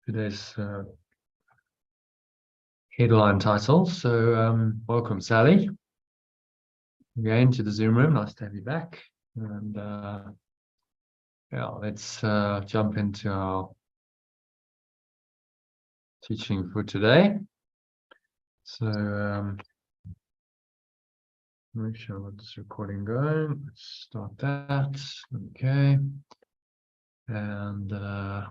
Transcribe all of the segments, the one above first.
Today's headline title. So welcome, Sally, again to the Zoom room. Nice to have you back. And yeah, let's jump into our teaching for today. So make sure I got this recording going. Let's start that. Okay. And the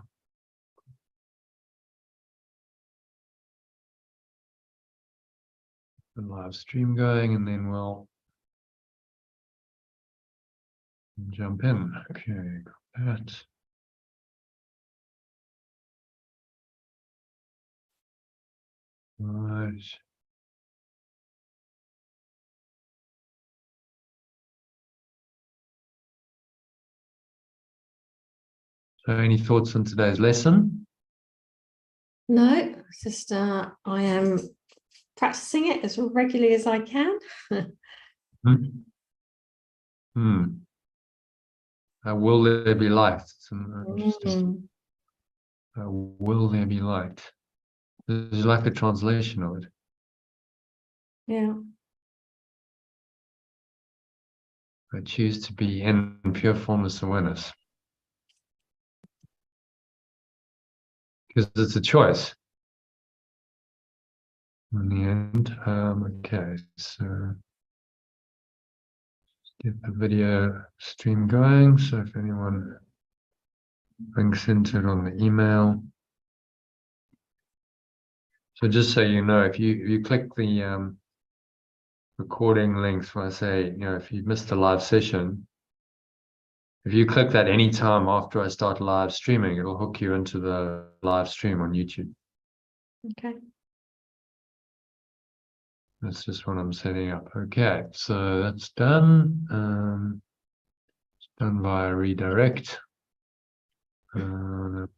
live stream going, and then we'll jump in. Okay, got that. Right. So any thoughts on today's lesson? No, it's just I am practicing it as regularly as I can. Will there be light? Will there be light? This is like a translation of it. Yeah. I choose to be in pure formless awareness. Because it's a choice. In the end, okay, so get the video stream going. So if anyone links into it on the email. So just so you know, if you click the recording links when I say, if you missed the live session, if you click that anytime after I start live streaming, it'll hook you into the live stream on YouTube. Okay. That's just what I'm setting up. Okay, so that's done. It's done via redirect.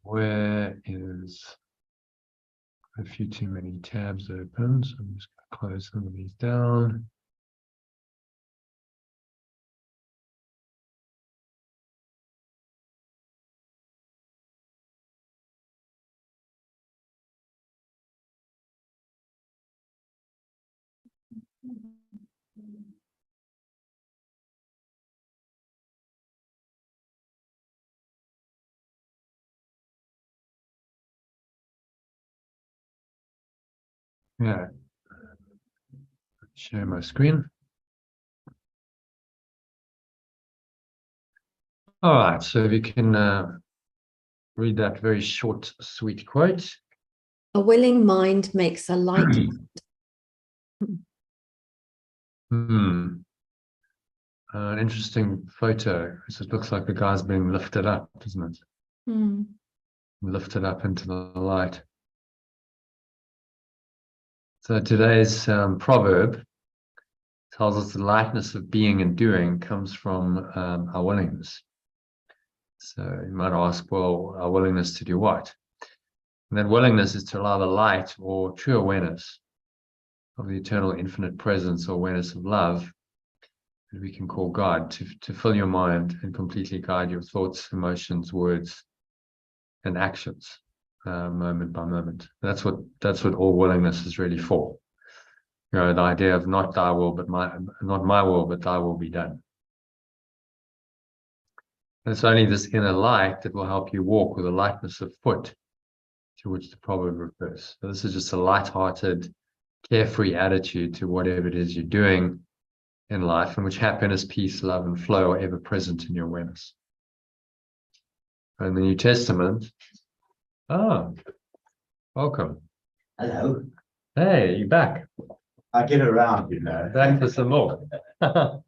Where is a few too many tabs open? So I'm just going to close some of these down. Yeah. Share my screen. All right, so if you can read that very short, sweet quote. A willing mind makes a light. An interesting photo, because it looks like the guy's being lifted up, doesn't it? Lifted up into the light. So today's proverb tells us the lightness of being and doing comes from our willingness. So you might ask, well, our willingness to do what? And that willingness is to allow the light or true awareness of the eternal infinite presence or awareness of love that we can call God to fill your mind and completely guide your thoughts, emotions, words, and actions moment by moment. That's what all willingness is really for. The idea of not thy will, but not my will, but thy will be done. And it's only this inner light that will help you walk with a lightness of foot, to which the proverb refers. So this is just a light-hearted, carefree attitude to whatever it is you're doing in life, in which happiness, peace, love, and flow are ever present in your awareness. In the New Testament, welcome. Hello. Hey, you back? I get around, Back for some more. Oh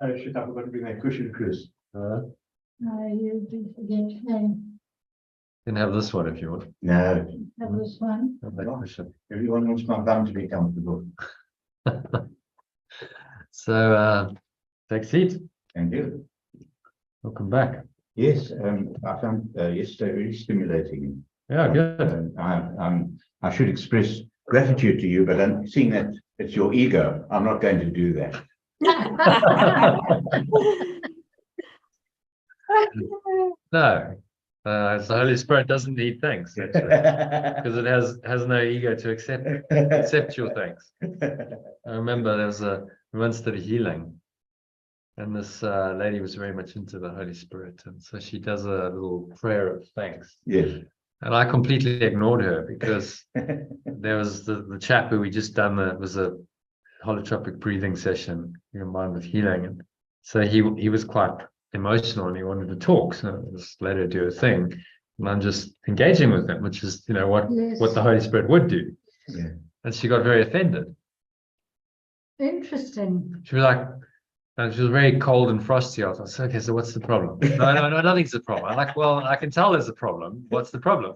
shit, I forgot to bring my cushion, Chris. You do forget. Can have this one if you want. No. Have this one. Have that cushion. Everyone wants my bum to be comfortable. So, take a seat. Thank you. Welcome back. Yes, I found yesterday very stimulating. Yeah, good. I should express gratitude to you, but I'm seeing that it's your ego. I'm not going to do that. No, So the Holy Spirit doesn't need thanks, actually, because it has no ego to accept your thanks. I remember we once did a healing, and this lady was very much into the Holy Spirit, and so she does a little prayer of thanks. Yes. And I completely ignored her because there was the chap who we just done was a holotropic breathing session combined with healing, and so he was quite emotional and he wanted to talk. So I just let her do a thing, and I'm just engaging with him, which is what the Holy Spirit would do. Yeah. And she got very offended. Interesting. She was like, and she was very cold and frosty. I was like, okay, so what's the problem? No, nothing's the problem. I'm like, well, I can tell there's a problem. What's the problem?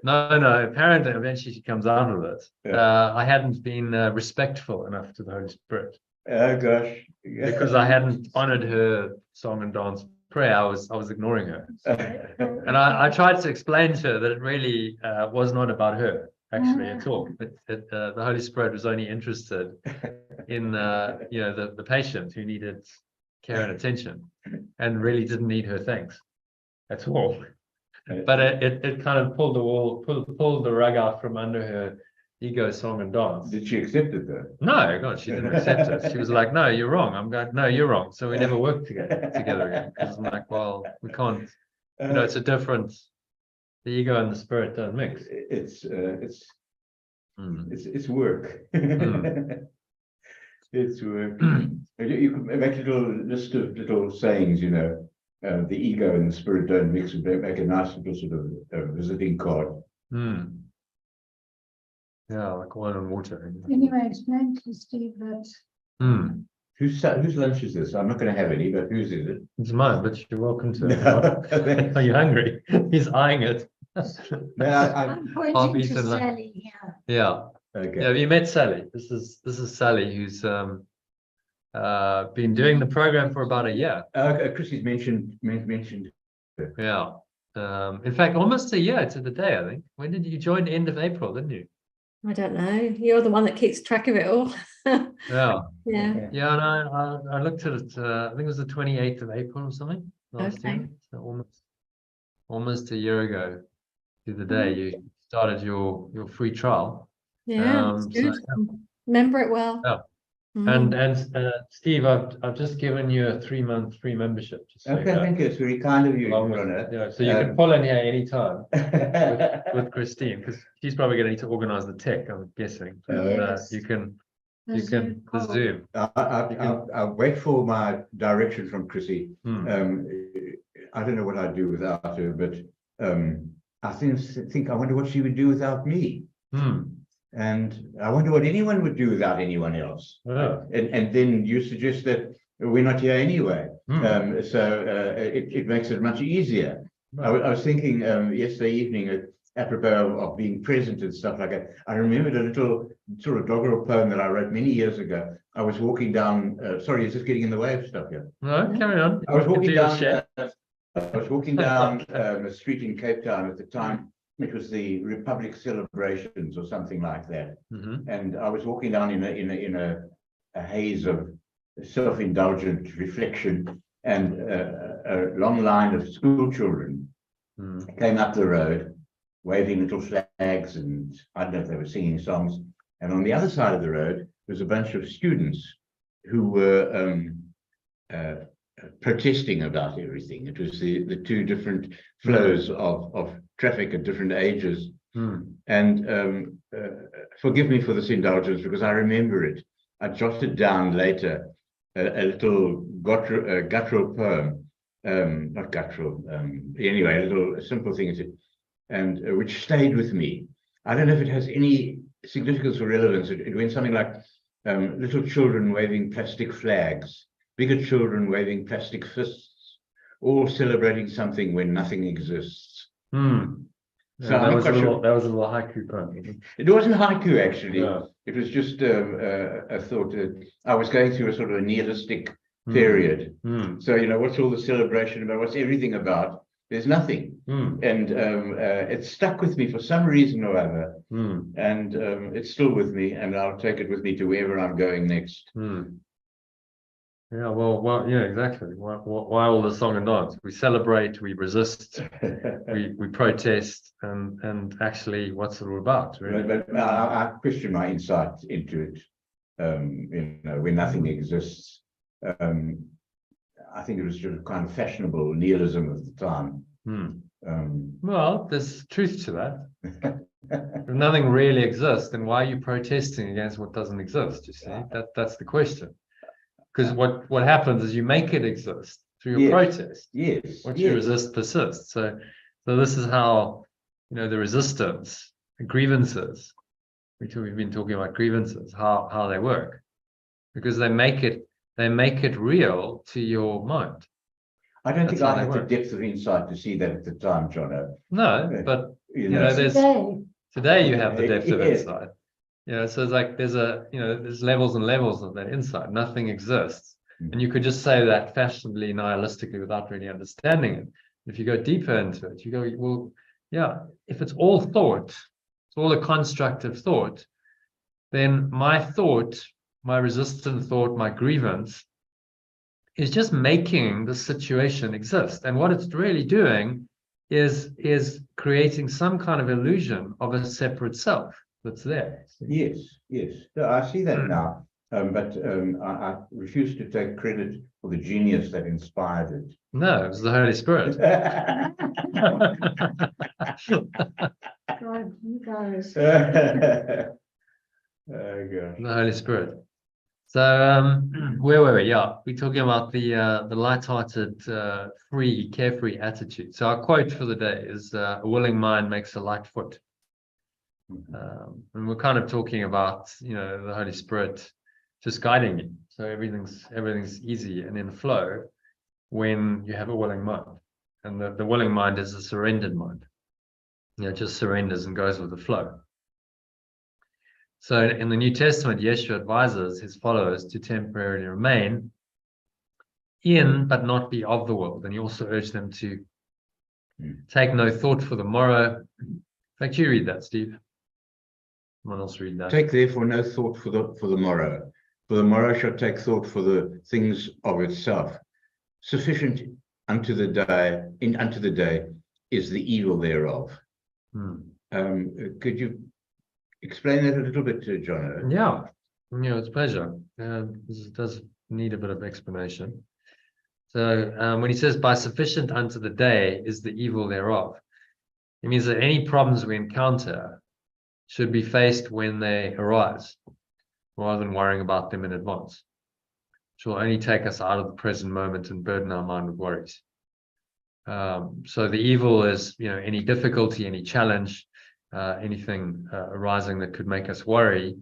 No. Apparently, eventually she comes out of it. Yeah. I hadn't been respectful enough to the Holy Spirit Oh gosh. because I hadn't honored her song and dance prayer. I was ignoring her, and I tried to explain to her that it really was not about her actually at all. The Holy Spirit was only interested in the patient who needed care and attention, and really didn't need her thanks at all. But it kind of pulled the rug out from under her ego, song and dance. Did she accept it though? No, God, she didn't accept it. She was like, "No, you're wrong." I'm going, "No, you're wrong." So we never worked together again because I'm like, "Well, we can't." It's a difference. The ego and the spirit don't mix. It's Mm. it's work. Mm. It's work. You could make a little list of little sayings, the ego and the spirit don't mix. Make a nice little sort of visiting card. Mm. Yeah, like oil and water. Anyway, explain to Steve that Mm. Whose lunch is this? I'm not going to have any, but whose is it? It's mine, but you're welcome to No. it. Are you hungry? He's eyeing it. No, I'm pointing to eaten like- Sally here. Yeah. okay. Yeah, have you met Sally? This is Sally, who's been doing the program for about a year. Chrissy's mentioned. Yeah. In fact, almost a year to the day, I think. When did you join? End of April, didn't you? I don't know. You're the one that keeps track of it all. Yeah. Yeah. Yeah, and I looked at it, I think it was the 28th of April or something last Okay. year. So almost a year ago to the day you started your free trial. Yeah, So, it's good. Remember it well. Yeah. Mm. And Steve, I've just given you a 3-month free membership. Just so you Okay, know. thank you. It's very kind of you, Along with- Rona. yeah, so you can pull in here anytime with Christine, because she's probably going to need to organize the tech, I'm guessing. But, Yes. you can The Zoom the call. Zoom. I'll wait for my direction from Chrissy. Hmm. I don't know what I'd do without her, but I think I wonder what she would do without me. Hmm. And I wonder what anyone would do without anyone else. Yeah. And then you suggest that we're not here anyway. Hmm. So it makes it much easier. I was thinking yesterday evening, apropos of being present and stuff like that, I remembered a little sort of doggerel poem that I wrote many years ago. I was walking down, sorry, is this getting in the way of stuff here? No, carry on. I was walking Do your down, share. a street in Cape Town at the time. It was the Republic celebrations or something like that. Mhm. And I was walking down in a haze of self-indulgent reflection, and a long line of school children Hmm. came up the road, waving little flags, and I don't know if they were singing songs. And on the other side of the road was a bunch of students who were protesting about everything. It was the two different flows of traffic at different ages. Hmm. And forgive me for this indulgence because I remember it. I jotted down later a little guttural poem, not guttural, anyway, a simple thing, and which stayed with me. I don't know if it has any significance or relevance. It went something like little children waving plastic flags, bigger children waving plastic fists, all celebrating something when nothing exists. Hmm. So Yeah, I'm not that quite sure. was a little haiku poem. It wasn't haiku, actually. Yeah. It was just a thought. I was going through a sort of a nihilistic Hmm. period. Hmm. So, what's all the celebration about? What's everything about? There's nothing. Hmm. And it stuck with me for some reason or other. Hmm. And it's still with me, and I'll take it with me to wherever I'm going next. Hmm. Yeah, well, yeah, exactly. Why all the song and dance? We celebrate, we resist, we protest, and actually, what's it all about, really? But I question my insight into it. When nothing exists. I think it was sort of kind of fashionable nihilism of the time. Well, there's truth to that. If nothing really exists, then why are you protesting against what doesn't exist? You see, that's the question. Because what happens is you make it exist through your protest. Yes. What you resist persists. So this is how, the resistance, the grievances. We've been talking about grievances, how they work, because they make it real to your mind. I don't think I had the depth of insight to see that at the time, Jono. No, but Today, today you have the depth of insight. So it's like there's levels and levels of that insight. Nothing exists. And you could just say that fashionably, nihilistically, without really understanding it. If you go deeper into it, you go, well, yeah, if it's all thought, it's all a constructive thought, then my thought, my resistant thought, my grievance is just making the situation exist. And what it's really doing is creating some kind of illusion of a separate self that's there. Yes. No, I see that now. But I refuse to take credit for the genius that inspired it. No, it was the Holy Spirit. God, you guys. Oh, gosh. The Holy Spirit. So where were we? Yeah, we're talking about the light-hearted, carefree attitude. So our quote for the day is a willing mind makes a light foot. And we're kind of talking about the Holy Spirit just guiding you. So everything's easy and in flow when you have a willing mind. And the willing mind is a surrendered mind. It just surrenders and goes with the flow. So in the New Testament, Yeshua advises his followers to temporarily remain in, but not be of the world. And he also urged them to take no thought for the morrow. In fact, you read that, Steve. Someone else read that. Take therefore no thought for the morrow. For the morrow shall take thought for the things of itself. Sufficient unto the day is the evil thereof. Could you explain that a little bit, John? Yeah, it's a pleasure. This does need a bit of explanation. So when he says, by sufficient unto the day is the evil thereof, it means that any problems we encounter should be faced when they arise, rather than worrying about them in advance, which will only take us out of the present moment and burden our mind with worries. So the evil is, any difficulty, any challenge, anything arising that could make us worry.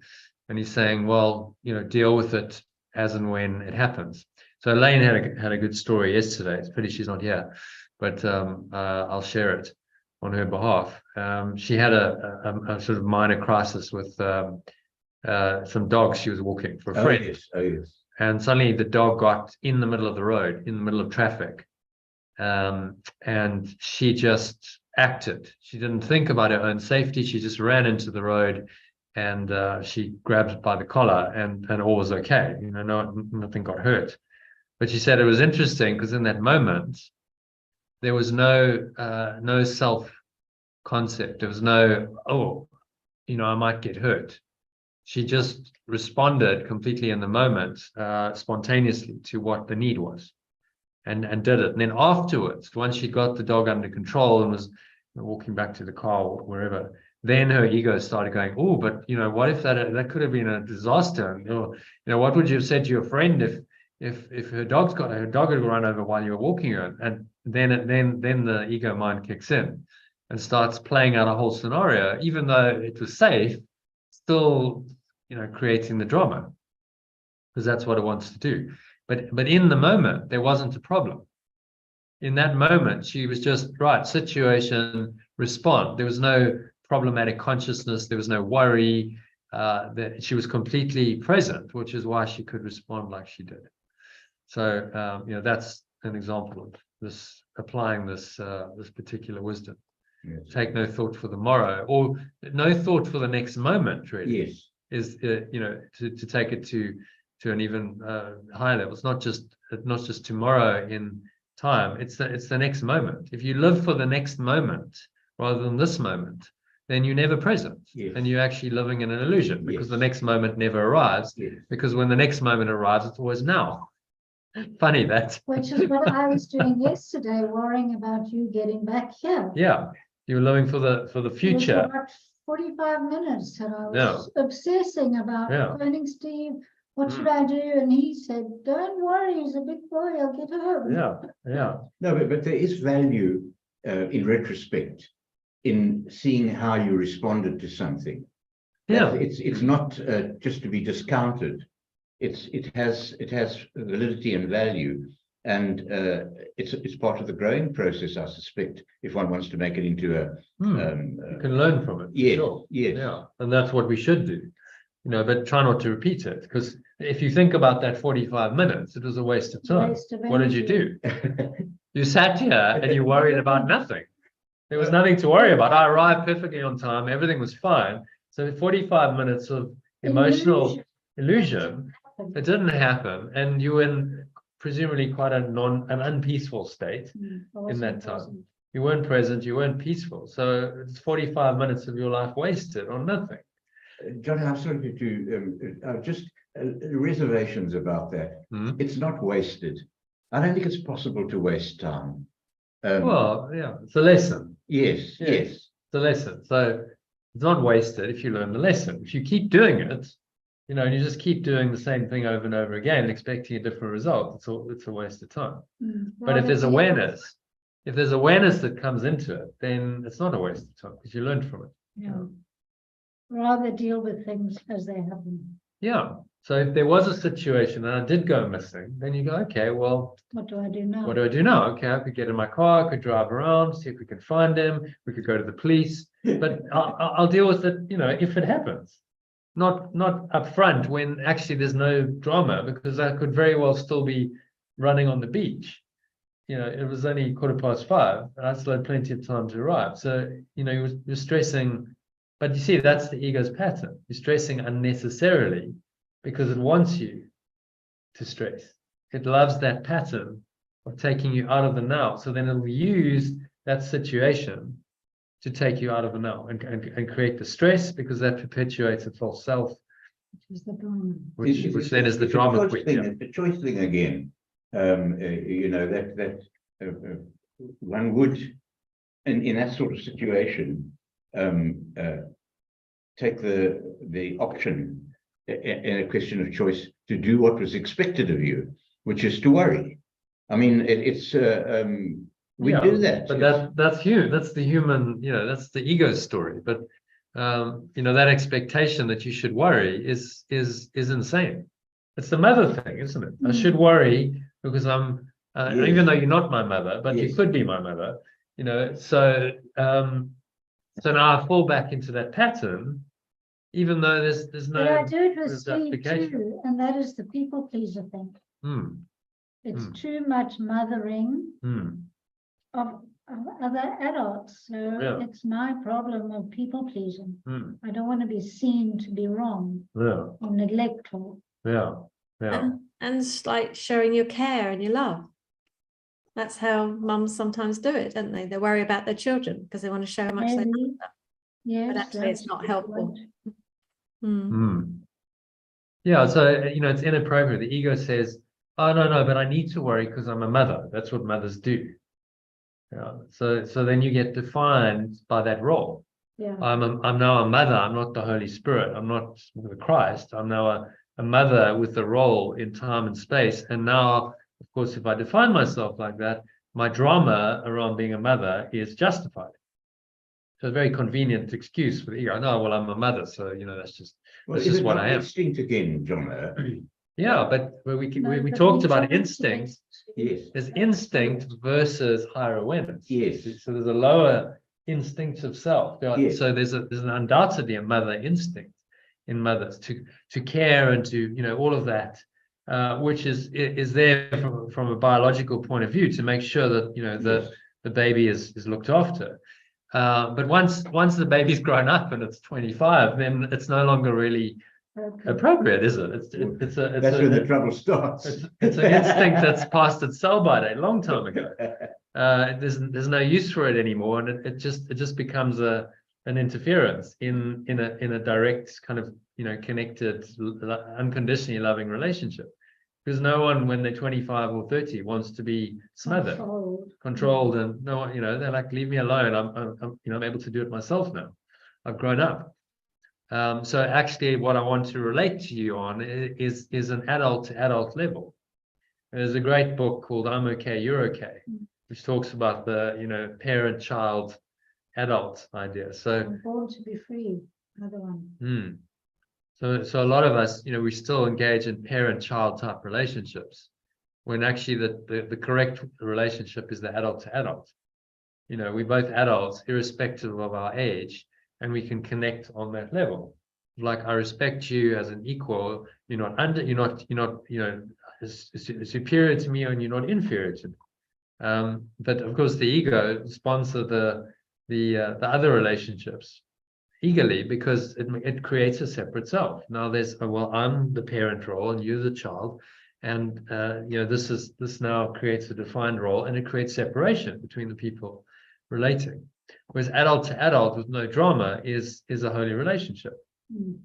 And he's saying, well, deal with it as and when it happens. So Elaine had a good story yesterday. It's a pity she's not here, but I'll share it on her behalf. She had a sort of minor crisis with some dogs she was walking for a friend. Oh, yes. And suddenly the dog got in the middle of the road, in the middle of traffic. And she just acted. She didn't think about her own safety. She just ran into the road and she grabbed it by the collar and all was okay. Nothing got hurt. But she said it was interesting because in that moment, there was no self-concept. There was no, I might get hurt. She just responded completely in the moment, spontaneously to what the need was. And did it. And then afterwards, once she got the dog under control and was walking back to the car or wherever, then her ego started going, oh, but what if that could have been a disaster? And, what would you have said to your friend if her dog had run over while you were walking her? And then the ego mind kicks in and starts playing out a whole scenario, even though it was safe, still creating the drama, because that's what it wants to do. But in the moment, there wasn't a problem. In that moment, she was just right, situation, respond. There was no problematic consciousness. There was no worry. That she was completely present, which is why she could respond like she did. So, that's an example of this, applying this particular wisdom. Yes. Take no thought for the morrow, or no thought for the next moment, really. Yes. Is to take it to to an even higher level. It's not just tomorrow in time. It's the next moment. If you live for the next moment rather than this moment, then you're never present, Yes. and you're actually living in an illusion, because Yes. the next moment never arrives. Yes. Because when the next moment arrives, it's always now. Funny that. Which is what I was doing yesterday, worrying about you getting back here. Yeah, you're living for the It was future. about 45 minutes and I Yeah. was obsessing about Yeah. phoning Steve. What Mm. should I do? And he said, don't worry, he's a big boy, he'll get home. Yeah. No, but there is value in retrospect in seeing how you responded to something. Yeah. It's not just to be discounted. It has validity and value, and it's part of the growing process, I suspect, if one wants to make it into a You can learn from it. for yes, sure. yes. Yeah, and that's what we should do. But try not to repeat it, because if you think about that 45 minutes, it was a waste of time. Waste of What did you energy. do? You sat here and you worried about nothing. There was nothing to worry about. I arrived perfectly on time. Everything was fine. So 45 minutes of emotional illusion, it didn't happen. And you were in presumably quite an unpeaceful state. Mm, that time. You weren't present, you weren't peaceful. So it's 45 minutes of your life wasted on nothing. John, I'm sorry to just reservations about that. Hmm? It's not wasted. I don't think it's possible to waste time. Well, yeah, it's a lesson. Yes, yes. It's a lesson. So it's not wasted if you learn the lesson. If you keep doing it, and you just keep doing the same thing over and over again, expecting a different result, it's a waste of time. But if there's awareness that comes into it, then it's not a waste of time, because you learned from it. Yeah. Rather deal with things as they happen. Yeah. So if there was a situation and I did go missing, then you go, okay, well, What do I do now? what do I do now? Okay, I could get in my car, I could drive around, see if we can find him. We could go to the police, but I'll deal with it, if it happens. Not upfront when actually there's no drama, because I could very well still be running on the beach. It was only 5:15, and I still had plenty of time to arrive. So, you're stressing, but you see, that's the ego's pattern. You're stressing unnecessarily because it wants you to stress. It loves that pattern of taking you out of the now. So then it'll use that situation to take you out of the now and create the stress, because that perpetuates a false self, Which is the drama. which then is the It's a drama choice queen. thing, Yeah. it's a choice thing again. That one would, in that sort of situation, take the option in a question of choice to do what was expected of you, which is to worry. I mean, we do that. But that's you. That's the human. That's the ego story. But that expectation that you should worry is insane. It's the mother thing, isn't it? I should worry because I'm Yes. even though you're not my mother, but you Yes. could be my mother. So now I fall back into that pattern, even though there's no. But I do it with there's Steve justification. too, and that is the people pleaser thing. Hmm. It's Mm. too much mothering Hmm. of other adults. So Yeah. it's my problem of people pleasing. Hmm. I don't want to be seen to be wrong Yeah. or neglectful. Yeah. Yeah. And it's like showing your care and your love. That's how mums sometimes do it, don't they? They worry about their children because they want to show how much they love Maybe. them. Yes, But actually it's that's not a good helpful. point. Mm. Hmm. Yeah, so it's inappropriate. The ego says, "Oh no, but I need to worry because I'm a mother." That's what mothers do. Yeah. So then you get defined by that role. Yeah. I'm now a mother. I'm not the Holy Spirit. I'm not the Christ. I'm now a mother with a role in time and space. And now, of course, if I define myself like that, my drama around being a mother is justified. So a very convenient excuse for the ego. No, well, I'm a mother, so that's just Is just it what not I am. instinct again, John? Yeah, but we No, but talked we about talked instinct. Yes. There's instinct versus higher awareness. Yes. So there's a lower instinctive self. Yes. So there's an undoubtedly a mother instinct in mothers to care and to all of that, which is there from a biological point of view to make sure that the baby is looked after. But once the baby's grown up and it's 25, then it's no longer really appropriate, is it? It's That's where the trouble starts. it's an instinct that's past its sell-by date a long time ago. There's no use for it anymore, and it just becomes an interference in a direct kind of connected, unconditionally loving relationship. Because no one, when they're 25 or 30, wants to be smothered, controlled, and no one, they're like, leave me alone. I'm able to do it myself now. I've grown up. So actually, what I want to relate to you on is an adult to adult level. There's a great book called I'm Okay, You're Okay, which talks about the parent, child, adult idea. So I'm born to be free. Another one. So a lot of us, we still engage in parent-child type relationships, when actually the correct relationship is the adult to adult. We're both adults, irrespective of our age, and we can connect on that level. Like, I respect you as an equal. You're not superior to me, and you're not inferior to me. But of course, the ego sponsor the other relationships eagerly, because it creates a separate self. Now there's, I'm the parent role and you're the child, and this now creates a defined role, and it creates separation between the people relating. Whereas adult to adult with no drama is a holy relationship.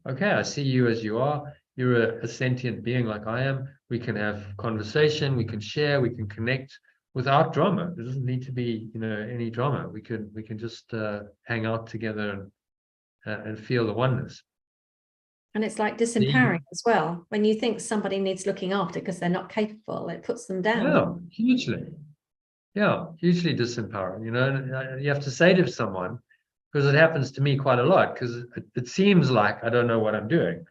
Okay, I see you as you are. You're a sentient being like I am. We can have conversation, we can share, we can connect without drama. There doesn't need to be any drama. We can just hang out together and feel the oneness. And it's like disempowering as well. When you think somebody needs looking after because they're not capable, it puts them down. Yeah, hugely. Yeah, hugely disempowering. You have to say to someone, because it happens to me quite a lot, because it seems like I don't know what I'm doing.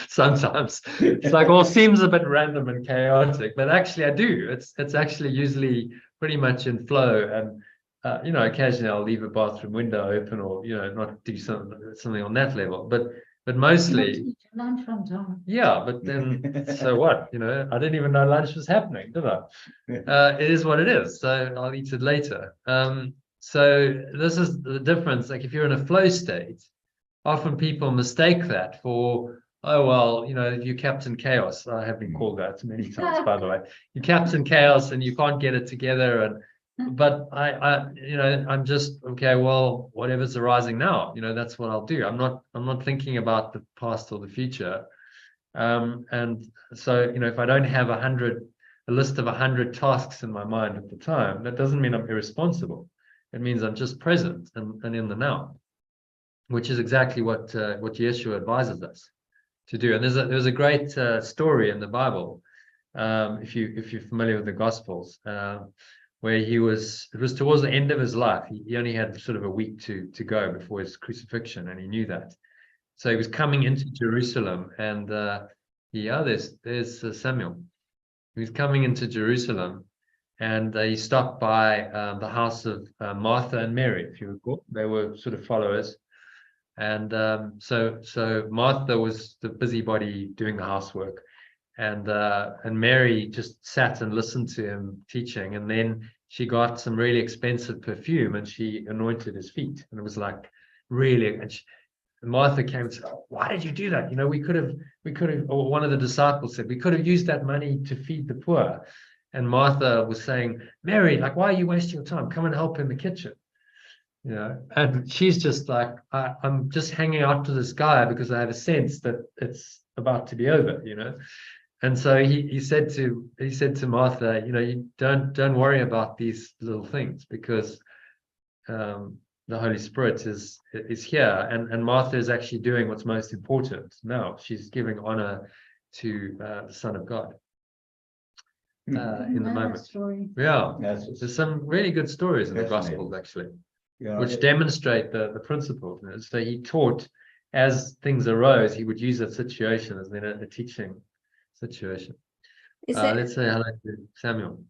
Sometimes it's like all seems a bit random and chaotic, but actually I do. It's actually usually pretty much in flow, and occasionally I'll leave a bathroom window open, or not do something on that level, but mostly Lunch one time. yeah. But then so what? I didn't even know lunch was happening, did I? It is what it is, so I'll eat it later. So this is the difference. Like, if you're in a flow state, often people mistake that for, oh well, you Captain Chaos. I have been called that many times, by the way. You Captain Chaos and you can't get it together, but I'm just okay. Well, whatever's arising now, that's what I'll do. I'm not thinking about the past or the future. And so if I don't have a list of 100 tasks in my mind at the time, that doesn't mean I'm irresponsible. It means I'm just present and in the now, which is exactly what Yeshua advises us to do. And there's a great story in the Bible, if you're familiar with the Gospels, where it was towards the end of his life. He only had sort of a week to go before his crucifixion, and he knew that. So he was coming into Jerusalem, and there's Samuel. He was coming into Jerusalem, and he stopped by the house of Martha and Mary, if you recall. They were sort of followers. And so Martha was the busybody doing the housework, and Mary just sat and listened to him teaching, and then she got some really expensive perfume and she anointed his feet, and it was like really. And Martha came and said, "Oh, why did you do that? We could have. Or one of the disciples said, we could have used that money to feed the poor." And Martha was saying, "Mary, like, why are you wasting your time? Come and help in the kitchen." And she's just like, I'm just hanging out to this guy because I have a sense that it's about to be over, And so he said to Martha, you don't worry about these little things, because the Holy Spirit is here, and Martha is actually doing what's most important now. She's giving honor to the Son of God in the moment. Story. Yeah, Yes. there's some really good stories in the Gospels, actually. Yeah, Which demonstrate the principles. So he taught as things arose. He would use that situation as then a teaching situation. Let's say hello to Samuel.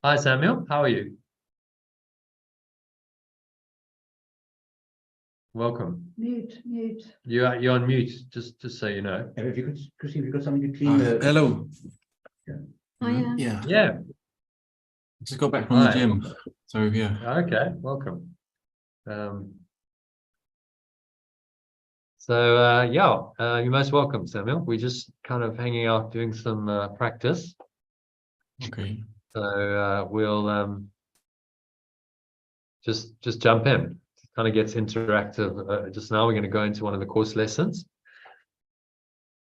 Hi, Samuel. How are you? Welcome. Mute. You're on mute. Just so you know. If you could, Christine, if you've got something to clean the. Hello. Yeah. Yeah. Just got back from the gym. So yeah. Okay. Welcome. So you're most welcome, Samuel. We're just kind of hanging out, doing some practice. Okay. So we'll just jump in. It kind of gets interactive. Just now we're going to go into one of the course lessons.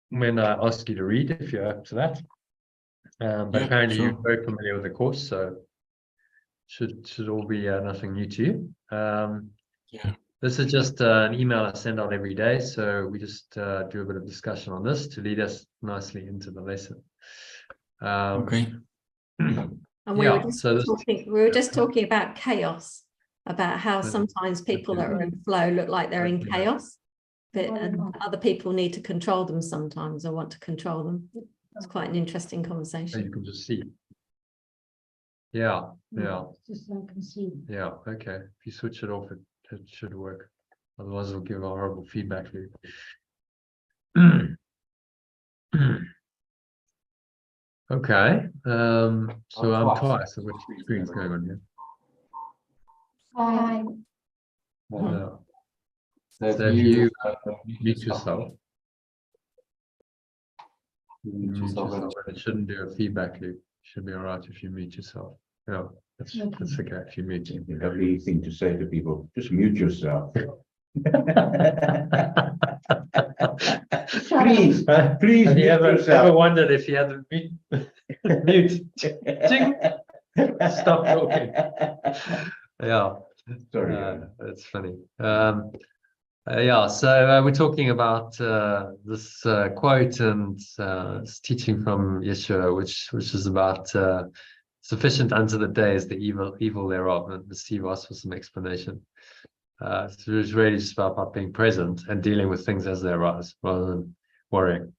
When I ask you to read, if you're up to that. But Yeah, apparently sure. you're very familiar with the course, so should all be nothing new to you. Yeah. This is just an email I send out every day, so we just do a bit of discussion on this to lead us nicely into the lesson. Okay. And Yeah, so this- we were just talking about chaos, about how sometimes people that are in flow look like they're in chaos, and other people need to control them sometimes or want to control them. It's quite an interesting So conversation. you can just see. Yeah, Just so I can see. yeah, okay. If you switch it off, it should work. Otherwise, it'll give a horrible feedback loop. Okay, so I'm twice. So which screen's going on here? Hi. Yeah. So if you mute yourself, it shouldn't do a feedback loop. Should be all right if you mute yourself. Yeah, that's okay if you mute. The lovely thing to say to people, just mute yourself. Please, please Have you mute ever yourself. wondered if you had to mute? Ching. Stop talking. Yeah. Sorry. That's funny. Yeah, so we're talking about this quote and it's teaching from Yeshua, which is about sufficient unto the day is the evil thereof, and Steve asked for some explanation. So it's really just about being present and dealing with things as they arise rather than worrying.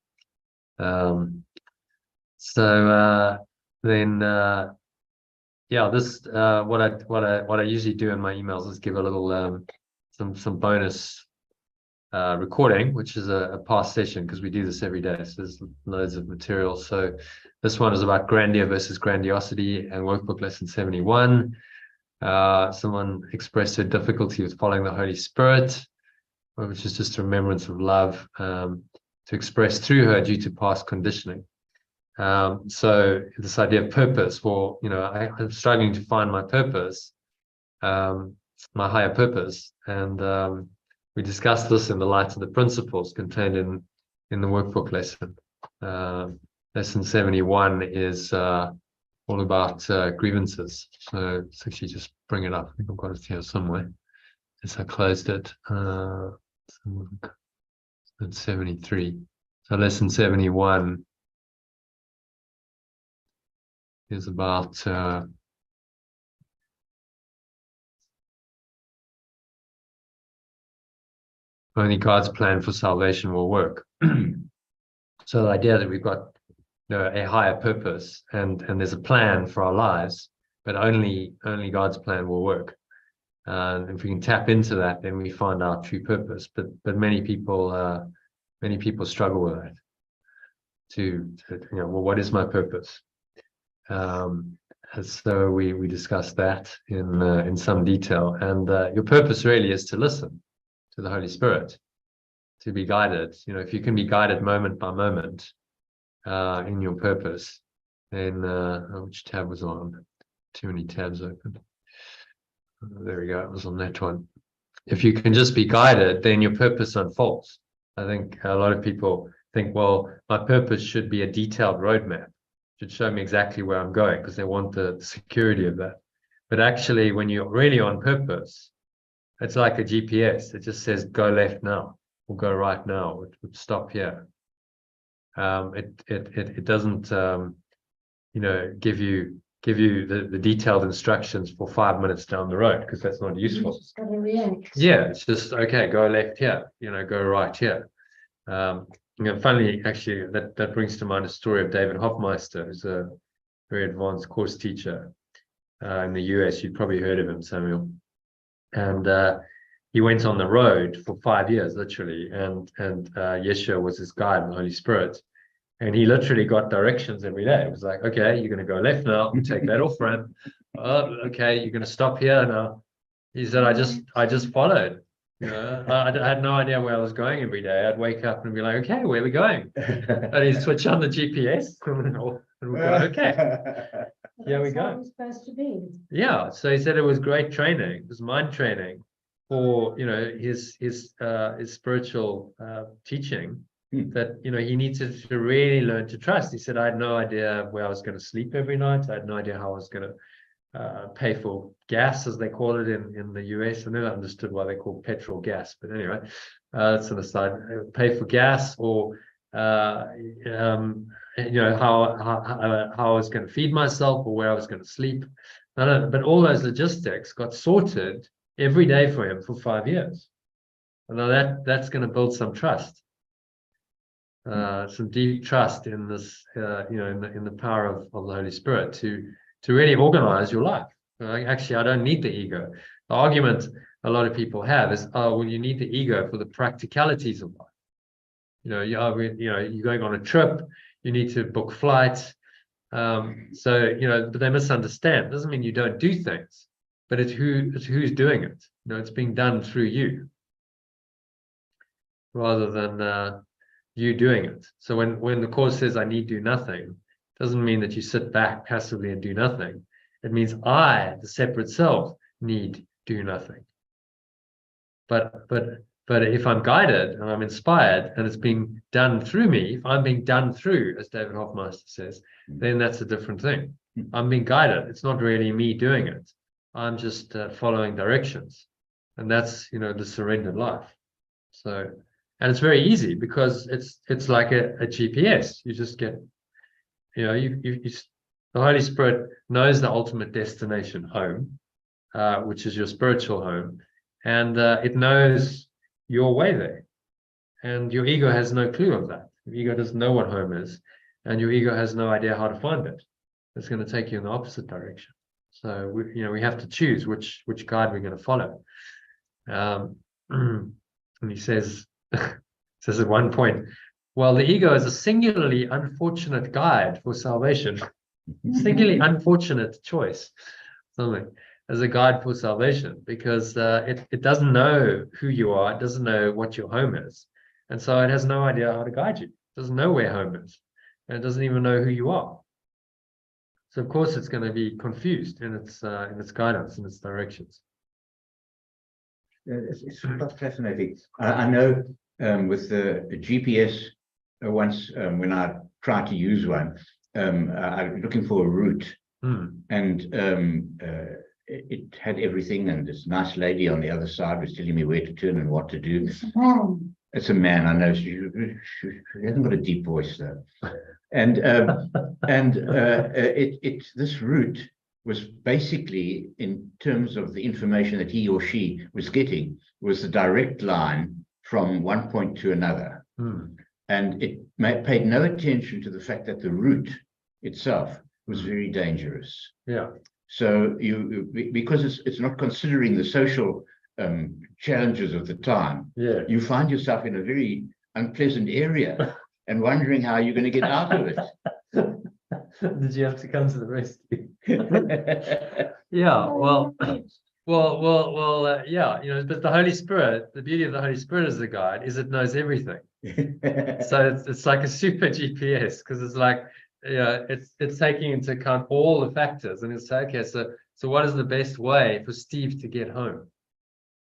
This what I usually do in my emails is give a little some bonus recording, which is a past session, because we do this every day, so there's loads of material. So this one is about grandeur versus grandiosity and workbook lesson 71. Someone expressed their difficulty with following the Holy Spirit, which is just a remembrance of love to express through her due to past conditioning. So this idea of purpose, I'm struggling to find my purpose, my higher purpose, and we discussed this in the light of the principles contained in the workbook lesson. Lesson 71 is all about grievances. So let's actually just bring it up. I think I've got it here somewhere. As I closed it. It's 73. So lesson 71 is about only God's plan for salvation will work. So the idea that we've got a higher purpose and there's a plan for our lives, but only God's plan will work. If we can tap into that, then we find our true purpose. But many people struggle with that. What is my purpose? And so we discussed that in some detail. And your purpose really is to listen to the Holy Spirit, to be guided. If you can be guided moment by moment in your purpose, then which tab was on? Too many tabs open. There we go. It was on that one. If you can just be guided, then your purpose unfolds. I think a lot of people think, well, my purpose should be a detailed roadmap. Should show me exactly where I'm going, because they want the security of that. But actually, when you're really on purpose, it's like a GPS. It just says go left now or go right now. It would stop here. It doesn't give you the detailed instructions for 5 minutes down the road, because that's not useful. You just gotta react. Yeah, it's just okay, go left here, go right here. Finally, actually, that brings to mind a story of David Hoffmeister, who's a very advanced course teacher in the US. You've probably heard of him, Samuel. And he went on the road for 5 years, literally, and Yeshua was his guide, the Holy Spirit. And he literally got directions every day. It was like, okay, you're going to go left now, take that off ramp. Oh, okay, you're going to stop here now. He said, I just followed. You know, I had no idea where I was going every day. I'd wake up and be like, okay, where are we going? And he'd switch on the GPS and we'd go, okay, here we That's how go. it's supposed to be. Yeah. So he said it was great training. It was mind training for, you know, his spiritual teaching that, you know, he needed to really learn to trust. He said, I had no idea where I was going to sleep every night. I had no idea how I was going to pay for gas, as they call it in the US. I never understood why they call petrol gas, but anyway, that's an aside. Pay for gas, or you know, how I was going to feed myself, or where I was going to sleep. But all those logistics got sorted every day for him for 5 years. And now that's going to build some trust, some deep trust in this, you know, in the power of the Holy Spirit to really organize your life. Actually, I don't need the ego. The argument a lot of people have is, oh, well, you need the ego for the practicalities of life. You know, you're going on a trip, you need to book flights. So, you know, but they misunderstand. It doesn't mean you don't do things, but it's who's doing it. You know, it's being done through you rather than you doing it. So when the Course says I need do nothing, doesn't mean that you sit back passively and do nothing. It means I, the separate self, need do nothing. But if I'm guided and I'm inspired and it's being done through me, if I'm being done through, as David Hoffmeister says, then that's a different thing. I'm being guided. It's not really me doing it. I'm just following directions. And that's, you know, the surrendered life. So, and it's very easy because it's like a GPS. You just get, you know, the Holy Spirit knows the ultimate destination home, which is your spiritual home, and it knows your way there. And your ego has no clue of that. Your ego doesn't know what home is, and your ego has no idea how to find it. It's going to take you in the opposite direction. So we have to choose which guide we're going to follow. And he says at one point, well, the ego is a singularly unfortunate guide for salvation. Singularly unfortunate choice, something as a guide for salvation, because it doesn't know who you are, it doesn't know what your home is, and so it has no idea how to guide you. It doesn't know where home is, and it doesn't even know who you are. So of course it's going to be confused in its guidance, in its directions. It's quite fascinating. I know with the GPS, once when I tried to use one, I'm looking for a route, and it had everything, and this nice lady on the other side was telling me where to turn and what to do. It's a man, I know. She hasn't got a deep voice though, and this route was basically, in terms of the information that he or she was getting, was the direct line from one point to another. And it paid no attention to the fact that the route itself was very dangerous. Yeah. So because it's not considering the social challenges of the time, you find yourself in a very unpleasant area and wondering how you're going to get out of it. Did you have to come to the rescue? Yeah, well, yeah, you know, but the Holy Spirit, the beauty of the Holy Spirit as a guide is it knows everything. So it's like a super GPS, because it's like, you know, it's taking into account all the factors, and it's okay, so what is the best way for Steve to get home?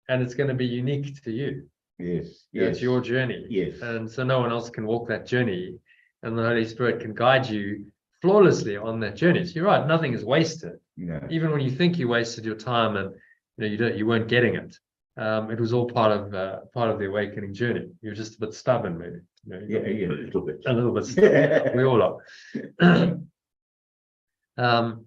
And it's going to be unique to you. Yes. You know, it's your journey. Yes. And so no one else can walk that journey, and the Holy Spirit can guide you flawlessly on that journey. So you're right, nothing is wasted. No. Even when you think you wasted your time and you weren't getting it, it was all part of the awakening journey. You're just a bit stubborn, maybe. Yeah, a little bit. A little bit stubborn. We all are.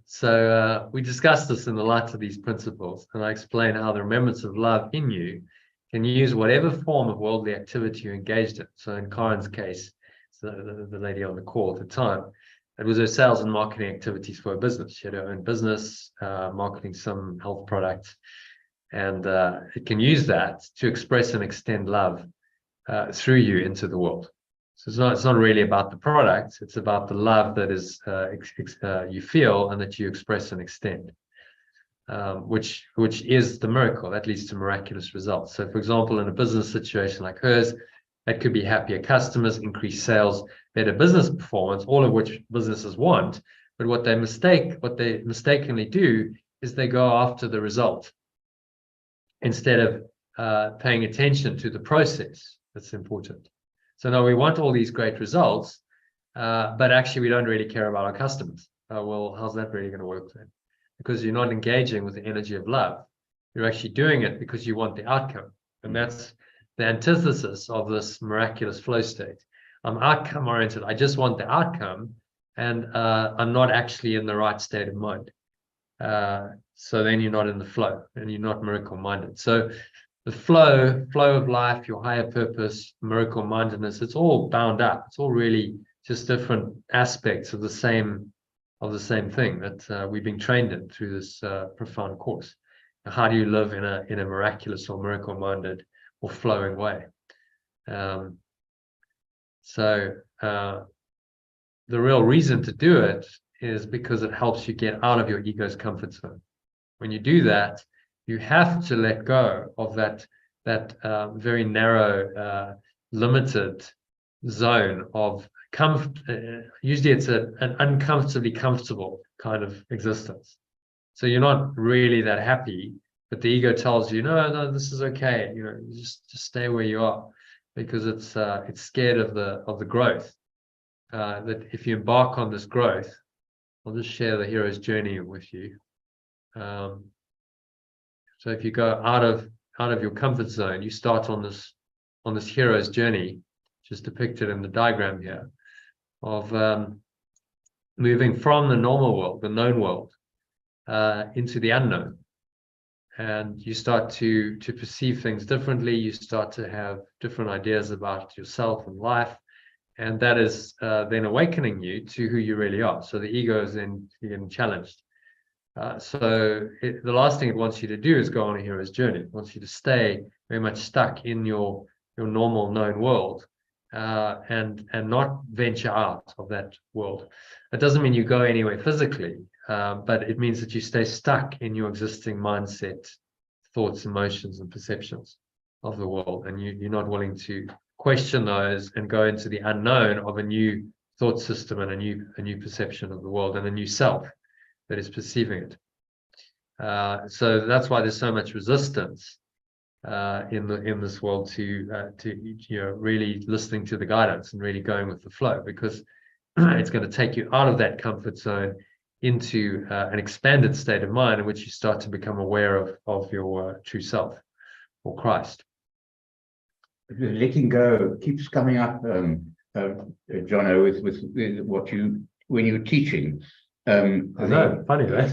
So we discussed this in the light of these principles, and I explain how the remembrance of love in you can use whatever form of worldly activity you're engaged in. So in Karen's case, so the lady on the call at the time, it was her sales and marketing activities for her business. She had her own business, marketing some health product, and it can use that to express and extend love through you into the world. So it's not really about the product, it's about the love that is you feel and that you express and extend. which is the miracle that leads to miraculous results. So, for example, in a business situation like hers, that could be happier customers, increased sales, better business performance, all of which businesses want. But what they mistakenly do is they go after the result instead of paying attention to the process. That's important. So now we want all these great results, but actually we don't really care about our customers. Well, how's that really going to work then? Because you're not engaging with the energy of love. You're actually doing it because you want the outcome. And that's the antithesis of this miraculous flow state. I'm outcome oriented. I just want the outcome, and I'm not actually in the right state of mind. So then you're not in the flow, and you're not miracle minded. So the flow of life, your higher purpose, miracle mindedness, it's all bound up. It's all really just different aspects of the same thing that we've been trained in through this profound course. How do you live in a miraculous or miracle minded or flowing way? So the real reason to do it is because it helps you get out of your ego's comfort zone. When you do that, you have to let go of that very narrow, limited zone of comfort. Usually it's an uncomfortably comfortable kind of existence. So you're not really that happy, but the ego tells you, no, this is okay. Just stay where you are, because it's scared of the growth. That if you embark on this growth, I'll just share the hero's journey with you. So if you go out of your comfort zone, you start on this hero's journey, which is depicted in the diagram here, of moving from the normal world, the known world, into the unknown. And you start to perceive things differently. You start to have different ideas about yourself and life. And that is then awakening you to who you really are. So the ego is then getting challenged. So the last thing it wants you to do is go on a hero's journey. It wants you to stay very much stuck in your normal known world, and not venture out of that world. That doesn't mean you go anywhere physically, but it means that you stay stuck in your existing mindset, thoughts, emotions, and perceptions of the world, and you're not willing to question those and go into the unknown of a new thought system and a new perception of the world and a new self that is perceiving it. So that's why there's so much resistance in this world to really listening to the guidance and really going with the flow, because it's going to take you out of that comfort zone into an expanded state of mind in which you start to become aware of your true self, or Christ. Letting go keeps coming up, Jono, with what when you're teaching. I know, funny, right?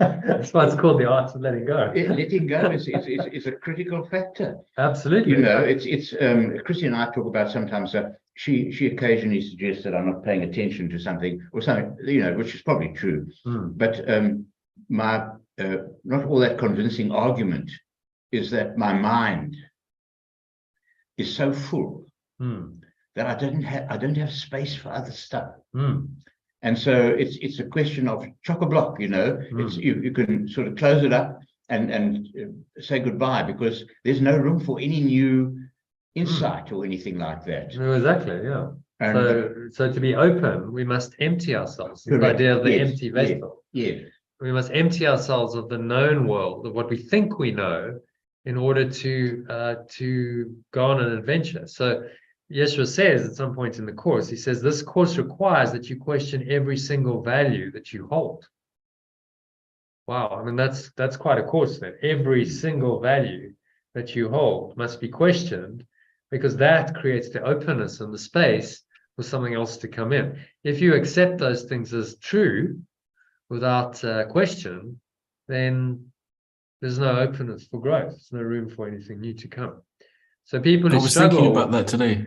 That's why it's called the art of letting go. Letting go is a critical factor. Absolutely. It's Christy and I talk about sometimes. She occasionally suggests that I'm not paying attention to something or something, which is probably true. But my not all that convincing argument is that my mind is so full that I don't have space for other stuff. And so it's a question of chock-a-block, It's you can sort of close it up and say goodbye, because there's no room for any new insight or anything like that. No, exactly, yeah. And so to be open, we must empty ourselves. The idea of the empty vessel. Yeah. We must empty ourselves of the known world, of what we think we know, in order to go on an adventure. So Yeshua says at some point in the course, he says, this course requires that you question every single value that you hold. Wow, I mean, that's quite a course then. Every single value that you hold must be questioned, because that creates the openness and the space for something else to come in. If you accept those things as true without question, then there's no openness for growth. There's no room for anything new to come. So people who struggle. I was thinking about that today.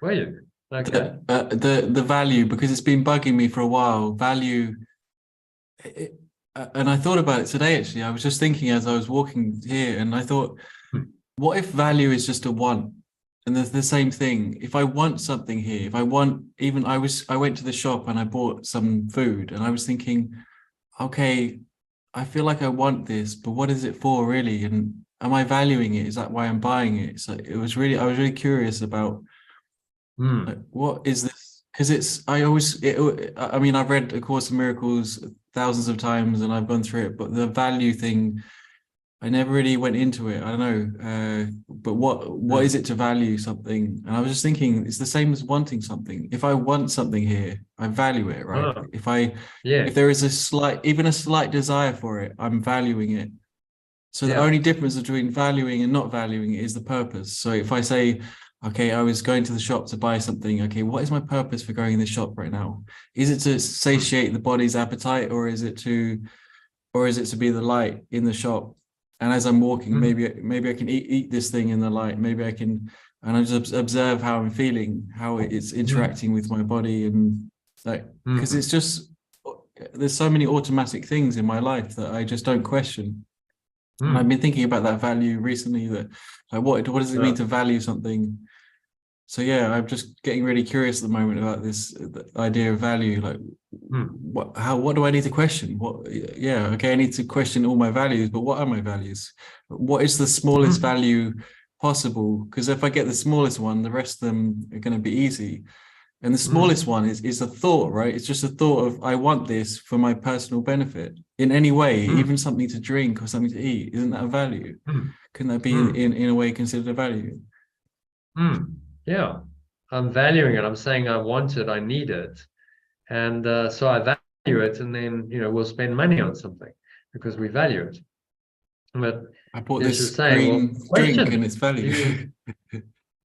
Were you? Okay. The value, because it's been bugging me for a while. Value, and I thought about it today. Actually, I was just thinking as I was walking here, and I thought, what if value is just a want? And there's the same thing. If I want something here, if I want, I went to the shop and I bought some food, and I was thinking, okay, I feel like I want this, but what is it for really? And am I valuing it? Is that why I'm buying it? So I was really curious about Hmm. like, what is this? Because I mean, I've read A Course in Miracles thousands of times and I've gone through it, but the value thing, I never really went into it. I don't know. But what is it to value something? And I was just thinking, it's the same as wanting something. If I want something here, I value it, right? Oh, If yeah. there is even a slight desire for it, I'm valuing it. So the Yeah. only difference between valuing and not valuing it is the purpose. So if I say, okay, I was going to the shop to buy something, okay, what is my purpose for going in the shop right now? Is it to satiate the body's appetite, or is it to be the light in the shop? And as I'm walking, maybe I can eat this thing in the light. Maybe I can, and I just observe how I'm feeling, how it's interacting with my body, and like, because it's just, there's so many automatic things in my life that I just don't question. And I've been thinking about that value recently, that like what does it mean to value something? So yeah, I'm just getting really curious at the moment about this idea of value. Like, what do I need to question? Yeah, okay, I need to question all my values, but what are my values? What is the smallest value possible? Because if I get the smallest one, the rest of them are going to be easy. And the smallest one is a thought, right? It's just a thought of, I want this for my personal benefit in any way, even something to drink or something to eat. Isn't that a value? Couldn't that be in a way considered a value? Yeah. I'm valuing it. I'm saying I want it, I need it. And so I value it, and then, we'll spend money on something because we value it. But I bought as this you're saying, well, green drink question, and its value.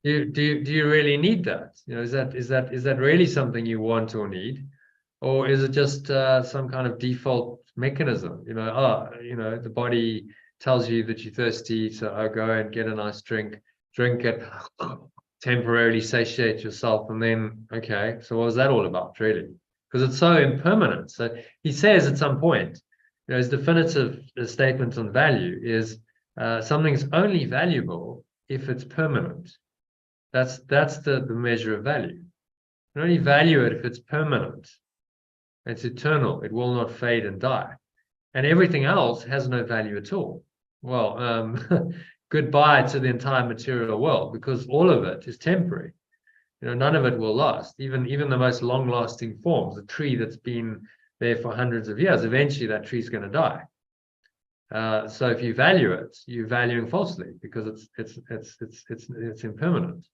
do you really need that? Is that really something you want or need? Or is it just some kind of default mechanism? The body tells you that you're thirsty, so I'll go and get a nice drink it, temporarily satiate yourself, and then, okay, so what was that all about, really? Because it's so impermanent. So he says at some point, his definitive statement on value is something's only valuable if it's permanent. That's the measure of value. You only value it if it's permanent. It's eternal. It will not fade and die. And everything else has no value at all. Well, goodbye to the entire material world, because all of it is temporary. None of it will last. Even the most long-lasting forms, a tree that's been there for hundreds of years, eventually that tree's going to die. So if you value it, you're valuing falsely, because it's impermanent.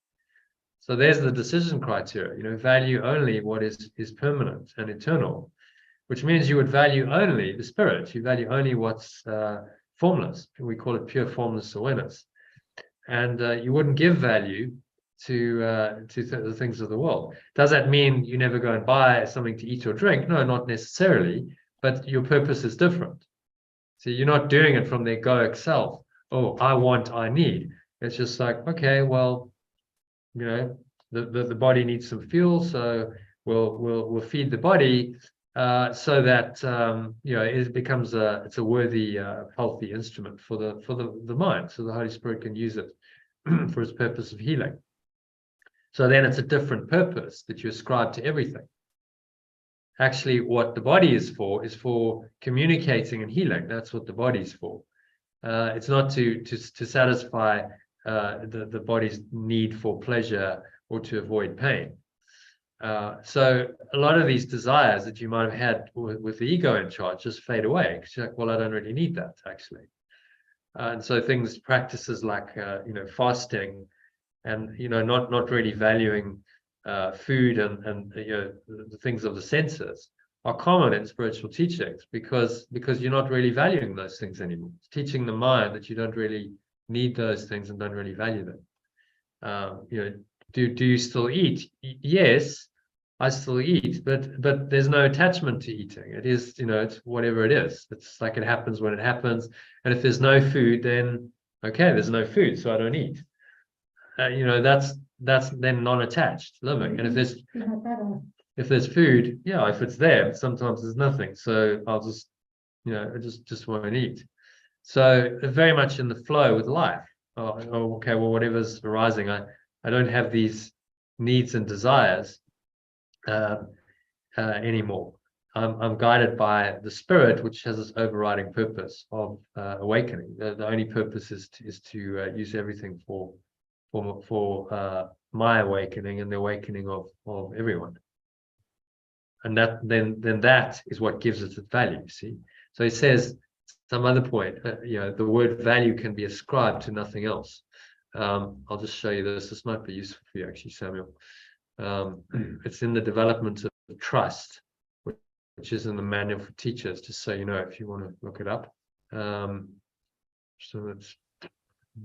So there's the decision criteria. Value only what is permanent and eternal, which means you would value only the spirit. You value only what's formless. We call it pure formless awareness. And you wouldn't give value to the things of the world. Does that mean you never go and buy something to eat or drink? No, not necessarily. But your purpose is different. So you're not doing it from their egoic self. Oh, I want, I need. It's just like, okay, well, the body needs some fuel, so we'll feed the body so that it becomes it's a worthy, healthy instrument for the mind, so the Holy Spirit can use it for its purpose of healing. So then it's a different purpose that you ascribe to everything. Actually, what the body is for communicating and healing. That's what the body's for. It's not to satisfy the body's need for pleasure or to avoid pain. So a lot of these desires that you might have had with the ego in charge just fade away, because you're like, well, I don't really need that, actually. And so practices like fasting, and not really valuing food and the things of the senses are common in spiritual teachings, because you're not really valuing those things anymore. It's teaching the mind that you don't really need those things and don't really value them. Do you still eat? Yes, I still eat, but there's no attachment to eating. It is, it's whatever it is. It's like it happens when it happens. And if there's no food, then okay, there's no food, so I don't eat. That's then non-attached living. And if there's food, yeah, if it's there, sometimes there's nothing. So I'll just, I just won't eat. So very much in the flow with life. Oh, okay, well, whatever's arising, I don't have these needs and desires anymore. I'm guided by the spirit, which has this overriding purpose of awakening. The only purpose is to use everything for my awakening and the awakening of everyone. And then that is what gives it its value. See, so he says some other point. The word value can be ascribed to nothing else. I'll just show you this. This might be useful for you, actually, Samuel. It's in the development of trust, which is in the manual for teachers, just so you know if you want to look it up. So let's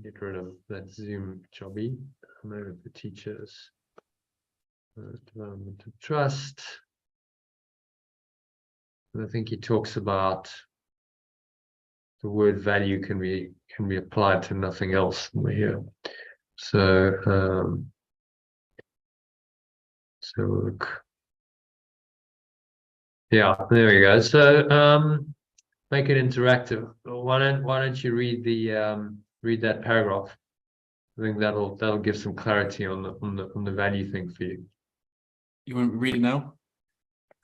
get rid of that Zoom jobby. Manual for teachers. Development of trust. And I think he talks about the word value can be applied to nothing else over here. So so look. Yeah, there we go. So make it interactive. Why don't you read that paragraph? I think that'll give some clarity on the value thing for you. You want to read it now?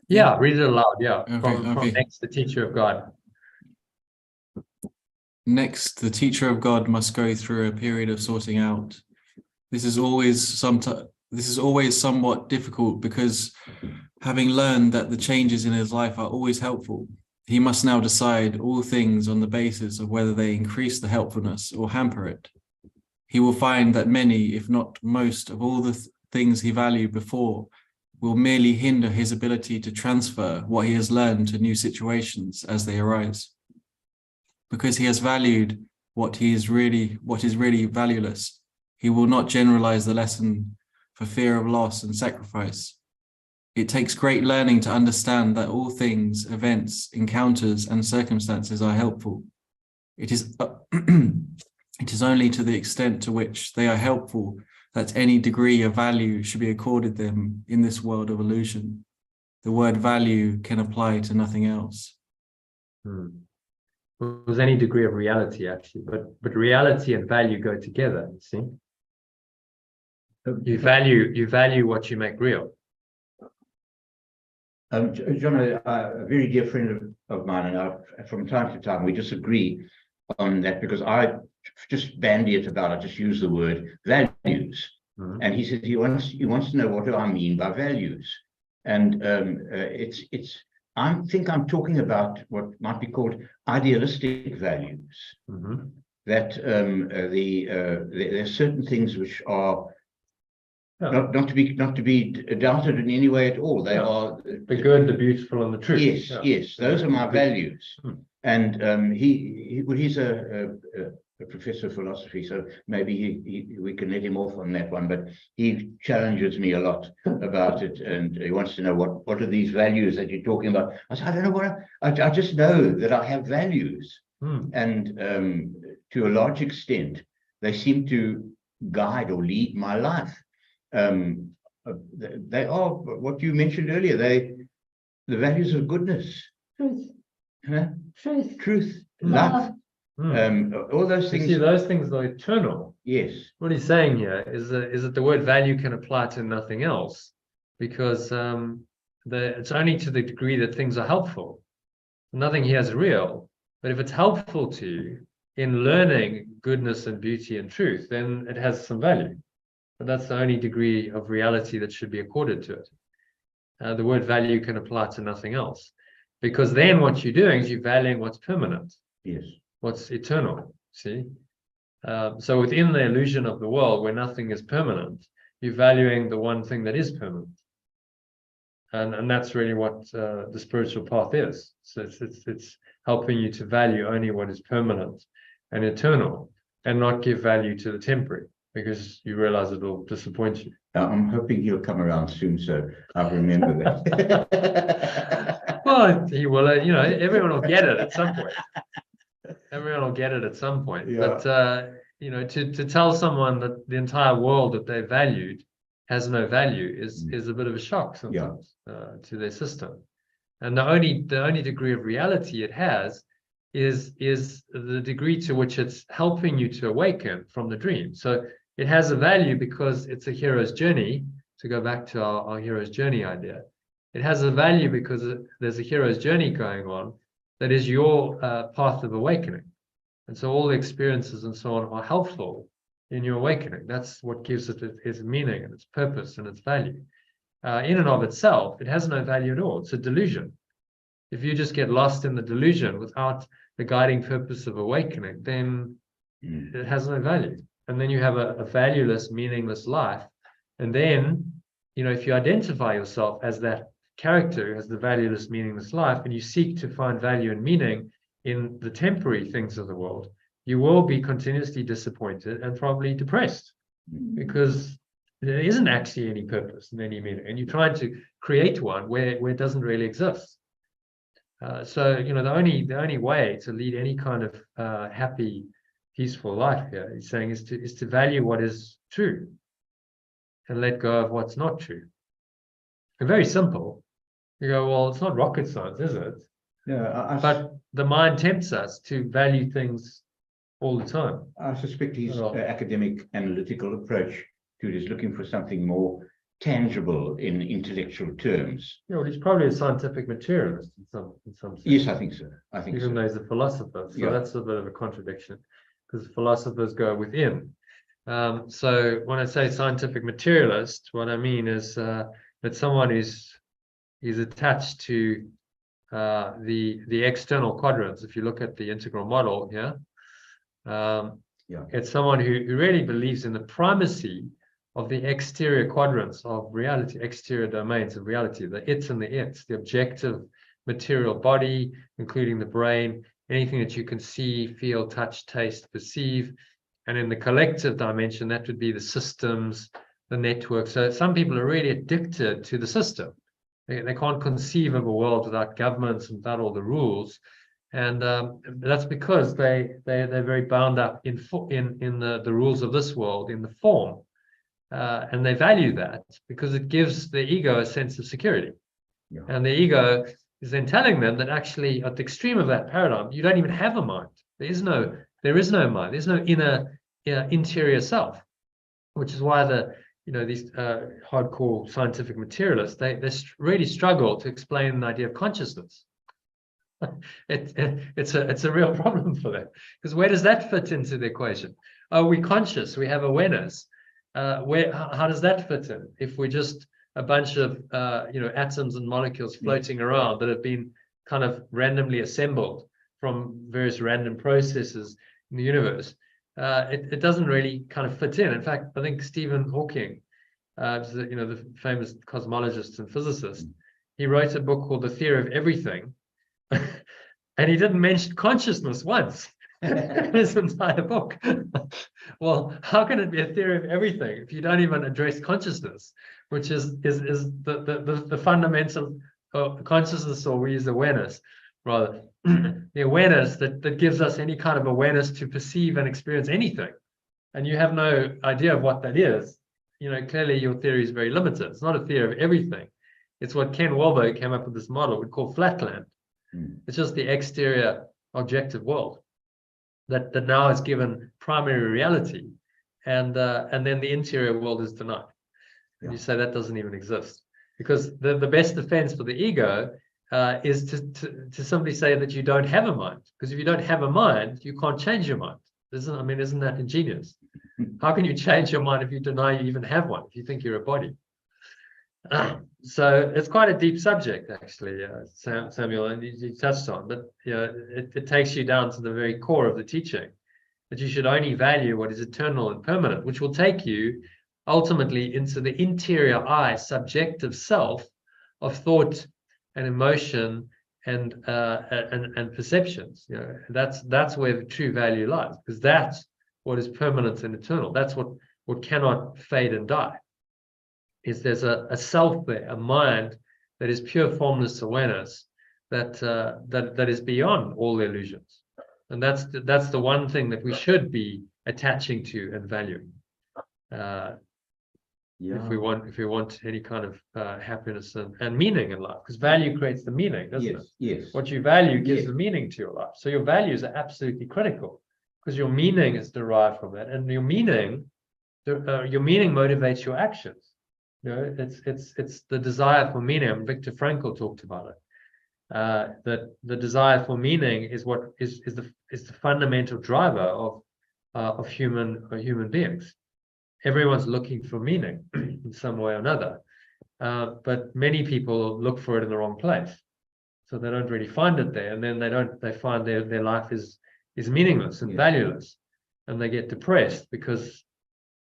Yeah, read it aloud. Yeah, Okay, from next, the teacher of God. Next, the teacher of God must go through a period of sorting out. This is always somewhat difficult because, having learned that the changes in his life are always helpful, he must now decide all things on the basis of whether they increase the helpfulness or hamper it. He will find that many, if not most, of all the things he valued before will merely hinder his ability to transfer what he has learned to new situations as they arise. Because he has valued what is really valueless, he will not generalize the lesson for fear of loss and sacrifice. It takes great learning to understand that all things, events, encounters, and circumstances are helpful. It is only to the extent to which they are helpful that any degree of value should be accorded them in this world of illusion. The word value can apply to nothing else. It was any degree of reality, actually, but reality and value go together. You see, you value what you make real. John, a very dear friend of mine, and from time to time we disagree on that because I just bandy it about. I just use the word values, and he says he wants to know what do I mean by values, and I think I'm talking about what might be called idealistic values. That there are certain things which are not to be doubted in any way at all. They are the good, the beautiful, and the true. Yes, those are my values. And he's a professor of philosophy, so maybe we can let him off on that one. But he challenges me a lot about it, and he wants to know what are these values that you're talking about. I said, I don't know what I just know that I have values, and to a large extent, they seem to guide or lead my life. They are what you mentioned earlier. The values of goodness, truth, love. All those things. See, those things are eternal. Yes. What he's saying here is that the word value can apply to nothing else, because it's only to the degree that things are helpful. Nothing here is real, but if it's helpful to you in learning goodness and beauty and truth, then it has some value. But that's the only degree of reality that should be accorded to it. The word value can apply to nothing else, because then what you're doing is you're valuing what's permanent. Yes. What's eternal. See, so within the illusion of the world where nothing is permanent, you're valuing the one thing that is permanent, and that's really what the spiritual path is. So it's helping you to value only what is permanent and eternal, and not give value to the temporary, because you realize it will disappoint you. I'm hoping he'll come around soon, so I'll remember that. Well, he will. Everyone will get it at some point. Everyone will get it at some point. Yeah. But to tell someone that the entire world that they valued has no value is a bit of a shock sometimes to their system. And the only degree of reality it has is the degree to which it's helping you to awaken from the dream. So it has a value because it's a hero's journey, to go back to our hero's journey idea. It has a value because there's a hero's journey going on that is your path of awakening. And so all the experiences and so on are helpful in your awakening. That's what gives it its meaning and its purpose and its value. In and of itself, it has no value at all. It's a delusion. If you just get lost in the delusion without the guiding purpose of awakening, then it has no value. And then you have a valueless, meaningless life. And then, if you identify yourself as that character, as the valueless, meaningless life, and you seek to find value and meaning in the temporary things of the world, you will be continuously disappointed and probably depressed because there isn't actually any purpose and any meaning. And you're trying to create one where it doesn't really exist. So the only way to lead any kind of happy, peaceful life here, he's saying, is to value what is true and let go of what's not true. And very simple. You go, well, it's not rocket science, is it? Yeah, But the mind tempts us to value things all the time. I suspect his Well, academic analytical approach to it is looking for something more tangible in intellectual terms. Well, he's probably a scientific materialist in some sense. Yes, I think so. I think Even so. though he's a philosopher. So Yeah. that's a bit of a contradiction because philosophers go within. So when I say scientific materialist, what I mean is that someone is attached to the external quadrants. If you look at the integral model here, it's someone who really believes in the primacy of the exterior quadrants of reality, exterior domains of reality, the its and the its, the objective material body, including the brain, anything that you can see, feel, touch, taste, perceive. And in the collective dimension, that would be the systems, the network. So some people are really addicted to the system. They can't conceive of a world without governments and without all the rules. And that's because they're very bound up in the rules of this world, in the form. And they value that because it gives the ego a sense of security. Yeah. And the ego is then telling them that actually at the extreme of that paradigm, you don't even have a mind. There is no mind. There's no interior self, which is why these hardcore scientific materialists, they really struggle to explain the idea of consciousness. It's a real problem for them, because where does that fit into the equation? Oh, we're conscious, we have awareness. How does that fit in? If we're just a bunch of atoms and molecules floating around that have been kind of randomly assembled from various random processes in the universe, it doesn't really kind of fit in. In fact, I think Stephen Hawking, the famous cosmologist and physicist, he wrote a book called The Theory of Everything, and he didn't mention consciousness once in his entire book. Well, how can it be a theory of everything if you don't even address consciousness, which is the fundamental consciousness, or we use awareness rather, the awareness that gives us any kind of awareness to perceive and experience anything. And you have no idea of what that is. Clearly your theory is very limited. It's not a theory of everything. It's what Ken Wahlberg came up with this model we call flatland. It's just the exterior objective world that now is given primary reality, and then the interior world is denied. And you say that doesn't even exist, because the best defense for the ego is to simply say that you don't have a mind, because if you don't have a mind, you can't change your mind. Isn't that ingenious? How can you change your mind if you deny you even have one, if you think you're a body? So it's quite a deep subject, actually, Samuel, and you touched on, but it takes you down to the very core of the teaching, that you should only value what is eternal and permanent, which will take you ultimately into the interior I, subjective self of thought and emotion and perceptions. That's where the true value lies, because that's what is permanent and eternal. That's what cannot fade and die. Is there's a self there, a mind that is pure formless awareness that is beyond all illusions, and that's the one thing that we should be attaching to and valuing. If we want any kind of happiness and meaning in life, because value creates the meaning, doesn't it? Yes. What you value gives the meaning to your life. So your values are absolutely critical, because your meaning is derived from that, and your meaning motivates your actions. It's the desire for meaning. And Viktor Frankl talked about it. That the desire for meaning is what is the fundamental driver of human beings. Everyone's looking for meaning in some way or another, but many people look for it in the wrong place, so they don't really find it there, and then they find their life is meaningless and valueless, and they get depressed because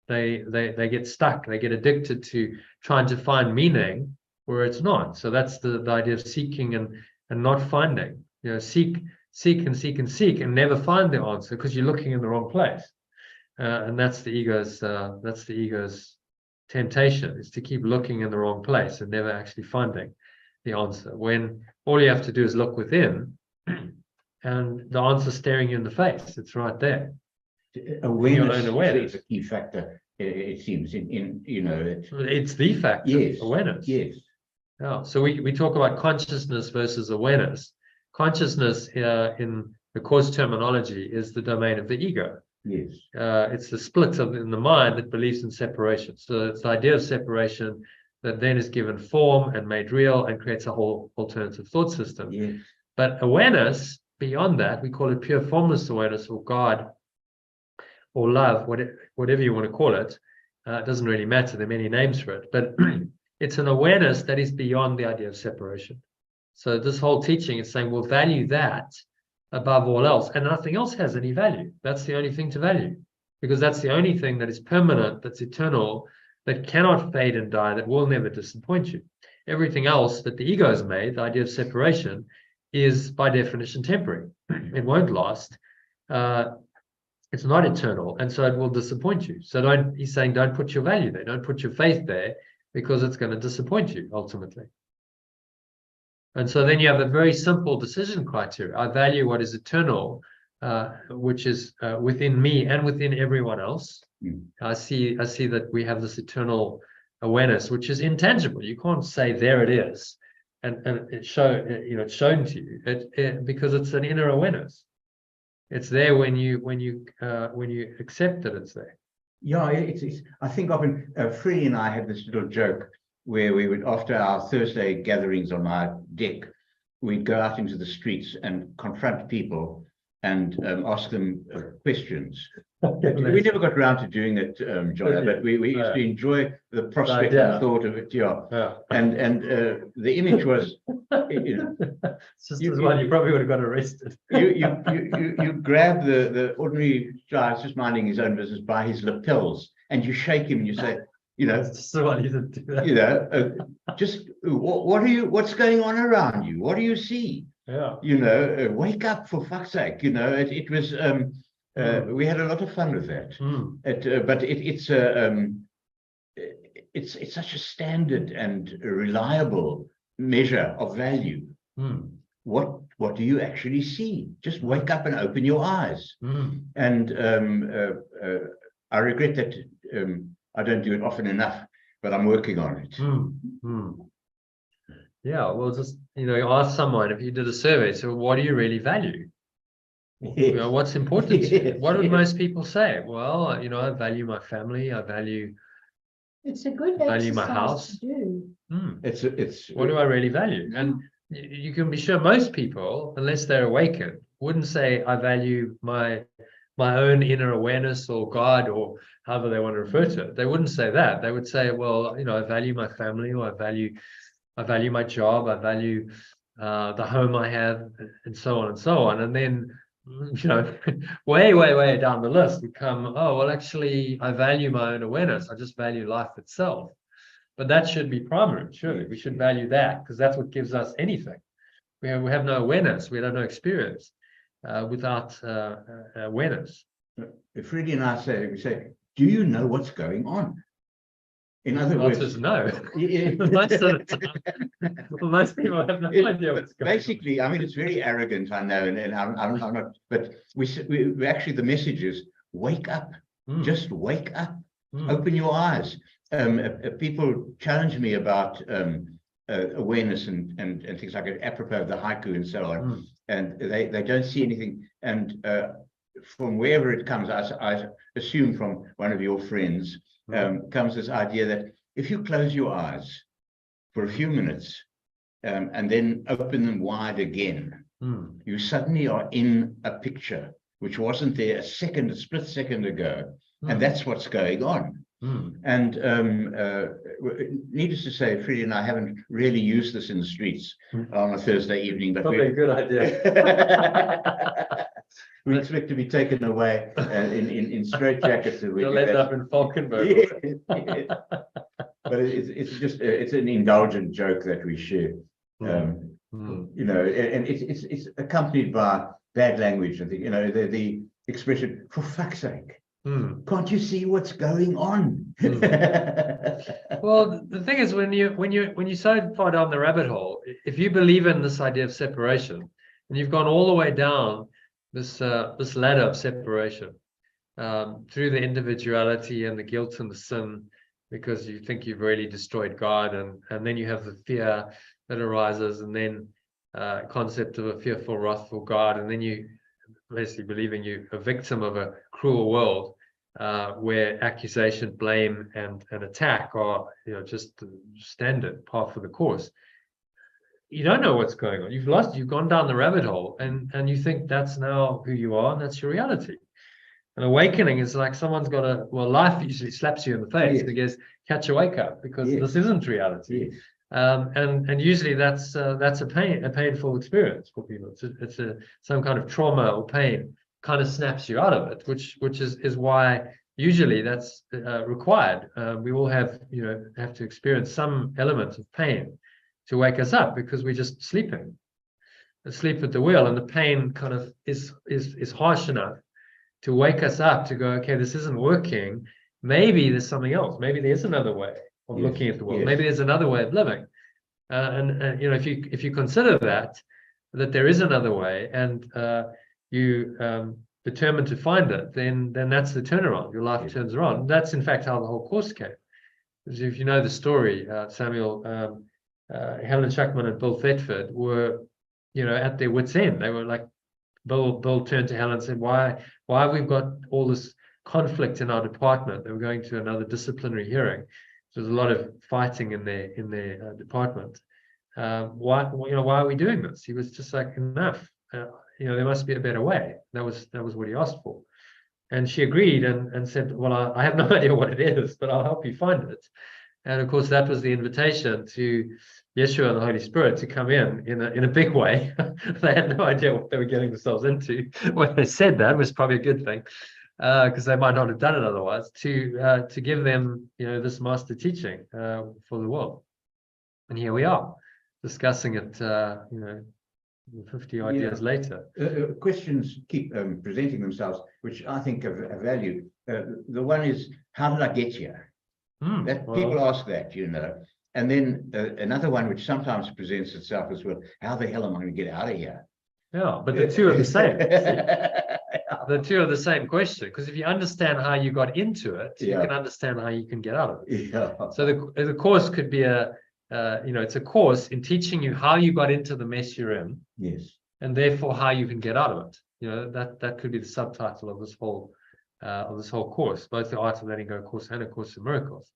they get stuck, they get addicted to trying to find meaning where it's not. So that's the idea of seeking and not finding. Seek and never find the answer because you're looking in the wrong place. And that's the ego's temptation, is to keep looking in the wrong place and never actually finding the answer, when all you have to do is look within and the answer's staring you in the face. It's right there. Awareness is a key factor, it seems, in it's the factor. Yes, awareness. Yes. Yeah. So we talk about consciousness versus awareness. Consciousness in the course terminology is the domain of the ego. Yes. It's the split in the mind that believes in separation. So it's the idea of separation that then is given form and made real and creates a whole alternative thought system. Yes. But awareness, beyond that, we call it pure formless awareness, or God, or love, whatever you want to call it. It doesn't really matter. There are many names for it. But it's an awareness that is beyond the idea of separation. So this whole teaching is saying, we'll value that above all else, and nothing else has any value. That's the only thing to value, because that's the only thing that is permanent, that's eternal, that cannot fade and die, that will never disappoint you. Everything else that the ego has made, the idea of separation, is by definition temporary. It won't last. It's not eternal, and so it will disappoint you. So he's saying, don't put your value there, don't put your faith there, because it's going to disappoint you ultimately. And so then you have a very simple decision criteria. I value what is eternal, which is within me and within everyone else. I see that we have this eternal awareness, which is intangible. You can't say there it is, and it's shown to you, because it's an inner awareness. It's there when you accept that it's there. Yeah, it's I think often Freddie and I had this little joke where we would, after our Thursday gatherings on our deck, we'd go out into the streets and confront people and ask them questions. We never got around to doing it, John, but we used to enjoy the prospect and thought of it. Yeah. And the image was, it's just as well, you probably would have got arrested. you grab the ordinary guy just minding his own business by his lapels, and you shake him and you say, so I need to do that. Just what's going on around you? What do you see? Yeah. Wake up, for fuck's sake. It was we had a lot of fun with that. But it's such a standard and reliable measure of value. What do you actually see? Just wake up and open your eyes. And I regret that I don't do it often enough, but I'm working on it. Yeah, well, just ask someone, if you did a survey, so what do you really value? Yes. What's important to you? What would most people say? Well, I value my family. I value. It's a good value my exercise house. to do. It's what do I really value? And you can be sure most people, unless they're awakened, wouldn't say I value my own inner awareness or God, or however they want to refer to it. They wouldn't say that. They would say, well, I value my family, or I value my job, I value the home I have, and so on and so on. And then, way down the list would come, oh, well, actually, I value my own awareness. I just value life itself. But that should be primary, surely. We should value that, because that's what gives us anything. We have no awareness. We have no experience without awareness. Freddie and I say, do you know what's going on? In other words, is no. Most of the time, most people have no idea what's going on. Basically, I mean, it's very arrogant, I know, and I'm not. But we actually, the message is wake up, just wake up, open your eyes. People challenge me about awareness and things like it, apropos of the haiku and so on, and they don't see anything. And from wherever it comes, I assume from one of your friends. Comes this idea that if you close your eyes for a few minutes and then open them wide again, you suddenly are in a picture which wasn't there a split second ago, and that's what's going on. And needless to say, Freddie and I haven't really used this in the streets on a Thursday evening, but Probably a good idea. we expect to be taken away in straitjackets. You'll end up in Falkenberg. Yes. But it's an indulgent joke that we share. You know, and it's accompanied by bad language. I think, you know, the expression, for fuck's sake, can't you see what's going on? Well, the thing is, when you so far down the rabbit hole, if you believe in this idea of separation, and you've gone all the way down this ladder of separation, through the individuality and the guilt and the sin, because you think you've really destroyed God, and then you have the fear that arises, and then concept of a fearful, wrathful God, and then you basically believing you're a victim of a cruel world, where accusation, blame, and attack are, you know, just the standard par for the course. You don't know what's going on. You've gone down the rabbit hole, and you think that's now who you are, and that's your reality. An awakening is like someone's got life usually slaps you in the face and goes, catch a wake up, because this isn't reality. And usually that's a painful experience for people. It's some kind of trauma or pain kind of snaps you out of it, which is why usually that's required. We all have to experience some element of pain to wake us up, because we're just sleeping, asleep at the wheel, and the pain kind of is harsh enough to wake us up to go, okay, this isn't working. Maybe there's something else. Maybe there's another way of looking at the world. Maybe there's another way of living. And you know, if you consider that there is another way, and you determined to find it, then that's the turnaround. Your life turns around. That's in fact how the whole course came. Because if you know the story, Samuel, Helen Schuckman and Bill Thetford were, at their wits' end. They were like, Bill turned to Helen and said, why have we got all this conflict in our department? They were going to another disciplinary hearing. So there's a lot of fighting in their department. Why are we doing this? He was just like, enough. There must be a better way. That was what he asked for. And she agreed and said, well, I have no idea what it is, but I'll help you find it. And of course, that was the invitation to Yeshua and the Holy Spirit to come in a big way. They had no idea what they were getting themselves into. When they said that, it was probably a good thing, because they might not have done it otherwise, to give them, this master teaching for the world. And here we are, discussing it, 50 odd years later. Questions keep presenting themselves, which I think have value. The one is, how did I get here? People ask that, and then another one which sometimes presents itself as well, how the hell am I going to get out of here? Yeah, but the two are the same. The two are the same question, because if you understand how you got into it, you can understand how you can get out of it. So the course could be it's a course in teaching you how you got into the mess you're in. Yes. And therefore how you can get out of it. That could be the subtitle of this whole course, both the Art of Letting Go course and A Course in Miracles.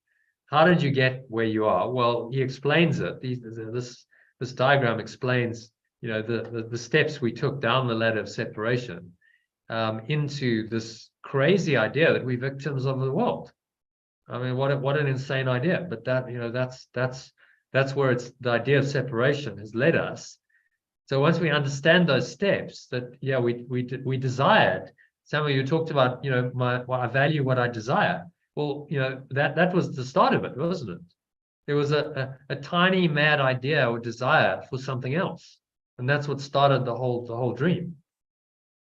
How did you get where you are? Well, he explains it. This diagram explains, the steps we took down the ladder of separation into this crazy idea that we're victims of the world. I mean, what an insane idea! But that's where the idea of separation has led us. So once we understand those steps, that we desired. Samuel, you talked about I value what I desire. Well, that was the start of it, wasn't it? There was a tiny mad idea or desire for something else, and that's what started the whole dream.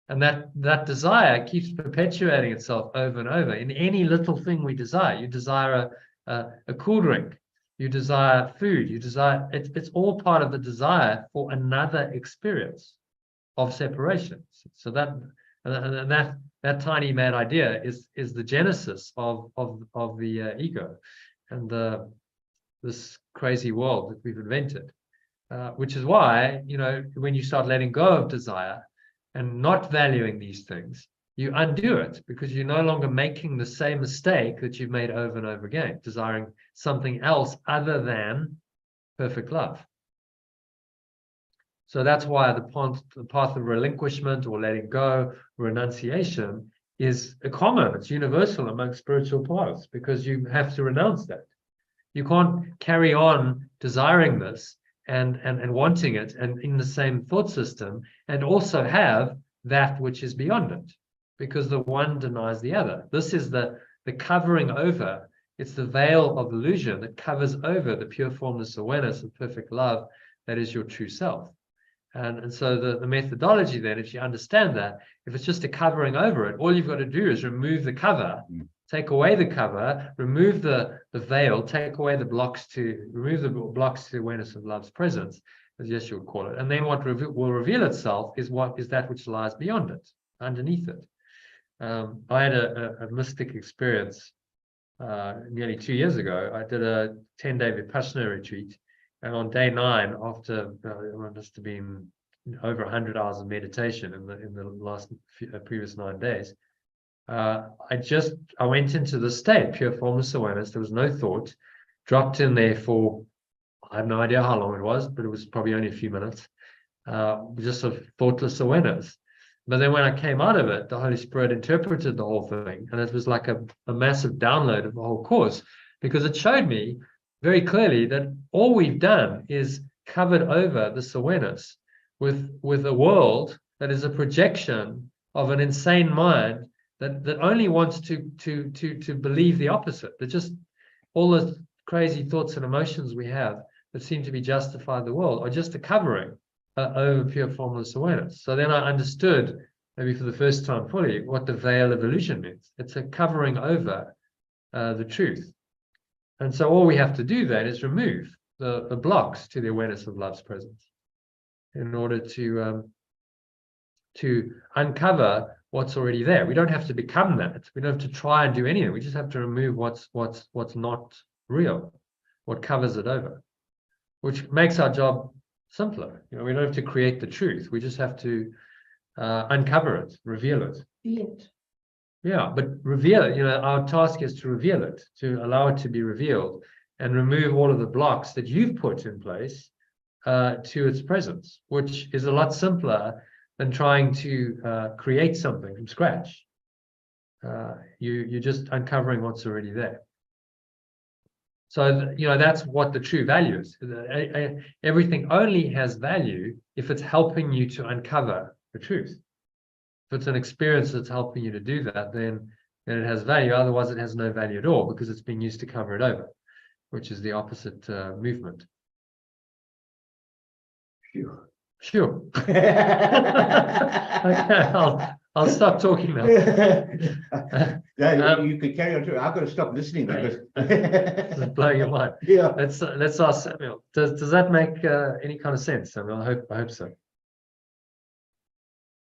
And that desire keeps perpetuating itself over and over in any little thing we desire. You desire a cool drink, you desire food, you desire it's all part of the desire for another experience of separation. So that tiny mad idea is the genesis of the ego and this crazy world that we've invented, which is why when you start letting go of desire and not valuing these things, you undo it because you're no longer making the same mistake that you've made over and over again, desiring something else other than perfect love. So that's why the path of relinquishment or letting go, renunciation, is common. It's universal among spiritual paths because you have to renounce that. You can't carry on desiring this and wanting it and in the same thought system and also have that which is beyond it, because the one denies the other. This is the covering over. It's the veil of illusion that covers over the pure formless awareness of perfect love that is your true self. And so the methodology then, if you understand that, if it's just a covering over it, all you've got to do is remove the cover, take away the cover, remove the veil, take away the blocks remove the blocks to awareness of love's presence, as Yeshua would call it. And then what will reveal itself is that which lies beyond it, underneath it. I had a mystic experience nearly 2 years ago. I did a 10-day Vipassana retreat. And on day 9, after it must have been over 100 hours of meditation in the previous 9 days, I went into the state, pure formless awareness. There was no thought, dropped in there for, I have no idea how long it was, but it was probably only a few minutes, just of thoughtless awareness. But then when I came out of it, the Holy Spirit interpreted the whole thing. And it was like a massive download of the whole course, because it showed me very clearly that all we've done is covered over this awareness with a world that is a projection of an insane mind that only wants to believe the opposite. That just all the crazy thoughts and emotions we have that seem to be justify the world are just a covering over pure formless awareness. So then I understood, maybe for the first time fully, what the veil of illusion means. It's a covering over the truth. And so all we have to do then is remove the blocks to the awareness of love's presence in order to uncover what's already there. We don't have to become that. We don't have to try and do anything. We just have to remove what's not real, what covers it over, which makes our job simpler. You know, we don't have to create the truth. We just have to uncover it, reveal it. Be it. Yeah, but reveal it. You know, our task is to reveal it, to allow it to be revealed and remove all of the blocks that you've put in place to its presence, which is a lot simpler than trying to create something from scratch. You're just uncovering what's already there. So, you know, that's what the true value is. Everything only has value if it's helping you to uncover the truth. If it's an experience that's helping you to do that, then it has value. Otherwise, it has no value at all because it's being used to cover it over, which is the opposite movement. Sure. Okay, I'll stop talking now. Yeah, you could carry on. I've got to stop listening because This is blowing your mind. Yeah. Let's ask Samuel. Does that make any kind of sense, Samuel? I hope so.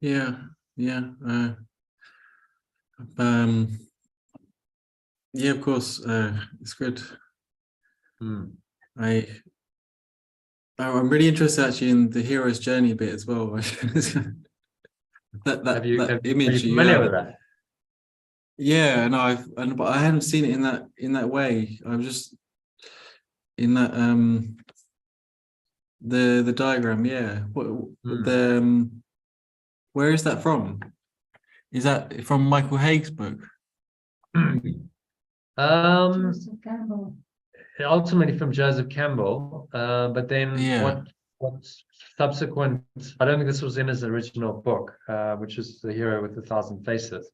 Yeah. Yeah, of course, it's good. I'm really interested actually in the hero's journey bit as well. that image. Are you familiar with that? Yeah, no, but I hadn't seen it in that way. I'm just in that the diagram. Yeah, where is that from? Is that from Michael Haig's book? Joseph Campbell. Ultimately from Joseph Campbell, but then what's subsequent, I don't think this was in his original book, which is The Hero with 1,000 Faces,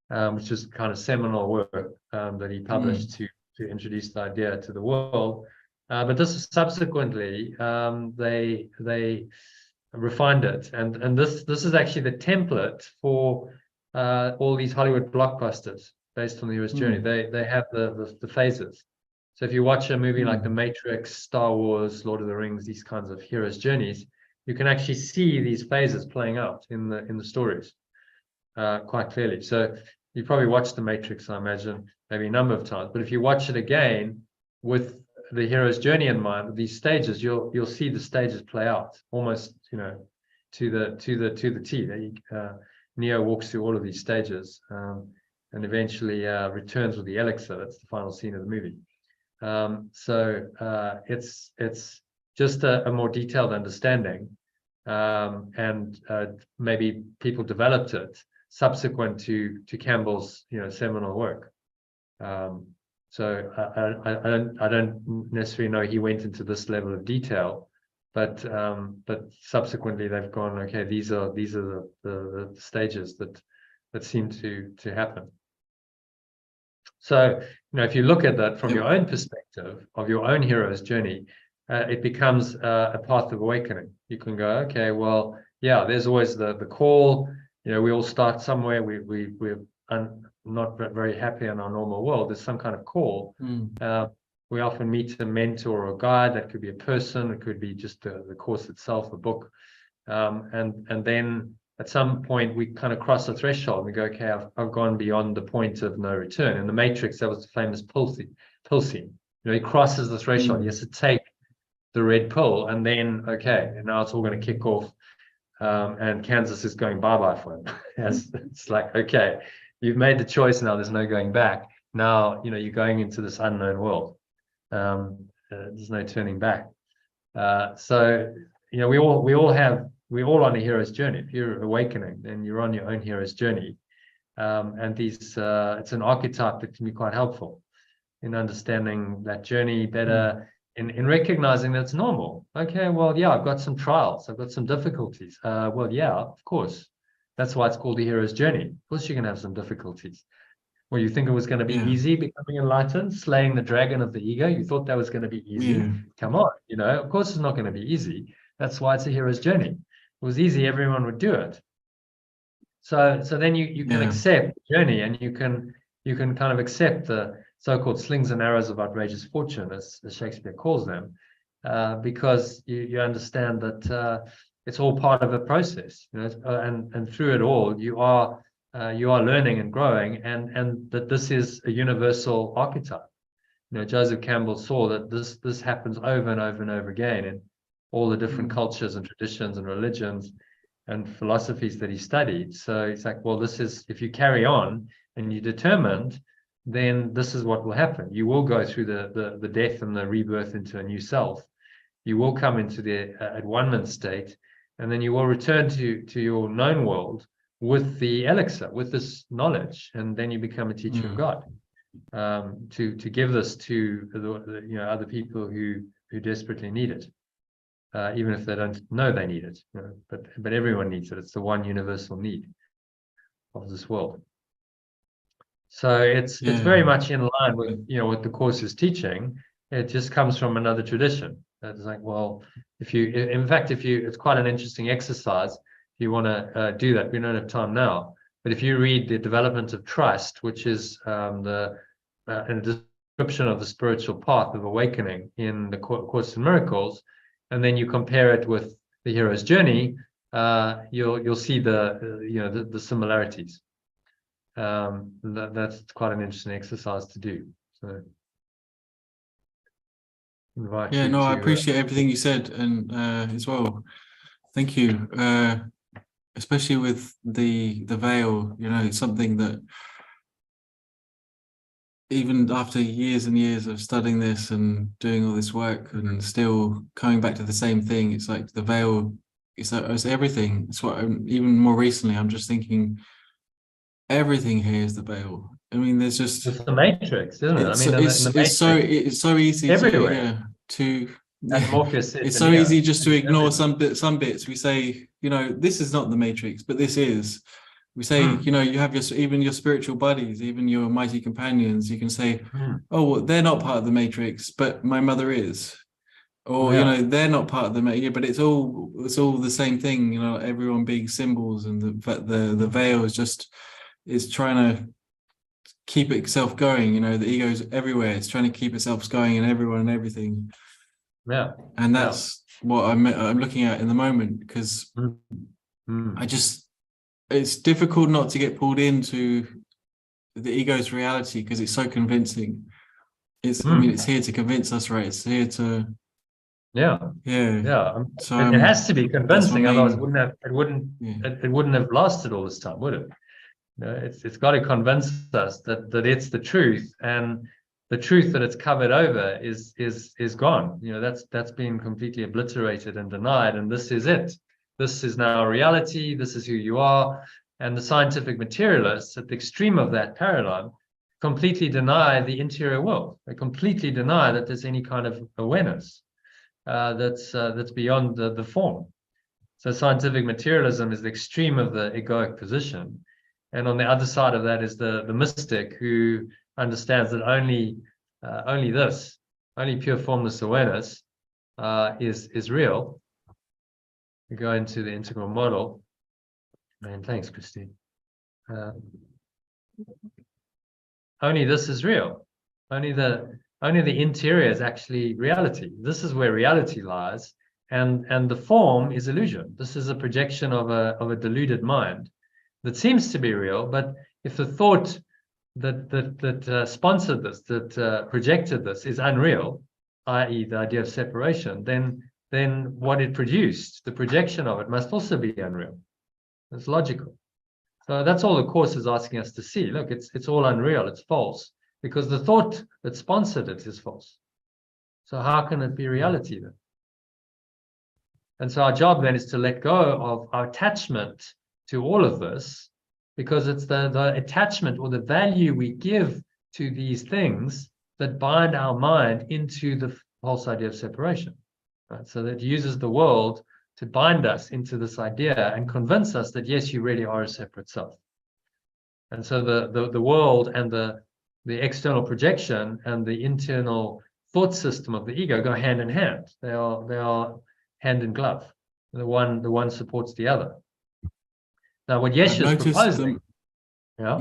which is kind of seminal work that he published to introduce the idea to the world. But this is subsequently, they refined it, and this is actually the template for all these Hollywood blockbusters based on the hero's journey. They have the phases. So if you watch a movie like The Matrix, Star Wars, Lord of the Rings, these kinds of hero's journeys, you can actually see these phases playing out in the stories quite clearly. So you probably watched The Matrix, I imagine, maybe a number of times. But if you watch it again with the hero's journey in mind, with these stages, you'll see the stages play out almost, you know, to the T. Neo walks through all of these stages, and eventually returns with the elixir. That's the final scene of the movie. It's just a more detailed understanding, and maybe people developed it subsequent to Campbell's seminal work. So I don't necessarily know he went into this level of detail, but subsequently they've gone, okay, these are the stages that seem to happen. So if you look at that from your own perspective of your own hero's journey, it becomes a path of awakening. You can go, okay, well, yeah, there's always the call. We all start somewhere. We're not very happy in our normal world. There's some kind of call. We often meet a mentor or a guide. That could be a person. It could be just the course itself, a book. And then at some point we kind of cross a threshold and we go, okay, I've gone beyond the point of no return. In the Matrix, that was the famous pill scene. He crosses the threshold. He has to take the red pill, and then, okay, and now it's all going to kick off. And Kansas is going bye-bye for him. It's like, okay, you've made the choice now. There's no going back. Now, you're going into this unknown world. There's no turning back. So, we're all on a hero's journey. If you're awakening, then you're on your own hero's journey. And it's an archetype that can be quite helpful in understanding that journey better, in recognizing that it's normal. Okay, well, yeah, I've got some trials. I've got some difficulties. Well, yeah, of course. That's why it's called the hero's journey. Of course, you're going to have some difficulties. Well, you think it was going to be easy becoming enlightened, slaying the dragon of the ego? You thought that was going to be easy? Come on, of course it's not going to be easy. That's why it's a hero's journey. If it was easy, everyone would do it. So then you can accept the journey, and you can kind of accept the so-called slings and arrows of outrageous fortune, as Shakespeare calls them, because you understand that it's all part of a process, and through it all you are learning and growing, and that this is a universal archetype. Joseph Campbell saw that this happens over and over and over again in all the different cultures and traditions and religions and philosophies that he studied. So it's like, well, this is, if you carry on and you're determined, then this is what will happen. You will go through the death and the rebirth into a new self. You will come into the at-one-ment state, and then you will return to your known world with the elixir, with this knowledge, and then you become a teacher of God, to give this to the other people who desperately need it, even if they don't know they need it. But everyone needs it. It's the one universal need of this world. So it's very much in line with what the course is teaching. It just comes from another tradition. It's like, well, it's quite an interesting exercise. If you want to do that, we don't have time now. But if you read the development of trust, which is a description of the spiritual path of awakening in the Course in Miracles, and then you compare it with the hero's journey, you'll see the similarities. That's quite an interesting exercise to do. So, I appreciate everything you said, and as well, thank you. Especially with the veil, it's something that even after years and years of studying this and doing all this work and still coming back to the same thing, it's like the veil it's everything. It's what even more recently I'm just thinking, everything here is the veil. I mean, there's just it's the Matrix, isn't it? It's so easy everywhere. It's so easy just to ignore some bits. We say, this is not the Matrix, but this is. We say, you have even your spiritual buddies, even your mighty companions. You can say, oh, well, they're not part of the Matrix, but my mother is. Or they're not part of the Matrix, but it's all the same thing. Everyone being symbols, and the veil is trying to keep itself going. The ego's everywhere. It's trying to keep itself going in everyone and everything. Yeah. And that's what I'm looking at in the moment, because it's difficult not to get pulled into the ego's reality, because it's so convincing. It's here to convince us, right? It's here to Yeah, Yeah. yeah. So It has to be that's my convincing, otherwise main- yeah. it wouldn't have lasted all this time, would it? You know, it's got to convince us that it's the truth, and the truth that it's covered over is gone. You know, that's been completely obliterated and denied, and this is it. This is now reality. This is who you are. And the scientific materialists at the extreme of that paradigm completely deny the interior world. They completely deny that there's any kind of awareness that's beyond the form. So scientific materialism is the extreme of the egoic position. And on the other side of that is the mystic who understands that only pure formless awareness is real. We go into the integral model. And thanks, Christine. Only this is real. Only the interior is actually reality. This is where reality lies, and the form is illusion. This is a projection of a deluded mind that seems to be real. But if the thought that sponsored this, that projected this, is unreal, i.e., the idea of separation, then what it produced, the projection of it, must also be unreal. It's logical. So that's all the Course is asking us to see. Look, it's all unreal. It's false because the thought that sponsored it is false. So how can it be reality then? And so our job then is to let go of our attachment to all of this, because it's the attachment or the value we give to these things that bind our mind into the false idea of separation. Right? So that uses the world to bind us into this idea and convince us that, yes, you really are a separate self. And so the world and the external projection and the internal thought system of the ego go hand in hand. They are hand in glove. The one supports the other. Now, what Yeshe is proposing, yeah.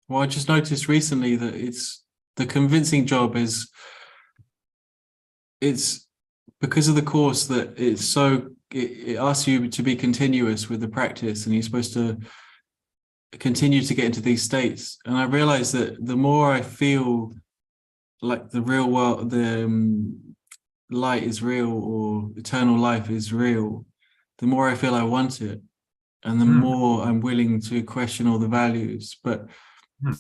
Well, I just noticed recently that it's the convincing job is it's because of the Course that it asks you to be continuous with the practice, and you're supposed to continue to get into these states. And I realized that the more I feel like the real world, the light is real or eternal life is real, the more I feel I want it, and the more I'm willing to question all the values. But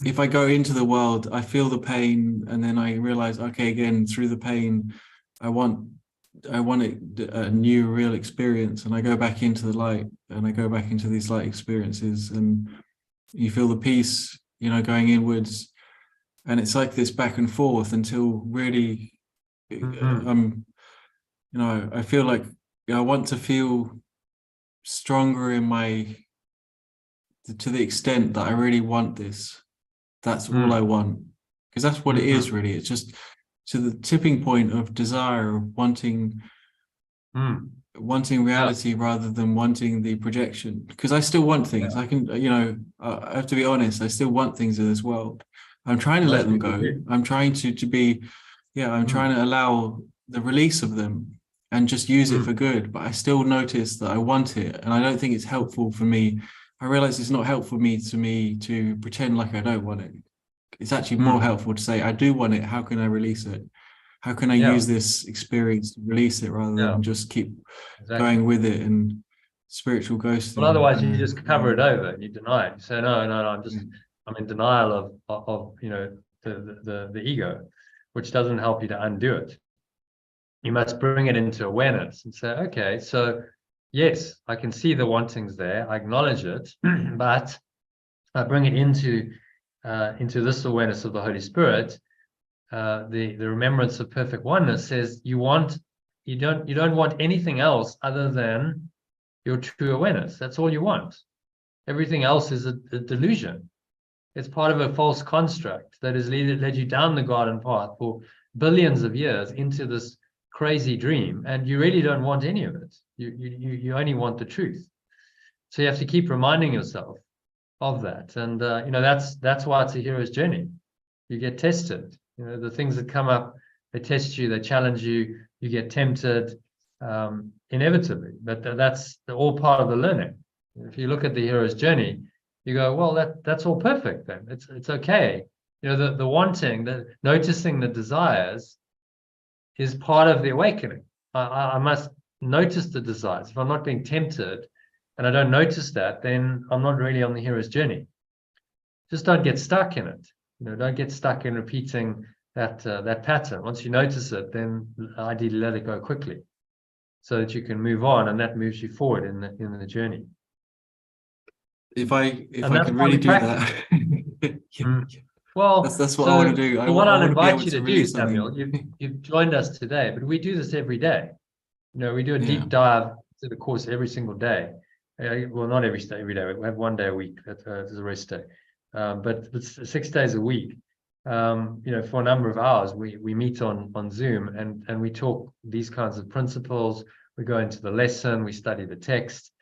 if I go into the world, I feel the pain, and then I realize, okay, again, through the pain, I want a new real experience, and I go back into the light, and I go back into these light experiences, and you feel the peace, going inwards, and it's like this back and forth until really I feel like I want to feel stronger to the extent that I really want this. That's all I want, because that's what it is really. It's just to the tipping point of desire, of wanting reality rather than wanting the projection. Because I still want things. I can, I have to be honest, I still want things in this world. I'm trying to let them go. I'm trying to be, I'm trying to allow the release of them and just use it for good. But I still notice that I want it, and I don't think it's helpful for me. I realize it's not helpful to me to pretend like I don't want it. It's actually more helpful to say, I do want it. How can I release it? How can I use this experience to release it rather than just keep going with it and spiritual ghosting? Well, otherwise you just cover it over and you deny it. You say, no, I'm in denial of the ego, which doesn't help you to undo it. You must bring it into awareness and say, okay, so yes, I can see the wantings there. I acknowledge it, but I bring it into this awareness of the Holy Spirit. The remembrance of perfect oneness says you don't want anything else other than your true awareness. That's all you want. Everything else is a delusion. It's part of a false construct that has led you down the garden path for billions of years into this crazy dream, and you really don't want any of it. You only want the truth. So you have to keep reminding yourself of that, and that's why it's a hero's journey. You get tested. The things that come up, they test you, they challenge you. You get tempted, inevitably. But that's all part of the learning. If you look at the hero's journey, you go, well, that's all perfect. Then it's okay. The wanting, noticing the desires, is part of the awakening. I must notice the desires. If I'm not being tempted and I don't notice that, then I'm not really on the hero's journey. Just don't get stuck in it. Don't get stuck in repeating that pattern. Once you notice it, then ideally let it go quickly, so that you can move on, and that moves you forward in the journey. If I that's could why really we do that, yeah. Well, That's what so I want to do. the one I'll want to be invite able you to do, release Samuel, something. you've joined us today, but we do this every day. We do a Yeah. deep dive to the course every single day. Well, not every day. We have 1 day a week. There's a rest day, but it's 6 days a week. For a number of hours, we meet on Zoom and we talk these kinds of principles. We go into the lesson, we study the text,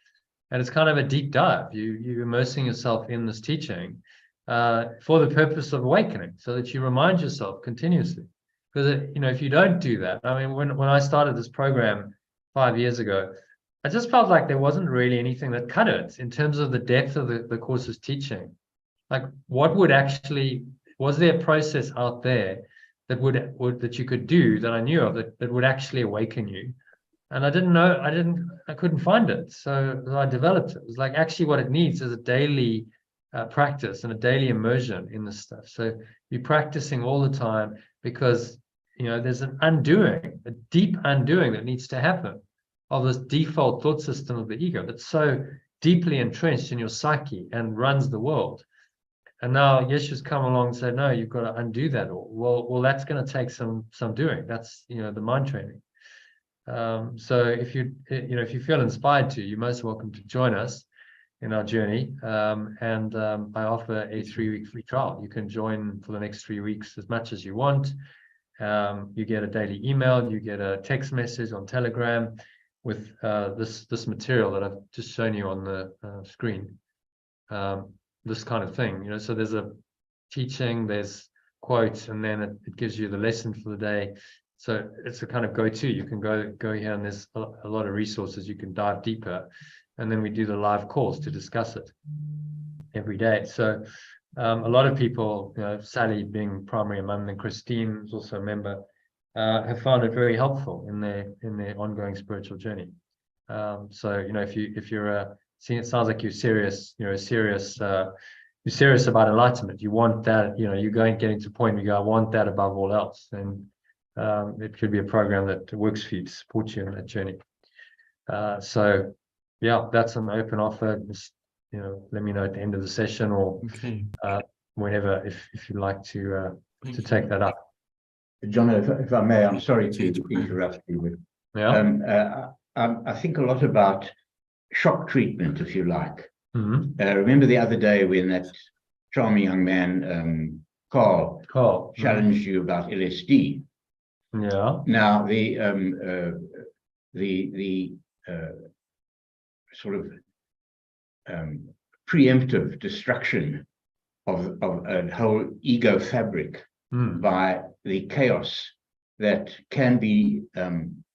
and it's kind of a deep dive. You're immersing yourself in this teaching for the purpose of awakening, so that you remind yourself continuously. Because if you don't do that, I mean, when I started this program 5 years ago, I just felt like there wasn't really anything that cut it in terms of the depth of the course's teaching. Like, what would actually, was there a process out there that that you could do, that I knew of, that would actually awaken you? And I didn't know, I couldn't find it. So I developed it. It was like, actually what it needs is a daily practice and a daily immersion in this stuff. So you're practicing all the time, because there's an undoing, a deep undoing that needs to happen of this default thought system of the ego that's so deeply entrenched in your psyche and runs the world. And now Yeshua's come along and said, no, you've got to undo that all. Well, that's going to take some doing. That's the mind training. So if you feel inspired to, you're most welcome to join us in our journey. And I offer a 3-week free trial. You can join for the next 3 weeks as much as you want. You get a daily email, you get a text message on Telegram with this material that I've just shown you on the screen. This kind of thing, so there's a teaching, there's quotes, and then it gives you the lesson for the day. So it's a kind of go-to. You can go here, and there's a lot of resources. You can dive deeper, and then we do the live calls to discuss it every day. So a lot of people, Sally being primary among them, Christine is also a member, have found it very helpful in their ongoing spiritual journey. So if you're it sounds like you're serious about enlightenment. You want that, you're getting to a point where you go, I want that above all else. And it could be a program that works for you, to support you in that journey. So yeah, that's an open offer. Just, let me know at the end of the session, or whenever, if you'd like to take that up. John, if I may, I'm sorry to interrupt you. Yeah. I think a lot about shock treatment, if you like. Mm-hmm. Remember the other day when that charming young man, Carl, challenged you about LSD. Yeah. Now the sort of preemptive destruction of a whole ego fabric by the chaos that can be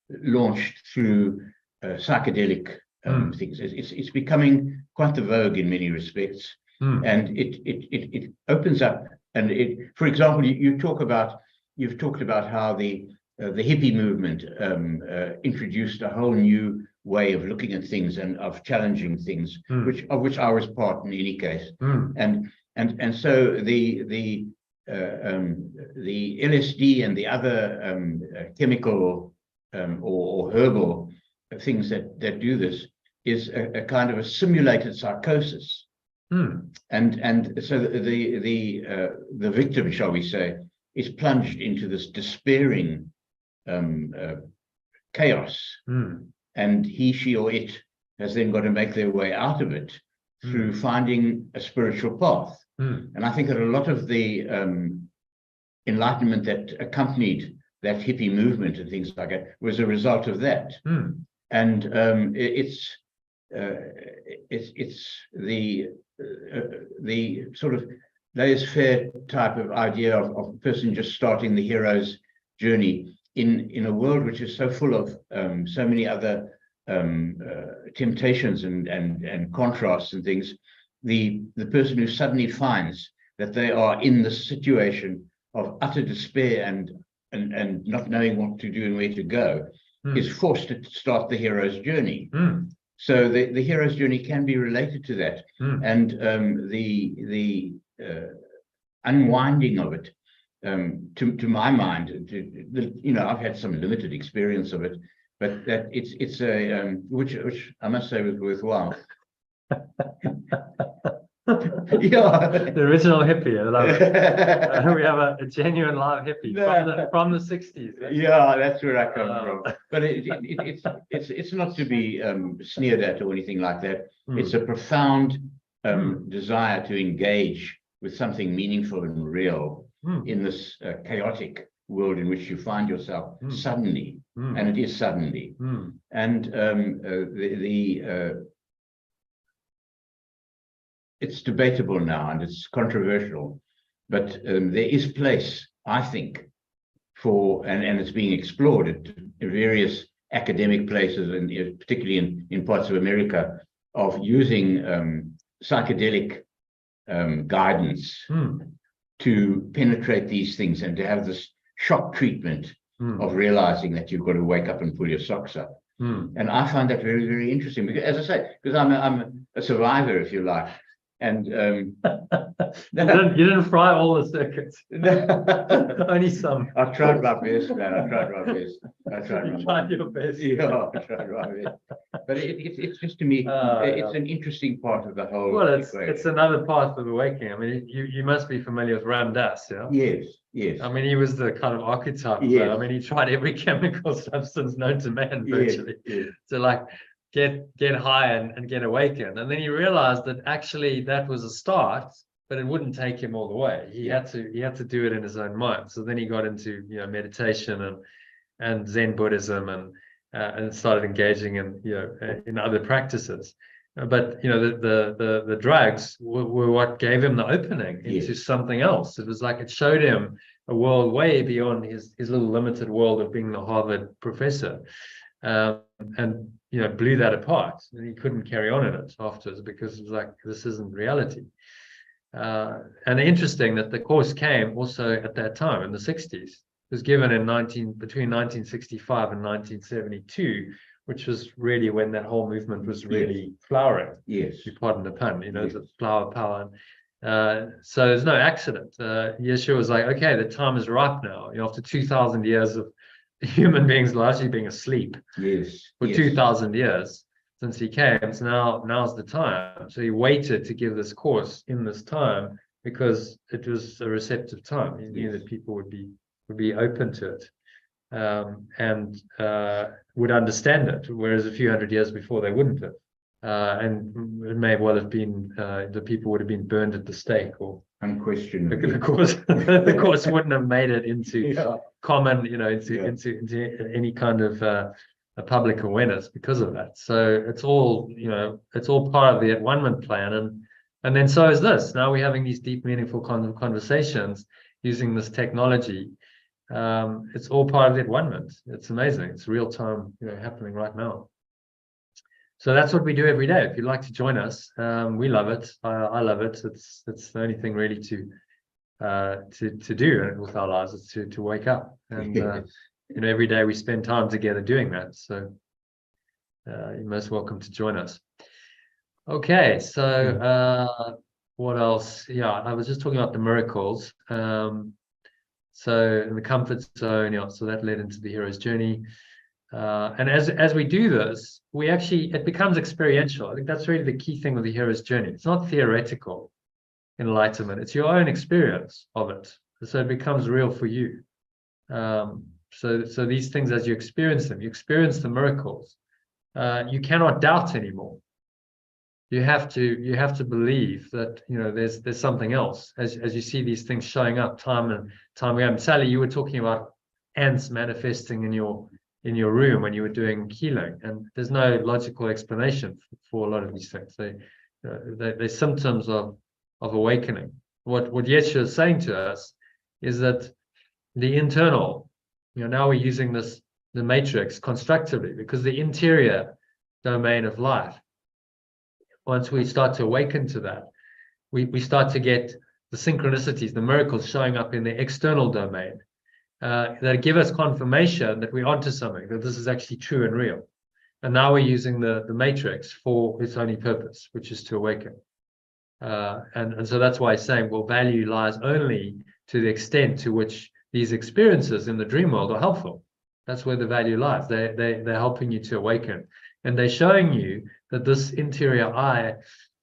launched through psychedelic things. It's becoming quite the vogue in many respects, and it opens up. And for example, you've talked about how the hippie movement introduced a whole new way of looking at things and of challenging things, of which I was part in any case. And so the LSD and the other chemical or herbal things that do this is a kind of a simulated psychosis. And so the victim, shall we say, is plunged into this despairing chaos, and he, she, or it has then got to make their way out of it through finding a spiritual path. And I think that a lot of the enlightenment that accompanied that hippie movement and things like that was a result of that. And it's the sort of laissez-faire type of idea of a person just starting the hero's journey in a world which is so full of so many other temptations and contrasts and things. The person who suddenly finds that they are in this situation of utter despair and and not knowing what to do and where to go, is forced to start the hero's journey. So the hero's journey can be related to that, and the unwinding of it, to my mind, you know, I've had some limited experience of it, but that it's a which I must say was worthwhile. Yeah, The original hippie, I love it. We have a genuine live hippie from the 60s. Yeah, that's where I come from. But it's not to be sneered at or anything like that. It's a profound desire to engage with something meaningful and real in this chaotic world in which you find yourself suddenly, and it is suddenly. And it's debatable now and it's controversial, but there is place, I think, for, and it's being explored at various academic places, and particularly in parts of America, of using psychedelic guidance to penetrate these things and to have this shock treatment of realizing that you've got to wake up and pull your socks up. And I find that very, very interesting, because, as I say, because I'm a survivor, if you like. And you didn't fry all the circuits. Only some. I tried my best, man. I tried my best. You tried your best. Yeah, I tried my best. But it's just, to me, it's an interesting part of the whole. Well, it's another path of awakening. I mean, you must be familiar with Ram Dass, yeah? Yes. I mean, he was the kind of archetype. Yes. I mean, he tried every chemical substance known to man virtually. Yes. So, like, get high and get awakened. And then he realized that actually that was a start, but it wouldn't take him all the way. He had to do it in his own mind. So then he got into, you know, meditation and Zen Buddhism and started engaging in, you know, in other practices. But, you know, the drugs were what gave him the opening into something else. It was like it showed him a world way beyond his little limited world of being the Harvard professor. And, you know, blew that apart, and he couldn't carry on in it afterwards, because it was like, this isn't reality. And interesting that the course came also at that time in the 60s. It was given in between 1965 and 1972, which was really when that whole movement was really flowering. Yes. You pardon the pun, you know, the flower power. So there's no accident. Yeshua was like, okay, the time is ripe now. You know, after 2,000 years of human beings largely being asleep for 2,000 years since he came, so now's the time. So he waited to give this course in this time because it was a receptive time. He knew that people would be open to it, and would understand it, whereas a few hundred years before they wouldn't have. And it may well have been the people would have been burned at the stake, or unquestionably the course wouldn't have made it into common, you know, into any kind of a public awareness because of that. So it's all, you know, it's all part of the at-one-ment plan, and then so is this. Now we're having these deep, meaningful conversations using this technology. It's all part of the at-one-ment. It's amazing. It's real time, you know, happening right now. So that's what we do every day. If you'd like to join us, we love it. I love it. It's the only thing really to do with our lives, is to wake up, and you know, every day we spend time together doing that. So you're most welcome to join us. Okay, so what else? Yeah, I was just talking about the miracles. So in the comfort zone, yeah, so that led into the hero's journey. And as we do this, it becomes experiential. I think that's really the key thing with the hero's journey. It's not theoretical enlightenment, it's your own experience of it. So it becomes real for you. So these things, as you experience them, you experience the miracles, you cannot doubt anymore. You have to believe that, you know, there's something else as you see these things showing up time and time again. Sally, you were talking about ants manifesting in your room when you were doing healing, and there's no logical explanation for a lot of these things. They're symptoms of awakening. What Yeshua is saying to us is that the internal, you know, now we're using the matrix constructively, because the interior domain of life, once we start to awaken to that, we start to get the synchronicities, the miracles showing up in the external domain. that give us confirmation that we're onto something, that this is actually true and real. And now we're using the matrix for its only purpose, which is to awaken. And so that's why I'm saying, well, value lies only to the extent to which these experiences in the dream world are helpful. That's where the value lies. They're helping you to awaken. And they're showing you that this interior I,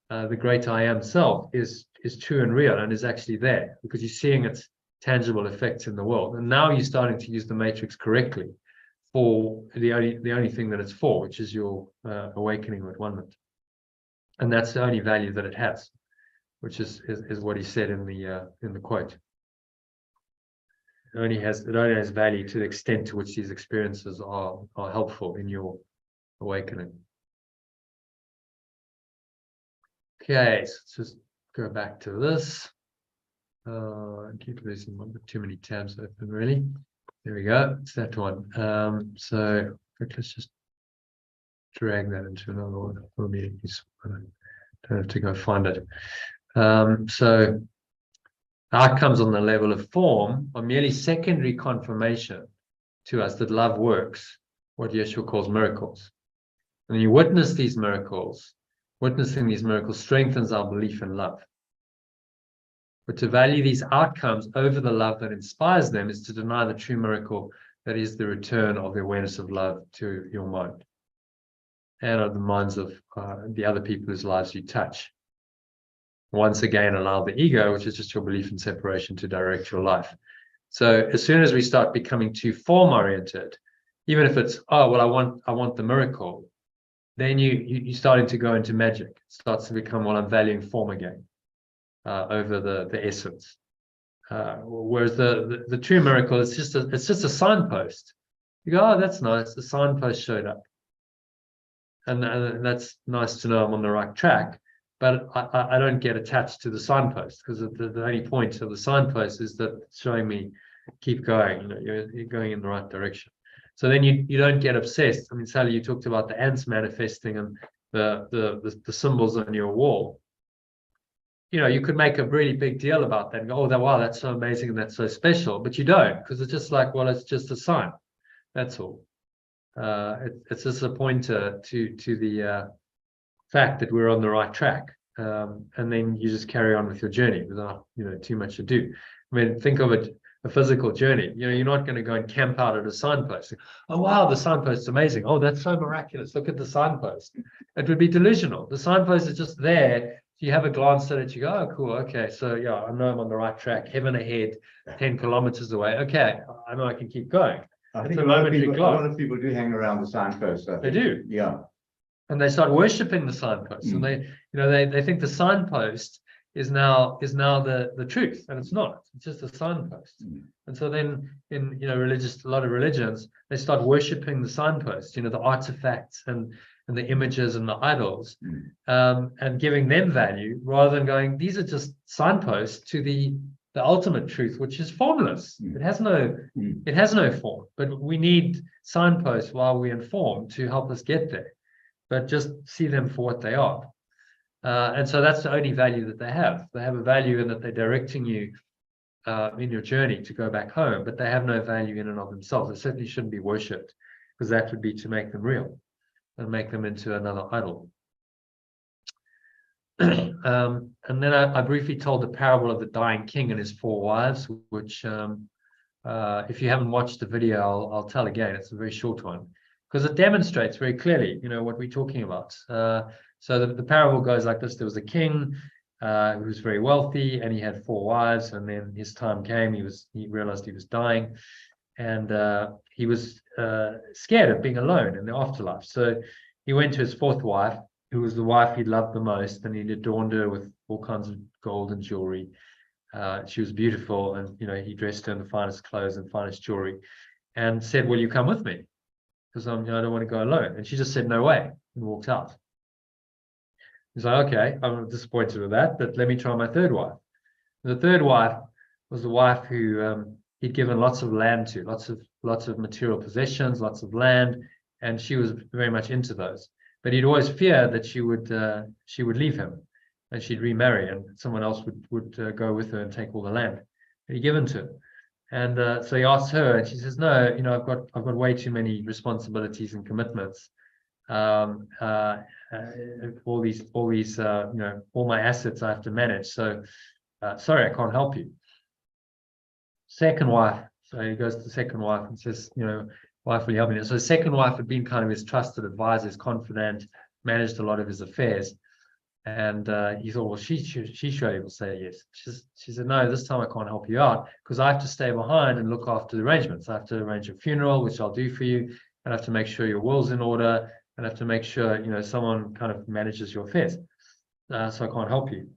the great I am self, is true and real and is actually there, because you're seeing its tangible effects in the world. And now you're starting to use the matrix correctly for the only thing that it's for, which is your awakening with one. And that's the only value that it has, which is what he said in the quote. It only has value to the extent to which these experiences are helpful in your awakening. Okay, so let's just go back to this. I keep losing too many tabs open, really. There we go. It's that one. So let's just drag that into another one. That'll be useful. I don't have to go find it. So outcomes on the level of form are merely secondary confirmation to us that love works, what Yeshua calls miracles. And you witness these miracles, witnessing these miracles strengthens our belief in love. But to value these outcomes over the love that inspires them is to deny the true miracle that is the return of the awareness of love to your mind and of the minds of the other people whose lives you touch. Once again, allow the ego, which is just your belief in separation, to direct your life. So as soon as we start becoming too form-oriented, even if it's, oh, well, I want the miracle, then you're starting to go into magic. It starts to become, well, I'm valuing form again. Over the essence, whereas the true miracle is just a signpost. You go, oh, that's nice. The signpost showed up, and that's nice to know I'm on the right track. But I don't get attached to the signpost, because the only point of the signpost is that it's showing me keep going. You know, you're going in the right direction. So then you don't get obsessed. I mean, Sally, you talked about the ants manifesting and the symbols on your wall. You know, you could make a really big deal about that and go, oh, wow, that's so amazing and that's so special. But you don't, because it's just like, well, it's just a sign. That's all. It's just a pointer to the fact that we're on the right track. And then you just carry on with your journey without, too much ado. I mean, think of it, a physical journey. You know, you're not going to go and camp out at a signpost. Oh, wow, the signpost's amazing. Oh, that's so miraculous. Look at the signpost. It would be delusional. The signpost is just there. You have a glance at it, you go, oh, cool, okay, so yeah, I know I'm on the right track, heaven ahead, 10 kilometers away. Okay, I know I can keep going. I think a lot of people do hang around the signpost. They do. Yeah. And they start worshiping the signpost. And they think the signpost is now the truth, and it's not. It's just a signpost. And so then in a lot of religions, they start worshiping the signpost, the artifacts and the images and the idols, and giving them value rather than going, these are just signposts to the ultimate truth, which is formless. It has no form, but we need signposts while we're informed to help us get there, but just see them for what they are. And so that's the only value that they have. They have a value in that they're directing you in your journey to go back home, but they have no value in and of themselves. They certainly shouldn't be worshipped, because that would be to make them real and make them into another idol. And then I briefly told the parable of the dying king and his 4 wives, which if you haven't watched the video, I'll tell again. It's a very short one, because it demonstrates very clearly, what we're talking about. So the parable goes like this. There was a king who was very wealthy, and he had 4 wives, and then his time came. He realized he was dying, and he was scared of being alone in the afterlife. So he went to his 4th wife, who was the wife he loved the most, and he adorned her with all kinds of gold and jewelry. She was beautiful, and he dressed her in the finest clothes and finest jewelry, and said, "Will you come with me? Because I don't want to go alone." And she just said, "No way," and walked out. He's like, "Okay, I'm disappointed with that, but let me try my 3rd wife." The 3rd wife was the wife who he'd given lots of land to, lots of material possessions, lots of land, and she was very much into those. But he'd always feared that she would leave him, and she'd remarry, and someone else would go with her and take all the land. And he'd given to her. And so he asks her, and she says, "No, you know, I've got way too many responsibilities and commitments. All these, you know, all my assets I have to manage. So, sorry, I can't help you." Second wife. So he goes to the second wife and says, "You know, wife, will you help me?" So the second wife had been kind of his trusted advisor, his confidant, managed a lot of his affairs. And he thought, well, she surely will say yes. She said, "No, this time I can't help you out because I have to stay behind and look after the arrangements. I have to arrange a funeral, which I'll do for you. And I have to make sure your will's in order. And I have to make sure, you know, someone kind of manages your affairs. So I can't help you."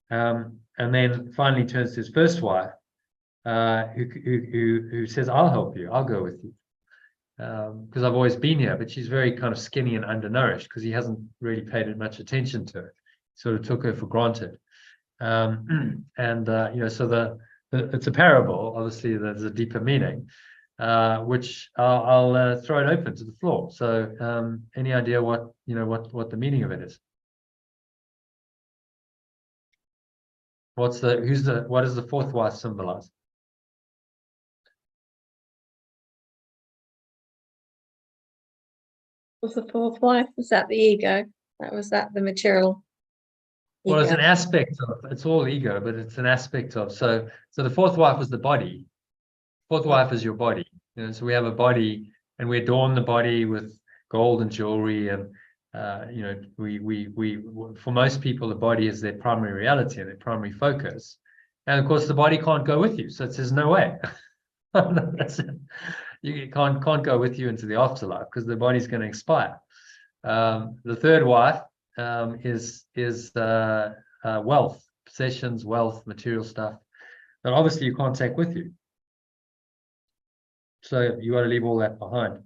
And then finally turns to his first wife, who says, "I'll help you. I'll go with you. Because I've always been here," but she's very kind of skinny and undernourished because he hasn't really paid much attention to her. Sort of took her for granted. And you know, so it's a parable. Obviously, there's a deeper meaning, which I'll throw it open to the floor. So, any idea what the meaning of it is? What does the fourth wife symbolize? Was the fourth wife? Was that the ego? Was that the material? Well, it's ego? an aspect of, it's all ego, but it's an aspect of, so the fourth wife was the body. Fourth wife is your body. You know, so we have a body and we adorn the body with gold and jewelry. And, you know, we for most people, the body is their primary reality and their primary focus. And of course, the body can't go with you. So it says, no way. That's it. You can't go with you into the afterlife because the body's going to expire. The third wife is wealth, possessions, wealth, material stuff that obviously you can't take with you. So you got to leave all that behind.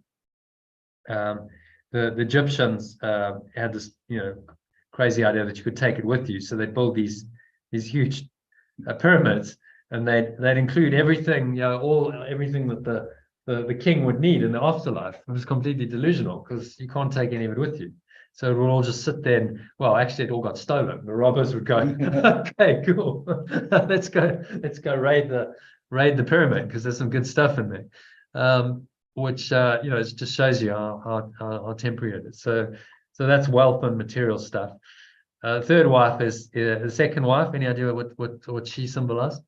The Egyptians had this, you know, crazy idea that you could take it with you. So they build these huge pyramids, and they'd include everything, you know, everything that the king would need in the afterlife. It was completely delusional because you can't take any of it with you. So it would all just sit there and, well, actually it all got stolen. The robbers would go, "Okay, cool. let's go raid the pyramid because there's some good stuff in there." Which you know, it just shows you how temporary it is. So that's wealth and material stuff. Third wife is the second wife. Any idea what she symbolized?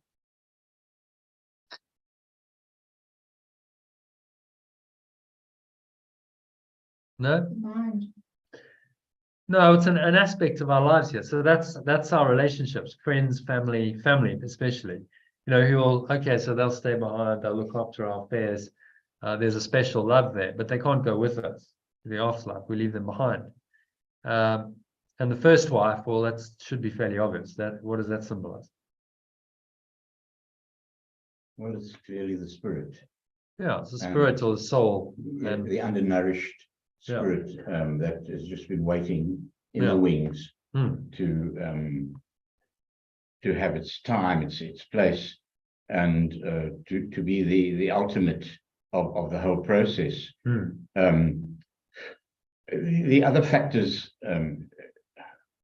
No? Mind. No, it's an aspect of our lives here. So that's our relationships, friends, family especially. You know, who will, okay, so they'll stay behind, they'll look after our affairs. There's a special love there, but they can't go with us to the afterlife. We leave them behind. And the first wife, well, that should be fairly obvious. What does that symbolize? Well, it's clearly the spirit. Yeah, it's the spirit or the soul. And the undernourished spirit that has just been waiting in the wings to have its time, its place, and to be the ultimate of the whole process. The other factors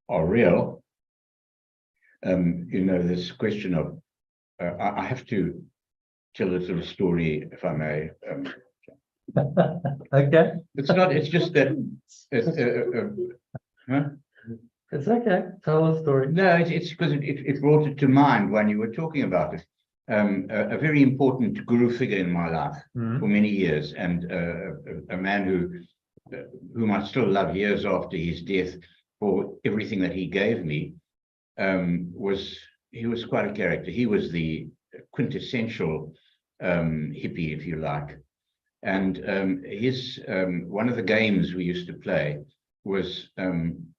are real. You know, this question of I have to tell a little story, if I may. Okay. It's just that huh? It's okay. Tell a story. No, it's because it brought it to mind when you were talking about it. A very important guru figure in my life for many years, and a man whom I still love years after his death for everything that he gave me. He was quite a character. He was the quintessential hippie, if you like. And his one of the games we used to play was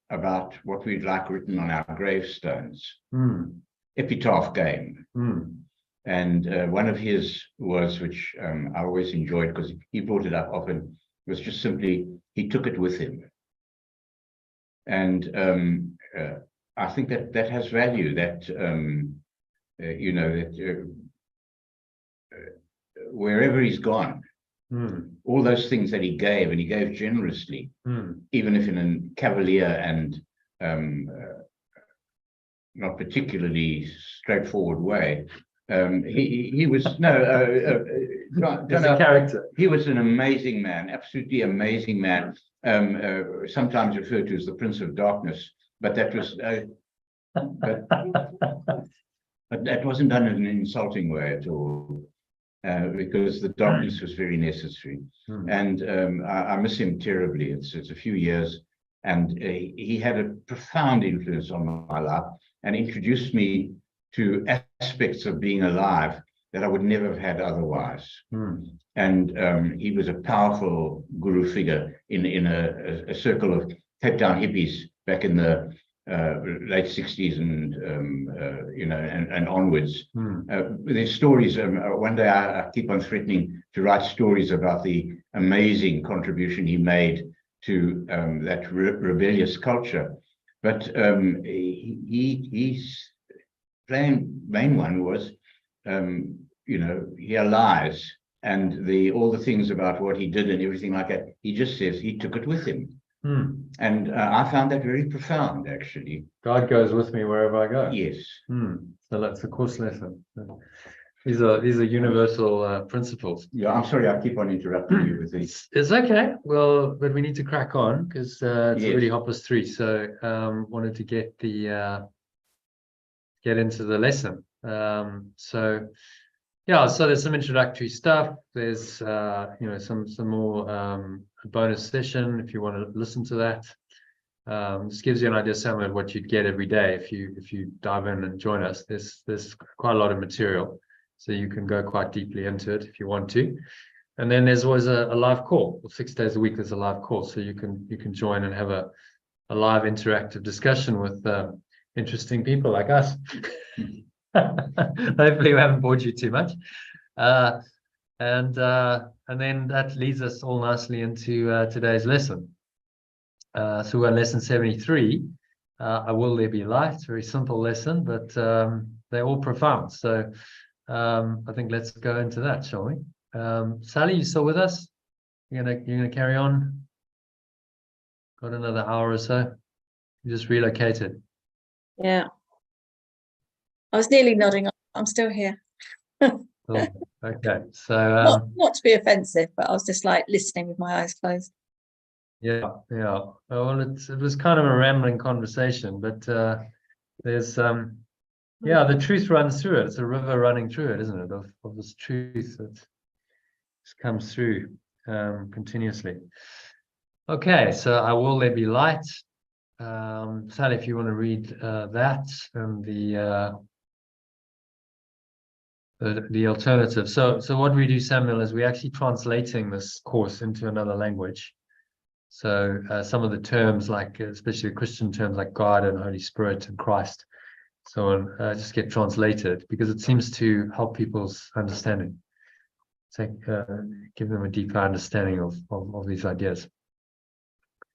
about what we'd like written on our gravestones. Epitaph game. And one of his was, which I always enjoyed because he brought it up often, was just simply, he took it with him. And I think that has value, that, you know, that wherever he's gone, all those things that he gave, and he gave generously, even if in a cavalier and not particularly straightforward way, He was John, He's a character. he was an amazing man, absolutely amazing man. Sometimes referred to as the Prince of Darkness, but that was but that wasn't done in an insulting way at all, because the darkness was very necessary. And I miss him terribly. It's a few years, and he had a profound influence on my life and introduced me to aspects of being alive that I would never have had otherwise. And he was a powerful guru figure in a circle of Cape Town hippies back in the late 60s and and onwards. There's stories. One day I keep on threatening to write stories about the amazing contribution he made to that rebellious culture. But he's main one was, he lies, and all the things about what he did and everything like that. He just says he took it with him, and I found that very profound, actually. God goes with me wherever I go. Yes. So that's the course lesson. These are universal principles. Yeah, I'm sorry, I keep on interrupting you with these. It's okay. Well, but we need to crack on because it's Yes. already 3:30. So wanted to get into the lesson. So there's some introductory stuff. There's some more bonus session if you want to listen to that. This gives you an idea, Samuel, of what you'd get every day if you dive in and join us. There's quite a lot of material, so you can go quite deeply into it if you want to. And then there's always a live call. 6 days a week there's a live call, so you can join and have a live interactive discussion with interesting people like us. Hopefully we haven't bored you too much. And then that leads us all nicely into today's lesson. So we're on lesson 73. Will there be light? Very simple lesson, but they're all profound. So I think let's go into that, shall we? Sally, you still with us? You're gonna carry on? Got another hour or so? You just relocated. Yeah. I was nearly nodding. I'm still here. Cool. Okay. So Not to be offensive, but I was just like listening with my eyes closed. yeah. Well, it was kind of a rambling conversation, but there's the truth runs through it. It's a river running through it, isn't it? Of this truth that just comes through continuously. Okay, so will there be light? Sally, if you want to read that and the alternative. So what we do, Samuel, is we're actually translating this course into another language. So some of the terms, like especially Christian terms like God and Holy Spirit and Christ, so on, just get translated because it seems to help people's understanding. Give them a deeper understanding of these ideas.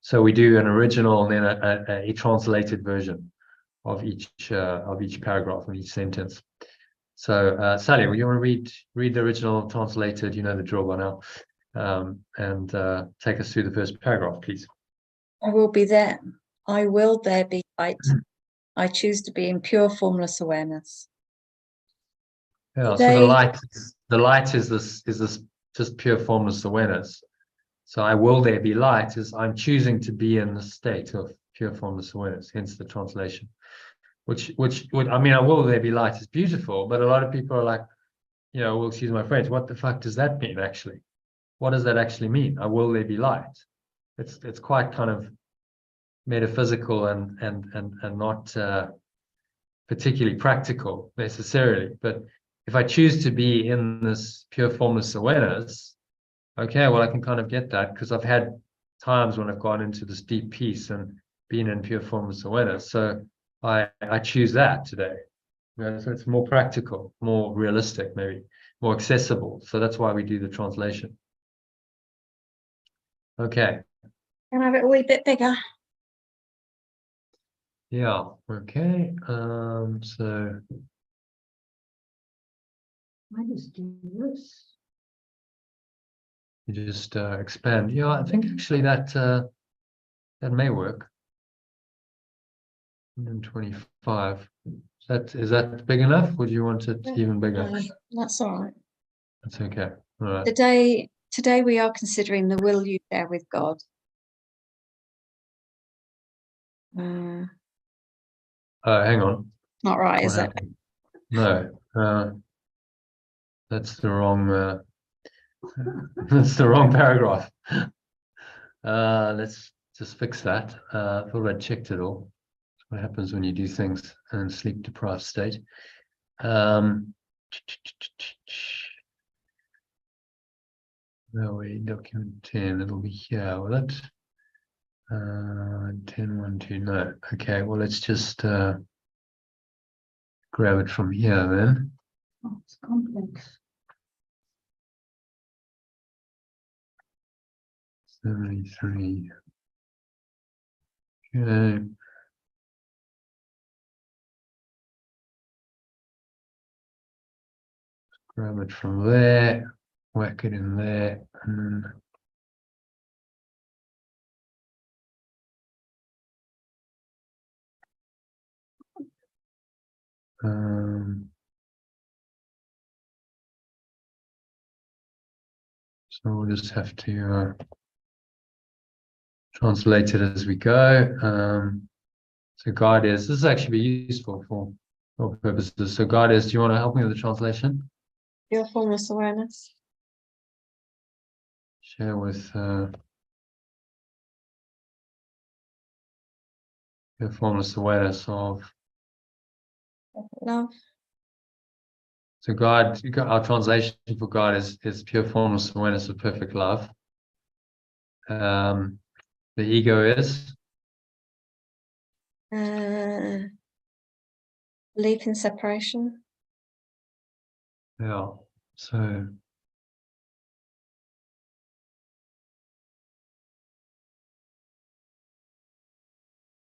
So we do an original and then a translated version of each paragraph and each sentence. So Sally, you want to read the original translated? You know the drill by now, and take us through the first paragraph, please. I will be there. Will there be light? I choose to be in pure formless awareness. Yeah. Today, so the light is this just pure formless awareness. So will there be light is I'm choosing to be in the state of pure formless awareness, hence the translation. Which will there be light is beautiful, but a lot of people are like, well, excuse my French, what the fuck does that mean actually? What does that actually mean? Will there be light? It's quite kind of metaphysical and not particularly practical necessarily. But if I choose to be in this pure formless awareness, okay, well, I can kind of get that because I've had times when I've gone into this deep peace and been in pure formless awareness. So I choose that today. So it's more practical, more realistic, maybe more accessible. So that's why we do the translation. Okay. can I have it a wee bit bigger? Yeah. Okay. So I just do this. you just expand. Yeah, I think actually that may work. 125. Is that big enough? Would you want it even bigger? That's all right. That's okay. All right. Today we are considering the will you share with God. Hang on. Not right, What is it? happened? No, that's the wrong. That's the wrong paragraph. Let's just fix that. I thought I'd checked it all. That's what happens when you do things in sleep deprived state. No way, document 10, it'll be here, will it? 10, 1, 2, no. Okay, well, let's just grab it from here then. Oh, it's complex. 73. Okay. Grab it from there, whack it in there, and then so we'll just have to translate it as we go. So God is, this is actually be useful for purposes. So God is, do you want to help me with the translation? Pure formless awareness. Share with your formless awareness of. Love. So God, our translation for God is pure formless awareness of perfect love. The ego is Belief in separation. yeah. So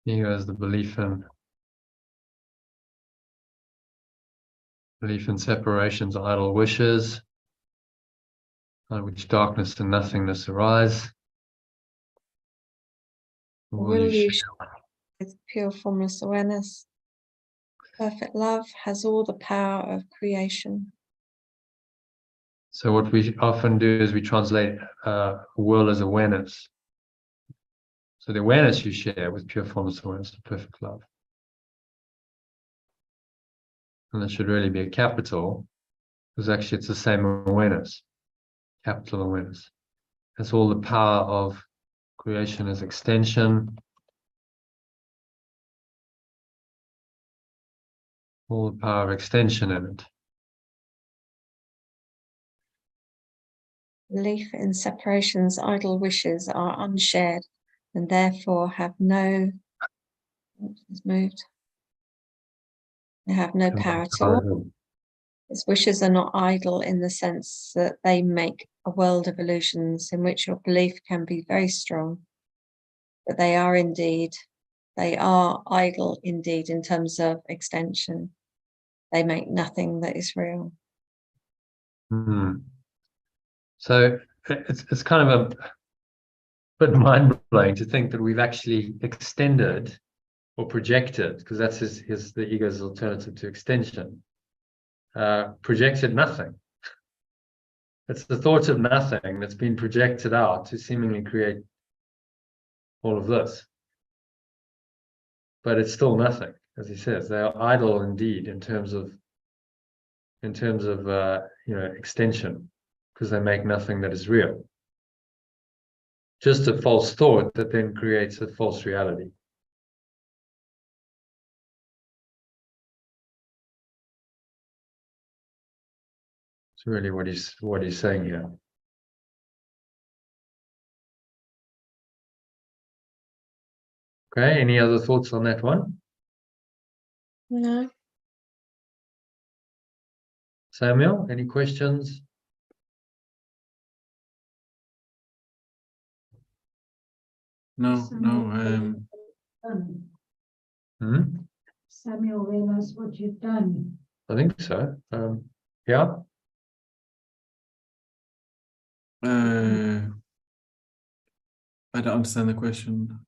ego is the belief in separations, idle wishes, out of which darkness and nothingness arise. Will you share with pure formless awareness? Perfect love has all the power of creation. So what we often do is we translate will as awareness. So the awareness you share with pure formless awareness of perfect love. And that should really be a capital, because actually it's the same awareness, capital awareness. That's all the power of creation as extension. All the power of extension in it. Belief in separations, idle wishes are unshared and therefore have no, it's moved. They have no power at all. Its wishes are not idle in the sense that they make a world of illusions in which your belief can be very strong. But they are idle indeed in terms of extension. They make nothing that is real. So it's kind of a bit mind-blowing to think that we've actually extended or projected, because that's the ego's alternative to extension, projected nothing. It's the thought of nothing that's been projected out to seemingly create all of this. But it's still nothing, as he says. They are idle indeed in terms of extension, because they make nothing that is real. Just a false thought that then creates a false reality. It's really what he's saying here. Okay, any other thoughts on that one? No. Samuel, any questions? No. Samuel, realize what you've done. I think so. Yeah. I don't understand the question.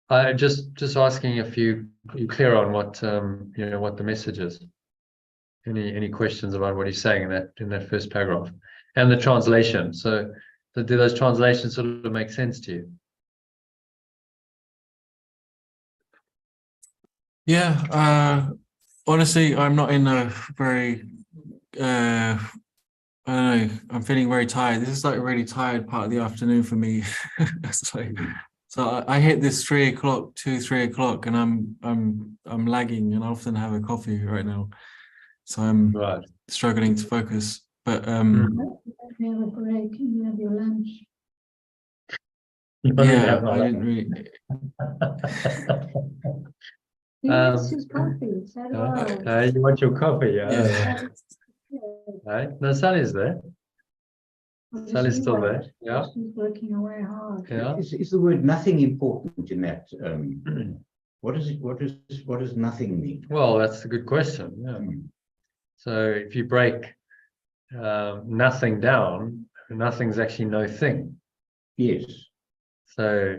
I just asking if you clear on what what the message is. Any questions about what he's saying in that first paragraph and the translation? So do those translations sort of make sense to you? Yeah, honestly, I'm not in a very I don't know, I'm feeling very tired. This is like a really tired part of the afternoon for me. So I hit this 3 o'clock, 3 o'clock, and I'm lagging, and I often have a coffee right now. So I'm Right. struggling to focus. But You have a break, you have your lunch. You don't even yeah, have I a- didn't really. He wants his coffee, so do I. you want your coffee, yeah? Yeah. Right. No, Sally's there. What does Sally's she still there. want? Yeah. She's working away hard. Yeah. Is the word nothing important in that? What does nothing mean? Well, that's a good question. Yeah. So if you break nothing down, nothing's actually no thing. Yes. So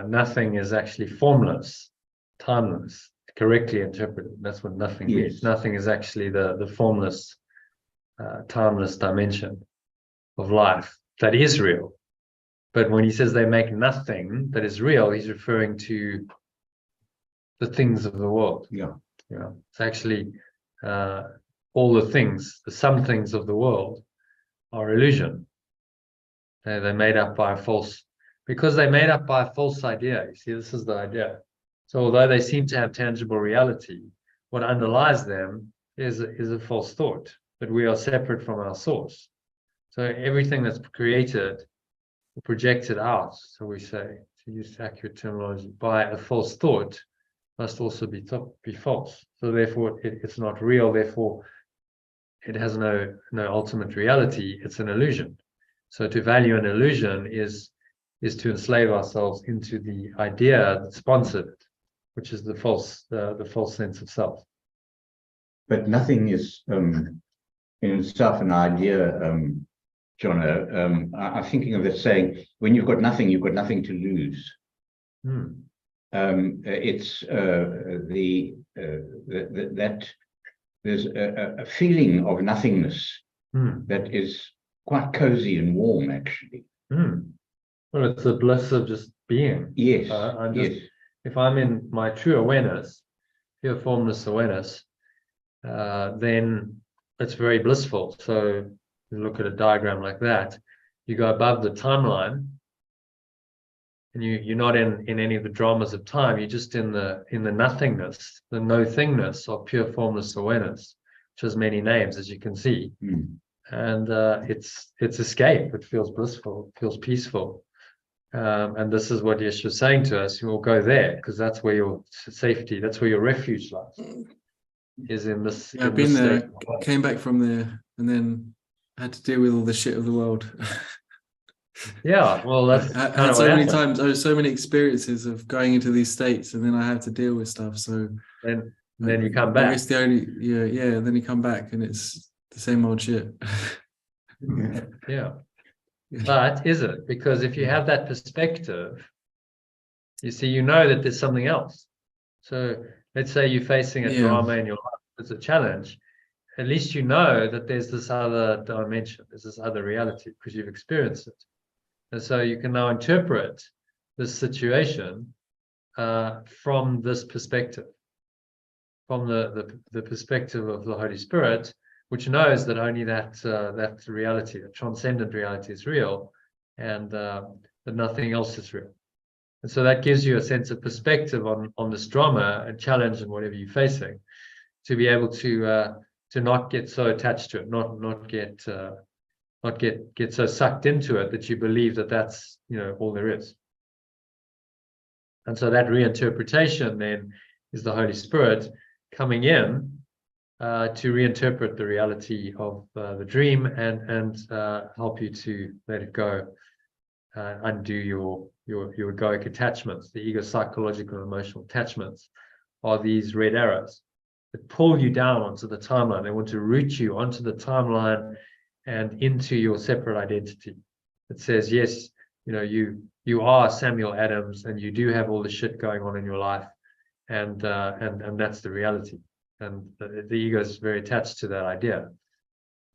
nothing is actually formless, timeless, correctly interpreted. That's what nothing means. Yes. Nothing is actually the formless, timeless dimension of life that is real. But when he says they make nothing that is real, he's referring to the things of the world. Yeah. Yeah, it's actually all the things, some things of the world are illusion. They're made up by a false, because they're made up by a false idea. You see, this is the idea. So although they seem to have tangible reality, what underlies them is a false thought, that we are separate from our source. So everything that's created or projected out, so we say, to use accurate terminology, by a false thought must also be false. So therefore it's not real, therefore it has no ultimate reality, it's an illusion. So to value an illusion is to enslave ourselves into the idea that sponsored it, which is the false sense of self. But nothing is in itself an idea, Jono. I'm thinking of it saying, when you've got nothing to lose. It's that there's a feeling of nothingness that is quite cozy and warm, actually. Well, it's the bliss of just being. Yes. Yes. If I'm in my true awareness, pure formless awareness, then it's very blissful. So you look at a diagram like that, you go above the timeline, and you're not in any of the dramas of time. You're just in the nothingness, the no thingness of pure formless awareness, which has many names, as you can see. And it's escape. It feels blissful. It feels peaceful. And this is what Yeshua is saying to us. You will go there because that's where your safety, that's where your refuge lies. Is in this. Yeah, I've been there, came back from there, and then had to deal with all the shit of the world. Yeah, well, that's I had so many times. There were so many experiences of going into these states, and then I had to deal with stuff. So then you come back. I guess the only then you come back, and it's the same old shit. Yeah. But is it? Because if you have that perspective, you see, you know that there's something else. So let's say you're facing a drama in your life, it's a challenge. At least you know that there's this other dimension, there's this other reality, because you've experienced it. And so you can now interpret this situation from this perspective, from the perspective of the Holy Spirit, which knows that only that reality, the transcendent reality, is real, and that nothing else is real. And so that gives you a sense of perspective on this drama and challenge and whatever you're facing, to be able to not get so attached to it, not get so sucked into it that you believe that that's all there is. And so that reinterpretation then is the Holy Spirit coming in to reinterpret the reality of the dream and help you to let it go, undo your egoic attachments. The ego psychological and emotional attachments are these red arrows that pull you down onto the timeline. They want to root you onto the timeline and into your separate identity. It says, yes, you you are Samuel Adams and you do have all the shit going on in your life, and that's the reality. And the ego is very attached to that idea.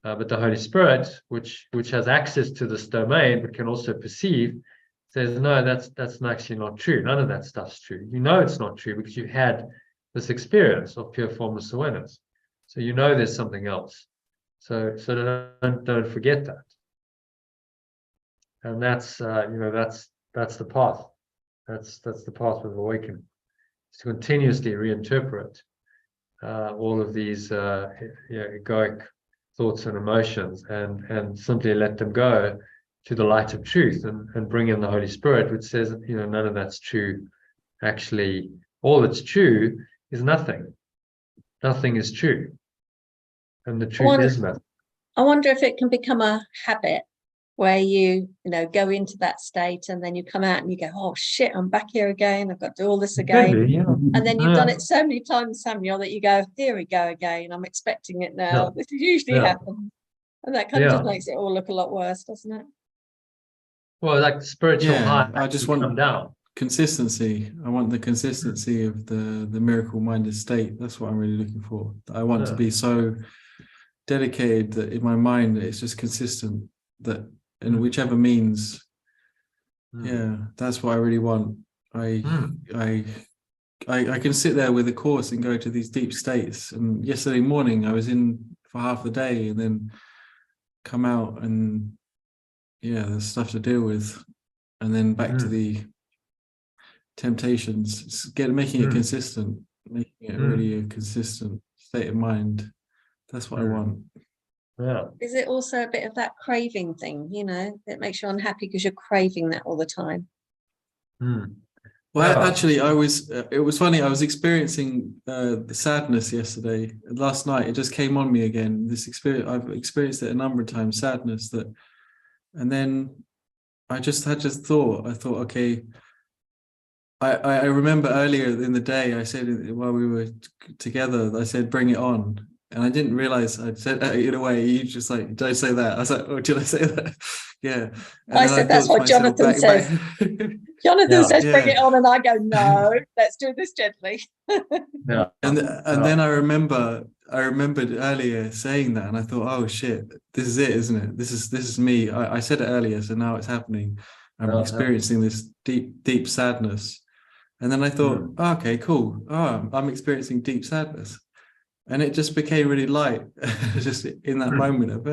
But the Holy Spirit, which has access to this domain but can also perceive, says no, that's actually not true. None of that stuff's true. You know it's not true because you had this experience of pure formless awareness. So you know there's something else. So don't forget that. And that's that's the path. That's the path of awakening. It's to continuously reinterpret all of these egoic thoughts and emotions, and simply let them go to the light of truth, and bring in the Holy Spirit, which says, none of that's true. Actually, all that's true is nothing. Nothing is true. And the truth is nothing. I wonder if it can become a habit where you go into that state and then you come out and you go, oh shit, I'm back here again. I've got to do all this again. Maybe, yeah. And then you've done it so many times, Samuel, that you go, here we go again. I'm expecting it now. Yeah. This usually Yeah. happens. And that kind of just Yeah. makes it all look a lot worse, doesn't it? Well, like the spiritual Yeah, high, I just come want down. consistency. I want the consistency of the miracle-minded state. That's what I'm really looking for. I want to Yeah. be so dedicated that in my mind it's just consistent, that in whichever means, yeah, that's what I really want. I can sit there with a course and go to these deep states. And yesterday morning I was in for half the day and then come out, and there's stuff to deal with, and then back to the temptations. Making it consistent, making it really a consistent state of mind. That's what I want. Yeah. Is it also a bit of that craving thing, that makes you unhappy because you're craving that all the time? Well, Yeah. actually, it was funny. I was experiencing the sadness yesterday. Last night, it just came on me again. This experience, I've experienced it a number of times, sadness. And then I just had this thought. I thought, okay, I remember earlier in the day, I said, while we were together, I said, bring it on. And I didn't realize I'd said that in a way. You just like, don't say that. I was like, oh, did I say that? Yeah. And I then said that's thought to what myself, Jonathan says. Jonathan says, bring it on. And I go, no, let's do this gently. Yeah. And then I remembered earlier saying that, and I thought, oh shit, this is it, isn't it? This is me. I said it earlier, so now it's happening. I'm experiencing this deep sadness. And then I thought, oh, okay, cool. Oh, I'm experiencing deep sadness. And it just became really light, just in that moment of,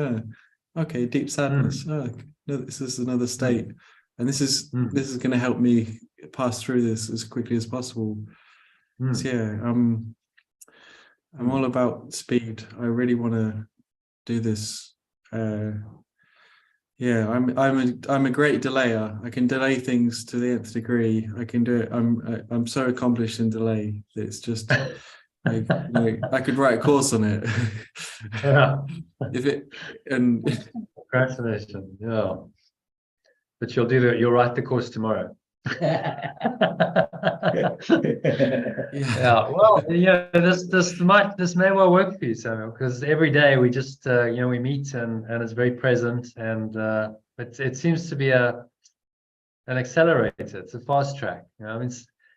okay, deep sadness. Oh, no, this is another state, and this is going to help me pass through this as quickly as possible. So yeah, I'm all about speed. I really want to do this. I'm a great delayer. I can delay things to the nth degree. I can do it. I'm so accomplished in delay that it's just. I could write a course on it. Procrastination, yeah. But you'll write the course tomorrow. Yeah. Well, this may well work for you, Samuel, because every day we just we meet and it's very present, and it seems to be an accelerator. It's a fast track. I mean,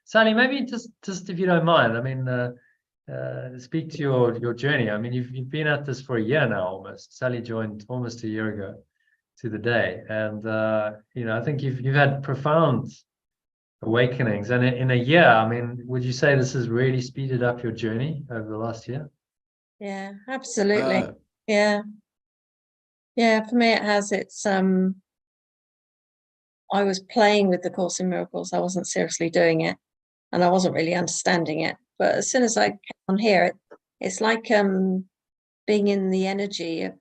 Sally, maybe just if you don't mind, I mean. Speak to your journey. I mean, you've been at this for a year now almost. Sally joined almost a year ago to the day, and I think you've had profound awakenings. And in a year, I mean, would you say this has really speeded up your journey over the last year? Yeah, absolutely. Yeah. For me, it has. It's I was playing with the Course in Miracles. I wasn't seriously doing it, and I wasn't really understanding it. But as soon as I came on here, it's like being in the energy of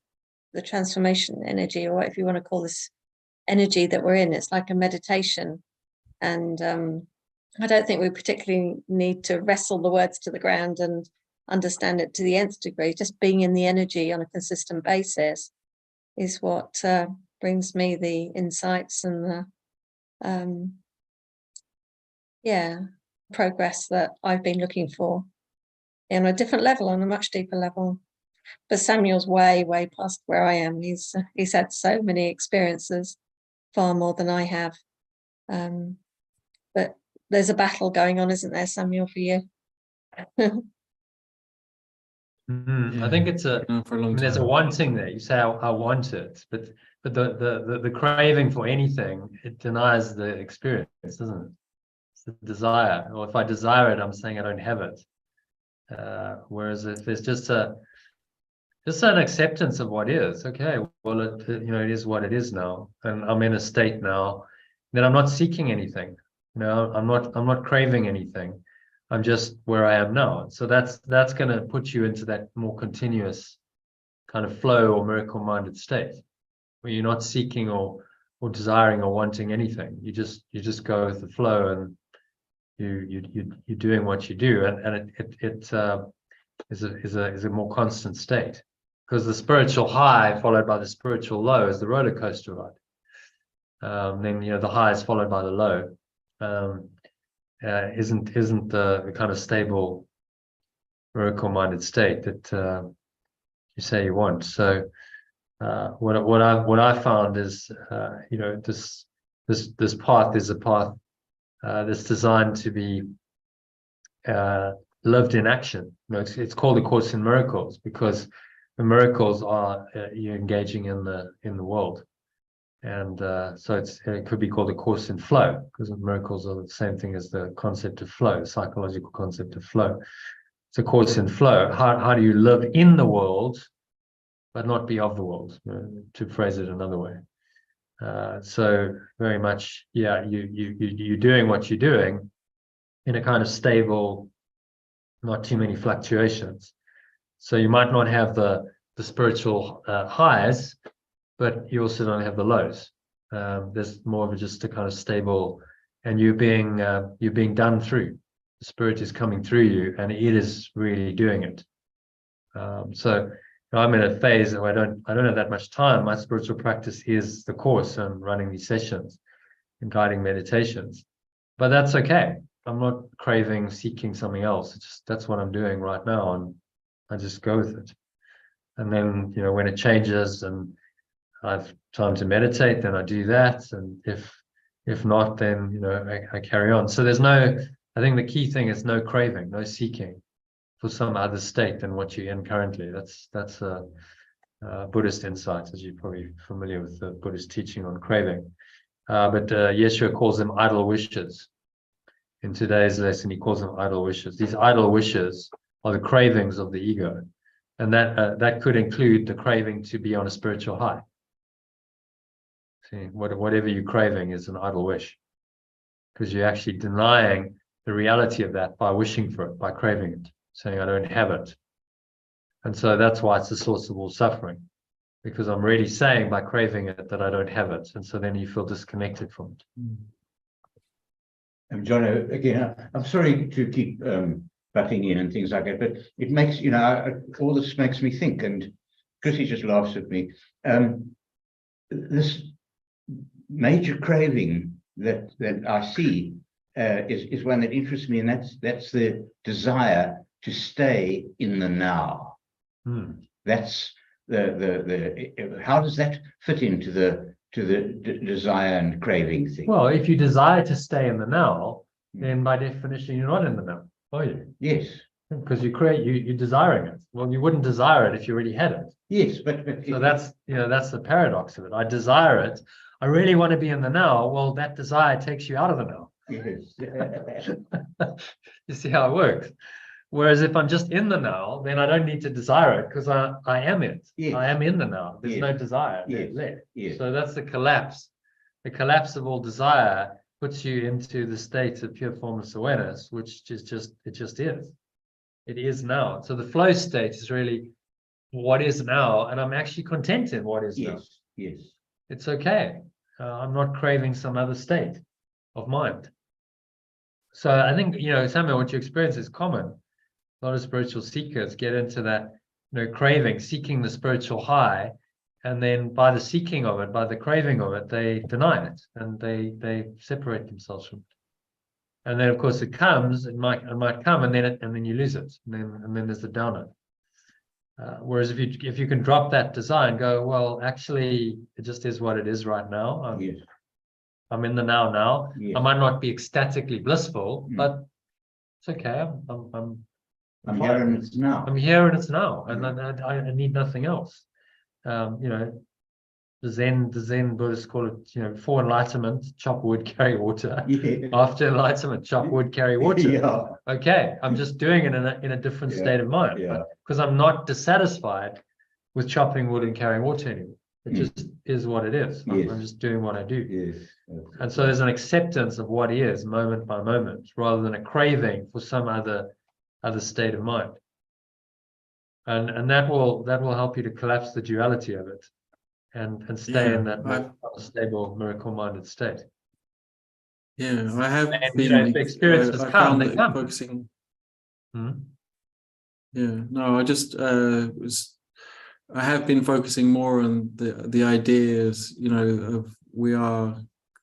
the transformation energy, or if you want to call this energy that we're in. It's like a meditation. And I don't think we particularly need to wrestle the words to the ground and understand it to the nth degree. Just being in the energy on a consistent basis is what brings me the insights and the progress that I've been looking for on a different level, on a much deeper level. But Samuel's way past where I am. He's had so many experiences, far more than I have. But there's a battle going on, isn't there, Samuel, for you? I think it's a, For a I long mean, there's a time. wanting there. You say, I want it, but the craving for anything, it denies the experience, doesn't it? It's the desire. Or if I desire it, I'm saying I don't have it. Whereas if there's just an acceptance of what is, okay, well, it is what it is now, and I'm in a state now, then I'm not seeking anything. I'm not craving anything. I'm just where I am now. So that's going to put you into that more continuous kind of flow or miracle-minded state, where you're not seeking or desiring or wanting anything. You just go with the flow, and you're doing what you do, and it is a more constant state, because the spiritual high followed by the spiritual low is the roller coaster ride. Then the high is followed by the low. Isn't the kind of stable miracle-minded state that you say you want. So what I found is this path is a path that's designed to be lived in action. It's called A Course in Miracles, because the miracles are you engaging in the world. And so it could be called A Course in Flow, because miracles are the same thing as the concept of flow, the psychological concept of flow. It's a course in flow. How do you live in the world, but not be of the world, to phrase it another way. So very much, you're doing what you're doing in a kind of stable, not too many fluctuations. So you might not have the spiritual highs, but you also don't have the lows. There's more of just a kind of stable, and you're being done through. The spirit is coming through you, and it is really doing it. So I'm in a phase where I don't have that much time. My spiritual practice is the course and running these sessions and guiding meditations, but that's okay. I'm not craving, seeking something else. It's just, that's what I'm doing right now, and I just go with it. And then when it changes and I have time to meditate, then I do that. And if not, then I carry on. So I think the key thing is no craving, no seeking for some other state than what you're in currently. That's a Buddhist insight, as you're probably familiar with the Buddhist teaching on craving. But Yeshua calls them idle wishes. In today's lesson, he calls them idle wishes. These idle wishes are the cravings of the ego, and that could include the craving to be on a spiritual high. See, whatever you're craving is an idle wish, because you're actually denying the reality of that by wishing for it, by craving it, saying I don't have it. And so that's why it's the source of all suffering, because I'm really saying by craving it that I don't have it, and so then you feel disconnected from it. John, again, I'm sorry to keep butting in and things like that, but it makes, all this makes me think, and Chrissy just laughs at me. This major craving that I see is one that interests me, and that's the desire to stay in the now. That's the how does that fit into the desire and craving thing? Well, if you desire to stay in the now, then by definition you're not in the now, are you? Yes. Because you're desiring it. Well, you wouldn't desire it if you already had it. Yes, but So that's the paradox of it. I desire it. I really want to be in the now. Well, that desire takes you out of the now. yes. You see how it works. Whereas if I'm just in the now, then I don't need to desire it, because I am it. Yes. I am in the now. There's Yes. no desire Yes. left. Yes. So that's the collapse. The collapse of all desire puts you into the state of pure formless awareness, which is it just is. It is now. So the flow state is really what is now, and I'm actually content in what is now. Yes. Yes. It's okay. I'm not craving some other state of mind. So I think, Samuel, what you experience is common. A lot of spiritual seekers get into that, craving, seeking the spiritual high, and then by the seeking of it, by the craving of it, they deny it, and they separate themselves from it. And then, of course, it comes. It might come, and then you lose it, and then there's the downer. Whereas if you can drop that desire and go, well, actually, it just is what it is right now. Yes. I'm in the now. Yes. I might not be ecstatically blissful, Mm. but it's okay. I'm here and it's now. I'm here and it's now, and I need nothing else. You know, the Zen Buddhists call it, you know, before enlightenment, chop wood, carry water. Yeah. After enlightenment, chop wood, carry water. Yeah. Okay, I'm just doing it in a different Yeah, state of mind, yeah. because I'm not dissatisfied with chopping wood and carrying water anymore. It Mm. just is what it is. I'm Yes. just doing what I do. Yes. And so there's an acceptance of what is moment by moment, rather than a craving for some other state of mind. And that will help you to collapse the duality of it, and stay Yeah, in that more stable, miracle-minded state. Yeah, I have And, been. you know, if the experiences I come, found they that come. focusing. Hmm? Yeah, no, I just I have been focusing more on the ideas, you know, of we are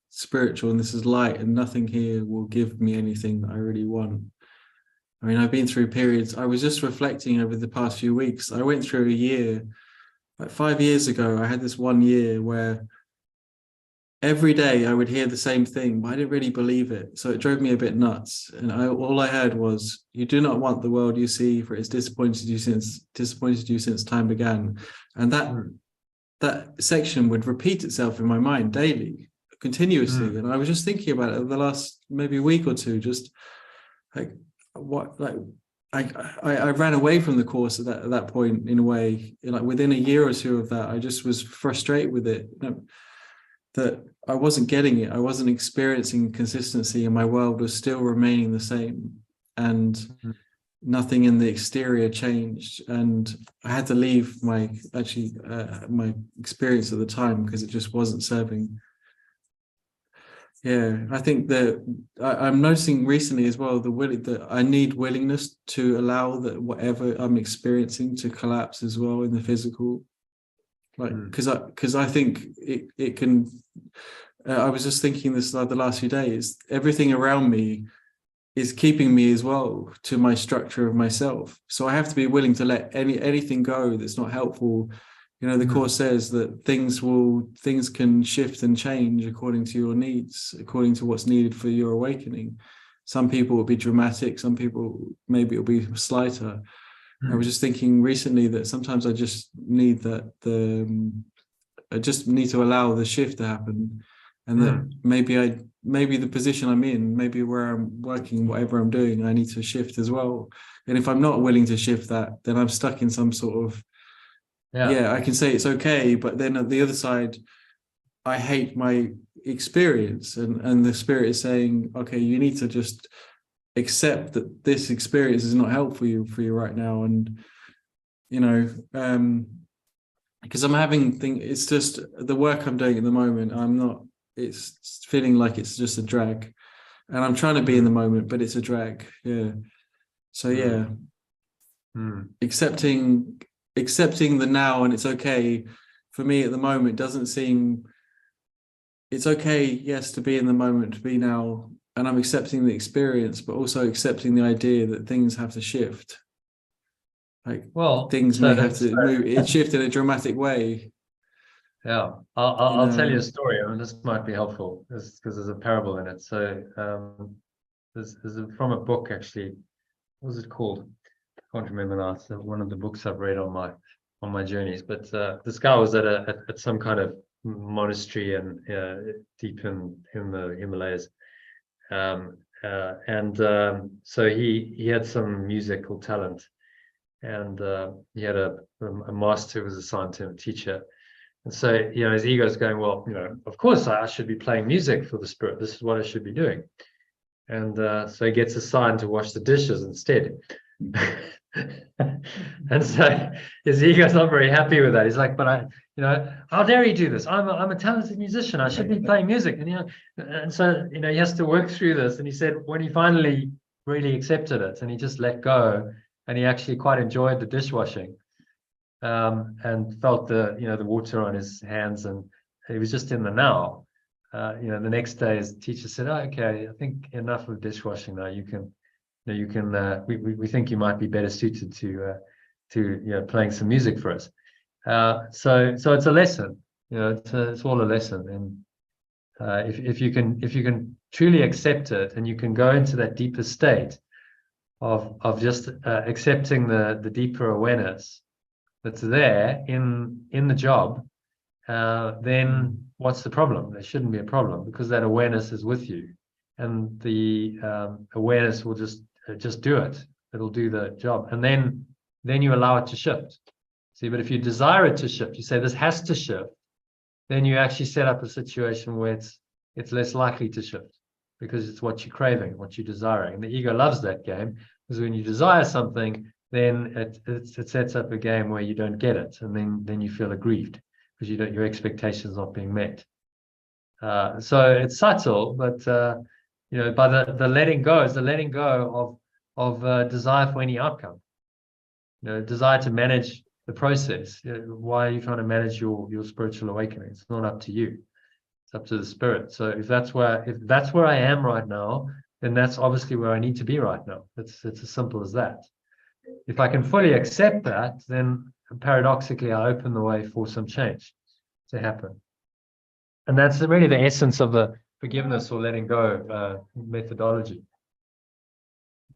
spiritual and this is light, and nothing here will give me anything that I really want. I mean, I've been through periods. I was just reflecting over the past few weeks. I went through a year, like 5 years ago. I had this 1 year where every day I would hear the same thing, but I didn't really believe it. So it drove me a bit nuts. And all I heard was, "You do not want the world you see, for it's disappointed you since time began." And that section would repeat itself in my mind daily, continuously. And I was just thinking about it the last maybe week or two, just like what, like I ran away from the course at that point in a way. Like within a year or two of that, I just was frustrated with it. You know, that I wasn't getting it. I wasn't experiencing consistency, and my world was still remaining the same, and nothing in the exterior changed. And I had to leave my experience at the time because it just wasn't serving. Yeah, I think that I'm noticing recently as well that I need willingness to allow that whatever I'm experiencing to collapse as well in the physical. Like, because I think it can. I was just thinking this the last few days. Everything around me is keeping me as well to my structure of myself. So I have to be willing to let anything go that's not helpful. You know, the course says that things can shift and change according to your needs, according to what's needed for your awakening. Some people will be dramatic. Some people maybe it'll be slighter. I was just thinking recently that sometimes I just need I just need to allow the shift to happen, and that maybe the position I'm in, maybe where I'm working, whatever I'm doing, I need to shift as well. And if I'm not willing to shift that, then I'm stuck in some sort of, I can say it's okay, but then at the other side, I hate my experience, and the spirit is saying, okay, you need to just accept that this experience is not helpful for you right now. And you know, because I'm it's just the work I'm doing at the moment, it's feeling like it's just a drag, and I'm trying to be in the moment, but it's a drag. So accepting the now, and it's okay for me at the moment doesn't seem. It's okay, yes, to be in the moment, to be now, and I'm accepting the experience, but also accepting the idea that things have to shift. Like, things may have to move. It shift in a dramatic way. Yeah, I'll tell you a story. I mean, this might be helpful because there's a parable in it. So there's from a book actually. What was it called? I can't remember now. It's one of the books I've read on my journeys. But this guy was at some kind of monastery and deep in the Himalayas, so he had some musical talent, and he had a master who was assigned to him, a teacher. And so, you know, his ego is going, well, you know, of course I should be playing music for the spirit. This is what I should be doing. And so he gets assigned to wash the dishes instead. And so his ego's not very happy with that. He's like, but how dare you do this? I'm a talented musician. I should be playing music. And so, you know, he has to work through this. And he said when he finally really accepted it and he just let go, and he actually quite enjoyed the dishwashing, and felt the water on his hands, and he was just in the now. The next day his teacher said, "Oh, okay, I think enough of dishwashing now. We think you might be better suited to playing some music for us." So it's a lesson. It's all a lesson. If you can truly accept it, and you can go into that deeper state of just accepting the deeper awareness that's there in the job, then what's the problem? There shouldn't be a problem, because that awareness is with you, and the awareness will just do it. It'll do the job, and then you allow it to shift. See, but if you desire it to shift, you say this has to shift, then you actually set up a situation where it's less likely to shift, because it's what you're craving, what you're desiring. And the ego loves that game, because when you desire something, then it sets up a game where you don't get it, and then you feel aggrieved because your expectations not being met. So it's subtle, but by the letting go is the letting go of desire for any outcome. Desire to manage the process. Why are you trying to manage your spiritual awakening? It's not up to you. It's up to the spirit. So if that's where I am right now, then that's obviously where I need to be right now. It's as simple as that. If I can fully accept that, then paradoxically I open the way for some change to happen. And that's really the essence of the forgiveness or letting go methodology.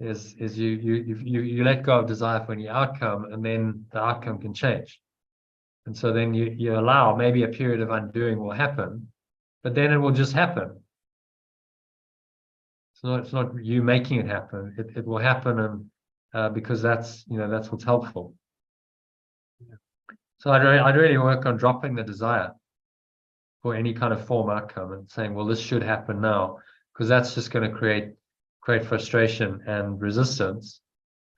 Is you let go of desire for any outcome, and then the outcome can change. And so then you allow maybe a period of undoing will happen, but then it will just happen. It's not you making it happen. It will happen, and because that's what's helpful. So I'd really work on dropping the desire for any kind of form outcome and saying, well, this should happen now, because that's just going to create frustration and resistance,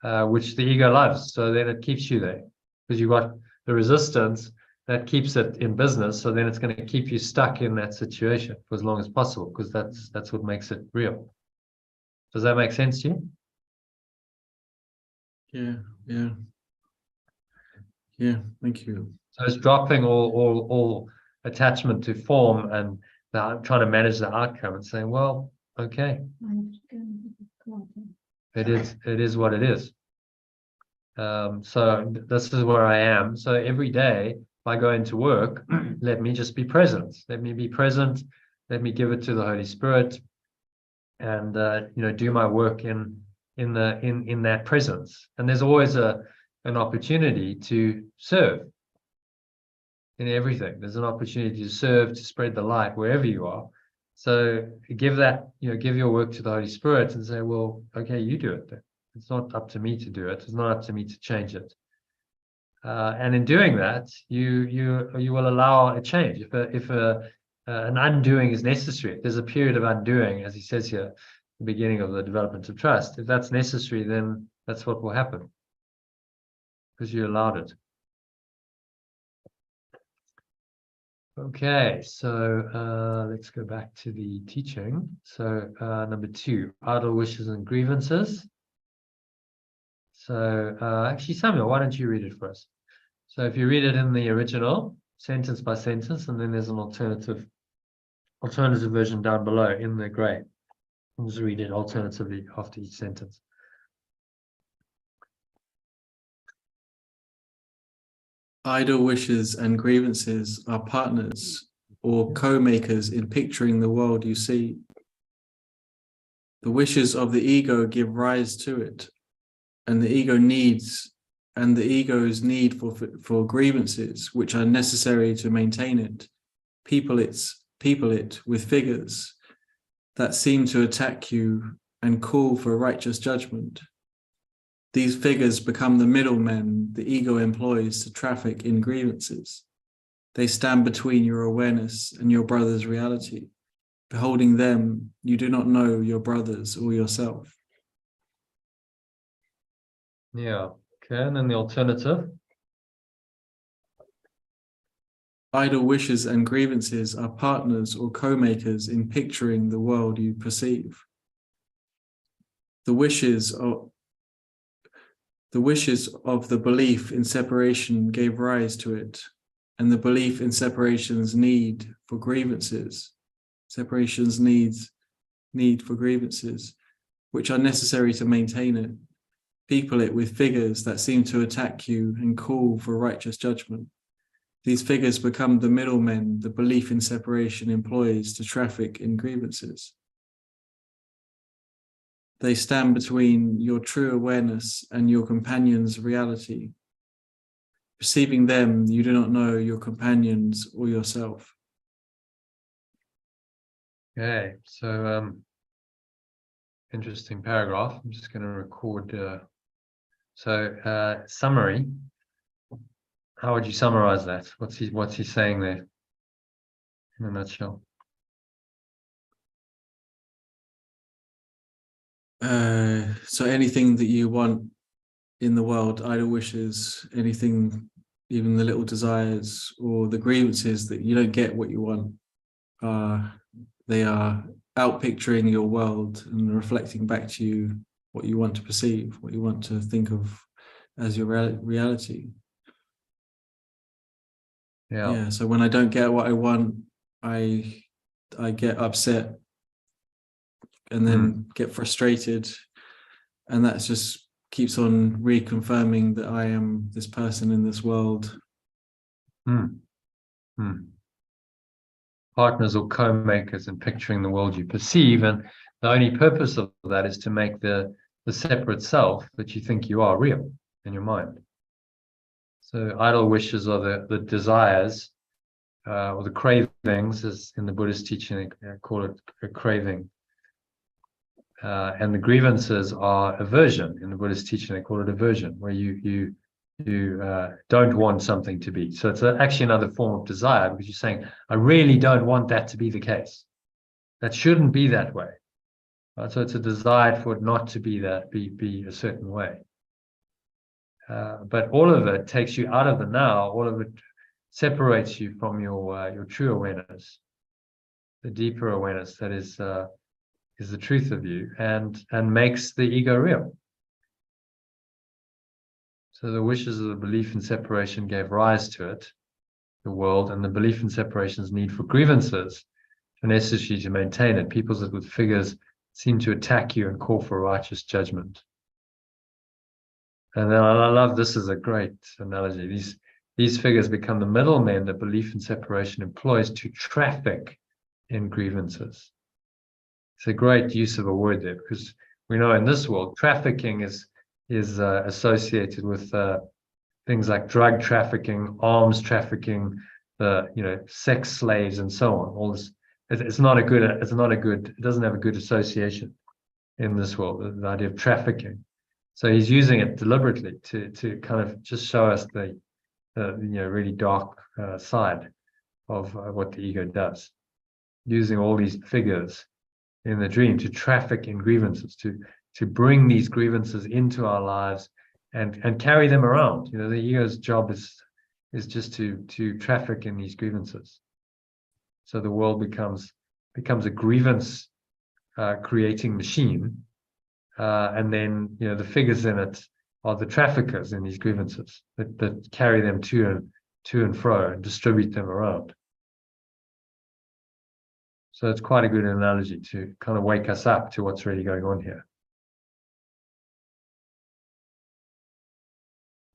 which the ego loves. So then it keeps you there, because you've got the resistance that keeps it in business. So then it's going to keep you stuck in that situation for as long as possible, because that's what makes it real. Does that make sense to you? Yeah. Thank you. So it's dropping all attachment to form and trying to manage the outcome, and saying, well, okay, it is what it is. So this is where I am. So every day if I go into work, let me just be present. Let me be present. Let me give it to the Holy Spirit, and do my work in that presence. And there's always an opportunity to serve in everything. There's an opportunity to serve, to spread the light wherever you are. So give your work to the Holy Spirit and say, well, okay, you do it then. It's not up to me to do it. It's not up to me to change it. And in doing that, you will allow a change. If an undoing is necessary, if there's a period of undoing, as he says here, the beginning of the development of trust, if that's necessary, then that's what will happen, because you allowed it. Okay, so let's go back to the teaching. So number 2, idle wishes and grievances. So actually, Samuel, why don't you read it for us? So if you read it in the original, sentence by sentence, and then there's an alternative version down below in the grey. I'll just read it alternatively after each sentence. Idle wishes and grievances are partners or co-makers in picturing the world you see. The wishes of the ego give rise to it, and the ego's need for grievances, which are necessary to maintain it, people it with figures that seem to attack you and call for righteous judgment. These figures become the middlemen the ego employs to traffic in grievances. They stand between your awareness and your brother's reality. Beholding them, you do not know your brothers or yourself. Yeah, okay, and then the alternative. Idle wishes and grievances are partners or co-makers in picturing the world you perceive. The wishes of the belief in separation gave rise to it, and the belief in separation's need for grievances, which are necessary to maintain it, people it with figures that seem to attack you and call for righteous judgment. These figures become the middlemen the belief in separation employs to traffic in grievances. They stand between your true awareness and your companion's reality. Perceiving them, you do not know your companions or yourself. Okay, so interesting paragraph. I'm just going to record. Summary. How would you summarize that? What's he saying there in a nutshell? So anything that you want in the world, idle wishes, anything, even the little desires or the grievances that you don't get what you want, they are out picturing your world and reflecting back to you what you want to perceive, what you want to think of as your reality. Yeah. So when I don't get what I want, I get upset and then get frustrated, and that just keeps on reconfirming that I am this person in this world. Partners or co-makers in picturing the world you perceive, and the only purpose of that is to make the separate self that you think you are real in your mind. So idle wishes are the desires or the cravings, as in the Buddhist teaching they call it a craving. And the grievances are aversion. In the Buddhist teaching they call it aversion, where you don't want something to be. So it's actually another form of desire, because you're saying, I really don't want that to be the case. That shouldn't be that way. Right? So it's a desire for it not to be that, be a certain way. But all of it takes you out of the now. All of it separates you from your true awareness, the deeper awareness that is the truth of you, and makes the ego real. So the wishes of the belief in separation gave rise to it, the world, and the belief in separation's need for grievances are necessary to maintain it. Peoples that with figures seem to attack you and call for righteous judgment. And then I love, this is a great analogy. These figures become the middlemen that belief in separation employs to traffic in grievances. It's a great use of a word there, because we know in this world, trafficking is associated with things like drug trafficking, arms trafficking, sex slaves, and so on. All this, it doesn't have a good association in this world, the idea of trafficking. So he's using it deliberately to kind of just show us the really dark side of what the ego does, using all these figures in the dream to traffic in grievances, to bring these grievances into our lives and carry them around. The ego's job is just to traffic in these grievances. So the world becomes a grievance creating machine, and then the figures in it are the traffickers in these grievances that carry them to and fro and distribute them around. So it's quite a good analogy to kind of wake us up to what's really going on here.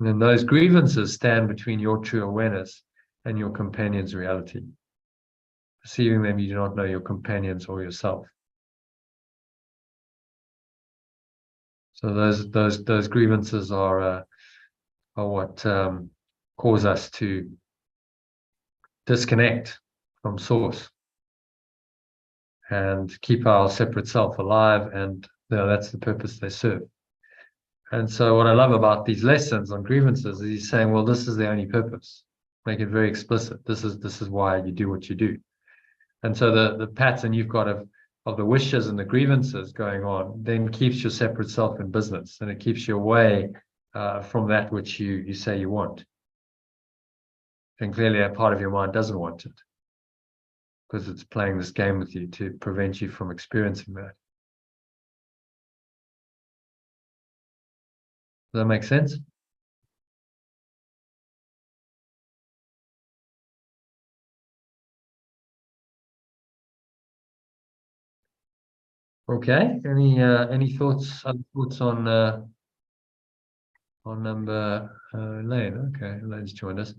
And then those grievances stand between your true awareness and your companion's reality. Perceiving them, you do not know your companions or yourself. So those grievances are what cause us to disconnect from source and keep our separate self alive, and that's the purpose they serve. And so what I love about these lessons on grievances is he's saying, well, this is the only purpose. Make it very explicit. This is why you do what you do. And so the pattern you've got of the wishes and the grievances going on then keeps your separate self in business, and it keeps you away from that which you say you want. And clearly a part of your mind doesn't want it, because it's playing this game with you to prevent you from experiencing that. Does that make sense? Okay. Any thoughts? Other thoughts on number Elaine? Okay, Elaine's joined us.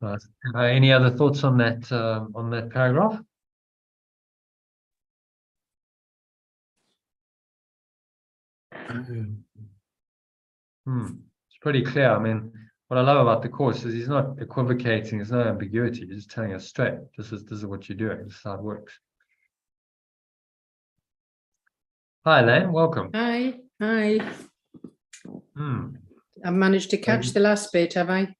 Right. Any other thoughts on that paragraph? It's pretty clear. I mean, what I love about the course is he's not equivocating. There's no ambiguity. He's just telling us straight. This is what you're doing. This is how it works. Hi, Elaine. Welcome. Hi, hi. Hmm. I've managed to catch the last bit, have I?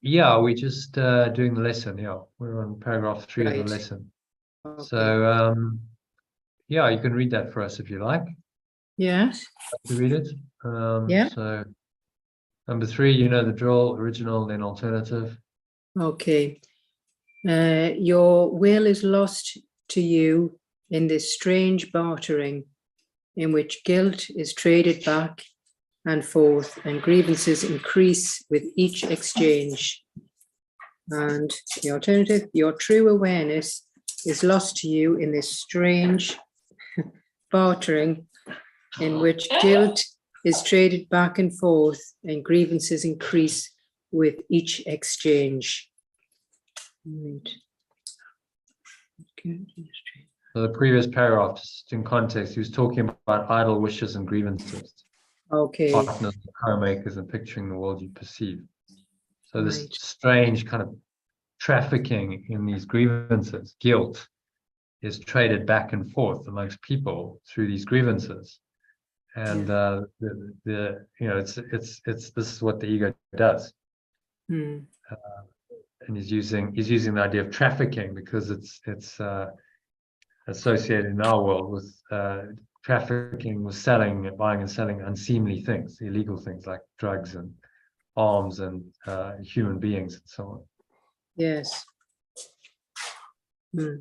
Yeah, we're just doing the lesson. Yeah, we're on paragraph 3 of Right. the lesson. Okay. So, yeah, you can read that for us if you like. Yes, To read it. Yeah. So, number 3, you know the drill: original, then alternative. okay. Your will is lost to you in this strange bartering in which guilt is traded back and forth and grievances increase with each exchange. And the alternative, your true awareness is lost to you in this strange bartering in which guilt is traded back and forth and grievances increase with each exchange. Right. So the previous paragraph, just in context, he was talking about idle wishes and grievances, Okay, partners, co-makers, and picturing the world you perceive. So this Right. strange kind of trafficking in these grievances, guilt, is traded back and forth amongst people through these grievances. And the you know, it's this is what the ego does. Hmm. And he's using the idea of trafficking because it's associated in our world with trafficking, with buying and selling unseemly things, illegal things like drugs and arms and human beings and so on. Yes. Hmm.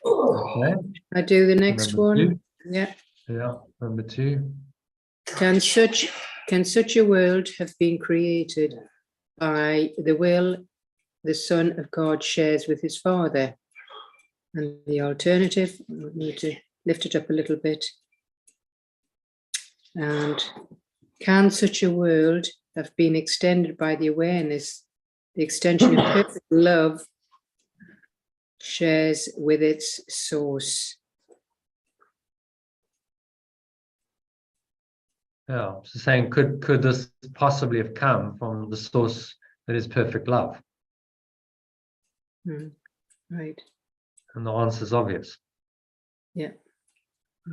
Okay. I do the next Number one. 2. Yeah. Yeah, number 2. Can such a world have been created by the will the Son of God shares with his Father? And the alternative, I need to lift it up a little bit. And can such a world have been extended by the awareness, the extension of perfect love shares with its source? Yeah, so saying could this possibly have come from the source that is perfect love? Hmm. Right. And the answer is obvious. Yeah.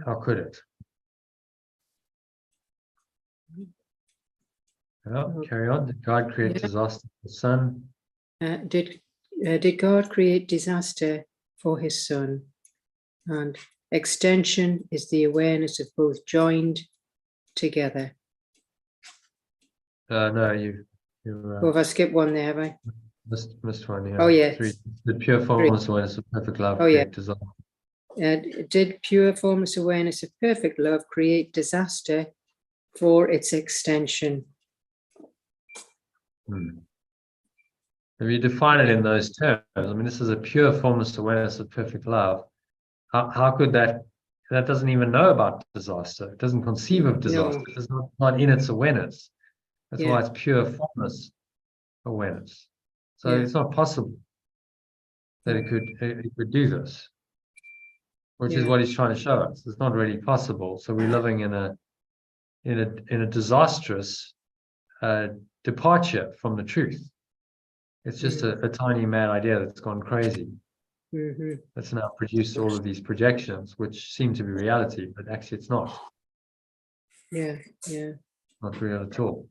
How could it? Yeah, carry on. Did God create Yeah. disaster for the Son? Did God create disaster for his Son? And extension is the awareness of both joined together. No, you Or have I skipped one there, have I? missed one. Yeah. Oh, yes. 3. The pure formless awareness of perfect love Oh, yeah. create disaster. Did pure formless awareness of perfect love create disaster for its extension? If you define it in those terms, I mean, this is a pure formless awareness of perfect love. How could that doesn't even know about disaster? It doesn't conceive of disaster. No. It's not in its awareness. That's Yeah. why it's pure formless awareness. So Yeah. it's not possible that it could do this, which is Yeah. what he's trying to show us. It's not really possible. So we're living in a disastrous departure from the truth. It's just a tiny mad idea that's gone crazy. Mm-hmm. That's now produced all of these projections, which seem to be reality, but actually it's not. Yeah. Yeah. Not real at all.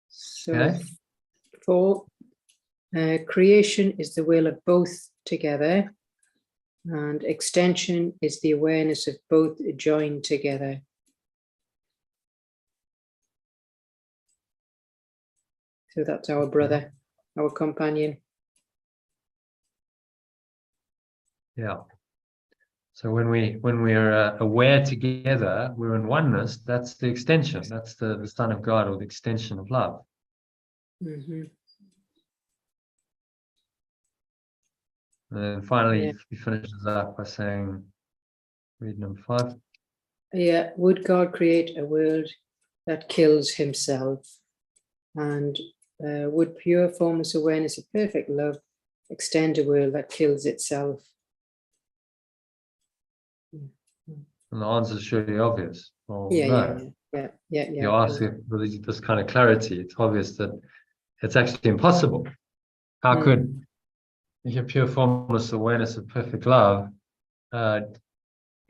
So Okay. 4, creation is the will of both together, and extension is the awareness of both joined together. So that's our brother, our companion. Yeah. So when we are aware together, we're in oneness. That's the extension. That's the Son of God, or the extension of love. Mm-hmm. And then finally, Yeah. he finishes up by saying, read number 5. Yeah. Would God create a world that kills himself? And would pure formless awareness of perfect love extend a world that kills itself? And the answer is surely obvious. Well, Yeah, no. yeah. You ask it with this kind of clarity, it's obvious that it's actually impossible. How could your pure formless awareness of perfect love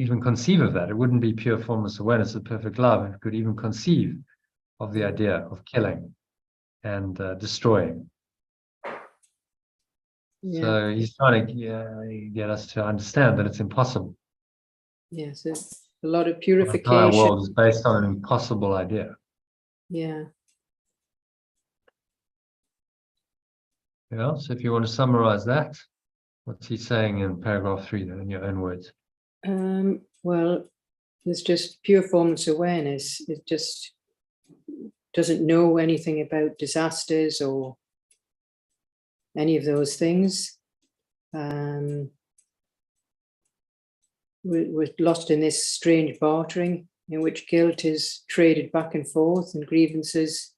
even conceive of that? It wouldn't be pure formless awareness of perfect love if it could even conceive of the idea of killing and destroying. Yeah. So he's trying to get us to understand that it's impossible. Yes, it's a lot of The purification. entire world is based on an impossible idea. Yeah. Yeah. So if you want to summarize that, what's he saying in paragraph 3 then, in your own words? Well, it's just pure formless awareness. It just doesn't know anything about disasters or any of those things. We're lost in this strange bartering in which guilt is traded back and forth and grievances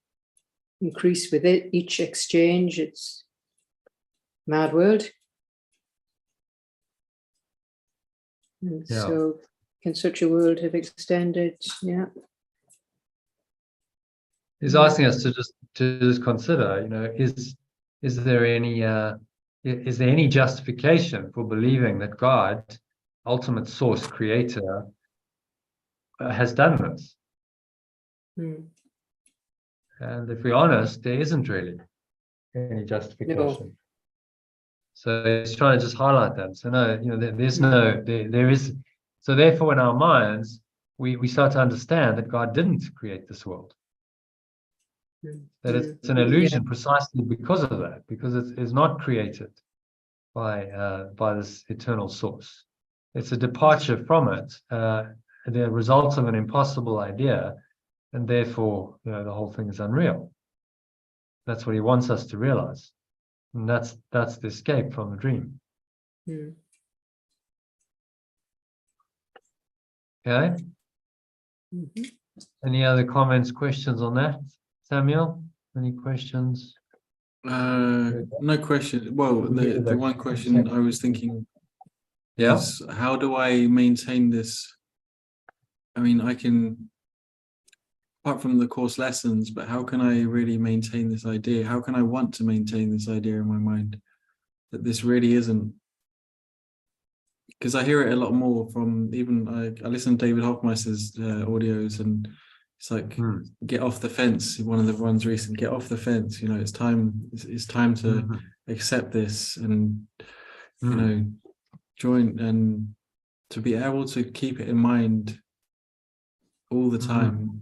increase with it each exchange. It's mad world. And Yeah. so can such a world have extended? Yeah. He's asking us to just consider, is there any justification for believing that God, ultimate source creator, has done this? And if we're honest, there isn't really any justification. No. So he's trying to just highlight that. So no, there is. So therefore, in our minds, we start to understand that God didn't create this world. That it's an illusion precisely because of that, because it is not created by this eternal source. It's a departure from it, the result of an impossible idea, and therefore, the whole thing is unreal. That's what he wants us to realize, and that's the escape from the dream. Okay. Any other comments, questions on that? Samuel, any questions? No question. Well, the one question I was thinking is, how do I maintain this? I mean, I can, apart from the course lessons, but how can I really maintain this idea? How can I want to maintain this idea in my mind that this really isn't? Because I hear it a lot more from even, I listen to David Hoffmeister's audios, and it's like, get off the fence. One of the ones recent, get off the fence. It's time to accept this and, join, and to be able to keep it in mind all the time.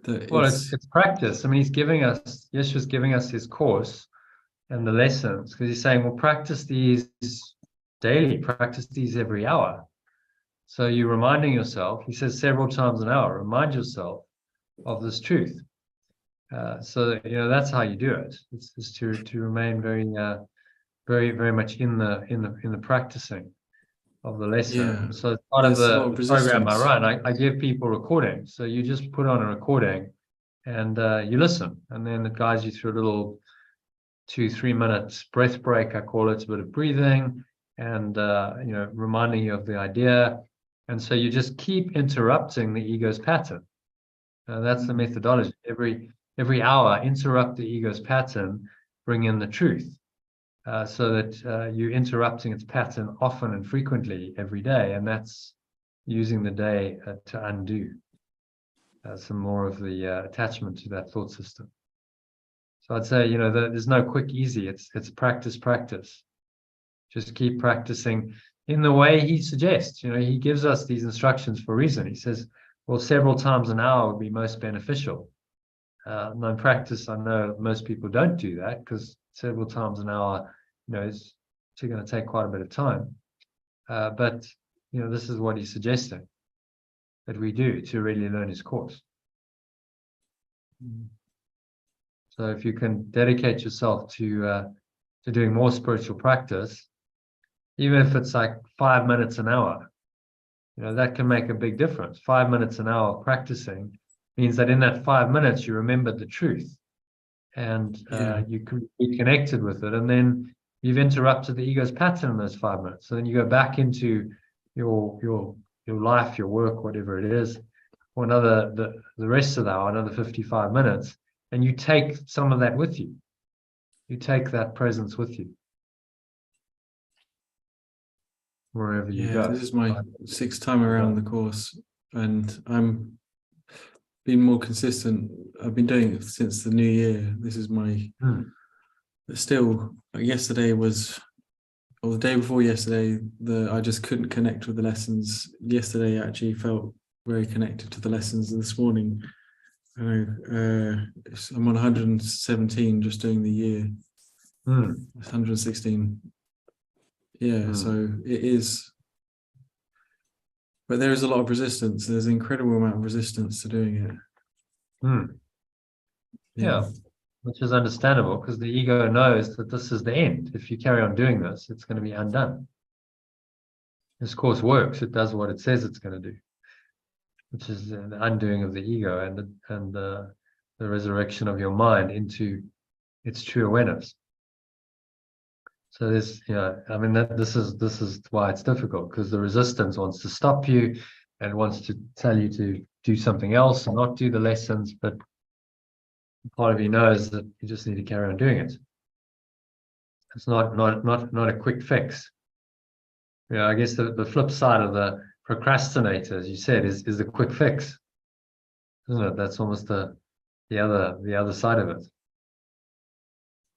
Well, it's practice. I mean, Yeshua's giving us his course and the lessons, because he's saying, well, practice these daily, practice these every hour. So you're reminding yourself, he says several times an hour, remind yourself of this truth. So that's how you do it. It's to remain very, very much in the practicing of the lesson. Yeah. So part of the program I resistance. run, I give people recordings. So you just put on a recording and you listen, and then it guides you through a little 2-3 minute breath break. I call it a bit of breathing and reminding you of the idea. And so you just keep interrupting the ego's pattern. That's the methodology. Every hour, interrupt the ego's pattern, bring in the truth. So that you're interrupting its pattern often and frequently every day, and that's using the day to undo some more of the attachment to that thought system. So I'd say, there's no quick, easy. It's practice. Just keep practicing in the way he suggests. He gives us these instructions for a reason. He says, well, several times an hour would be most beneficial. Now in practice, I know most people don't do that, because several times an hour, it's going to take quite a bit of time. But this is what he's suggesting that we do to really learn his course. So if you can dedicate yourself to doing more spiritual practice, even if it's like 5 minutes an hour, that can make a big difference. 5 minutes an hour of practicing means that in that 5 minutes you remembered the truth, and Yeah. you can be connected with it, and then you've interrupted the ego's pattern in those 5 minutes. So then you go back into your life, your work, whatever it is, for another the rest of the hour, another 55 minutes, and you take some of that with you. You take that presence with you wherever you Yeah, go. this is my 6th time around the course, and I'm being more consistent. I've been doing it since the new year. This is my but still, yesterday was, or the day before yesterday, I just couldn't connect with the lessons. Yesterday I actually felt very connected to the lessons. This morning, I'm on 117 just doing the year. 116. Yeah, so it is. But there is a lot of resistance. There's an incredible amount of resistance to doing it. Yeah, which is understandable, because the ego knows that this is the end. If you carry on doing this, it's going to be undone. This course works. It does what it says it's going to do, which is the undoing of the ego and the resurrection of your mind into its true awareness. So this, I mean, this is why it's difficult, because the resistance wants to stop you and wants to tell you to do something else and not do the lessons, but part of you knows that you just need to carry on doing it. It's not a quick fix. I guess the flip side of the procrastinator, as you said, is the quick fix, isn't it? That's almost the other side of it.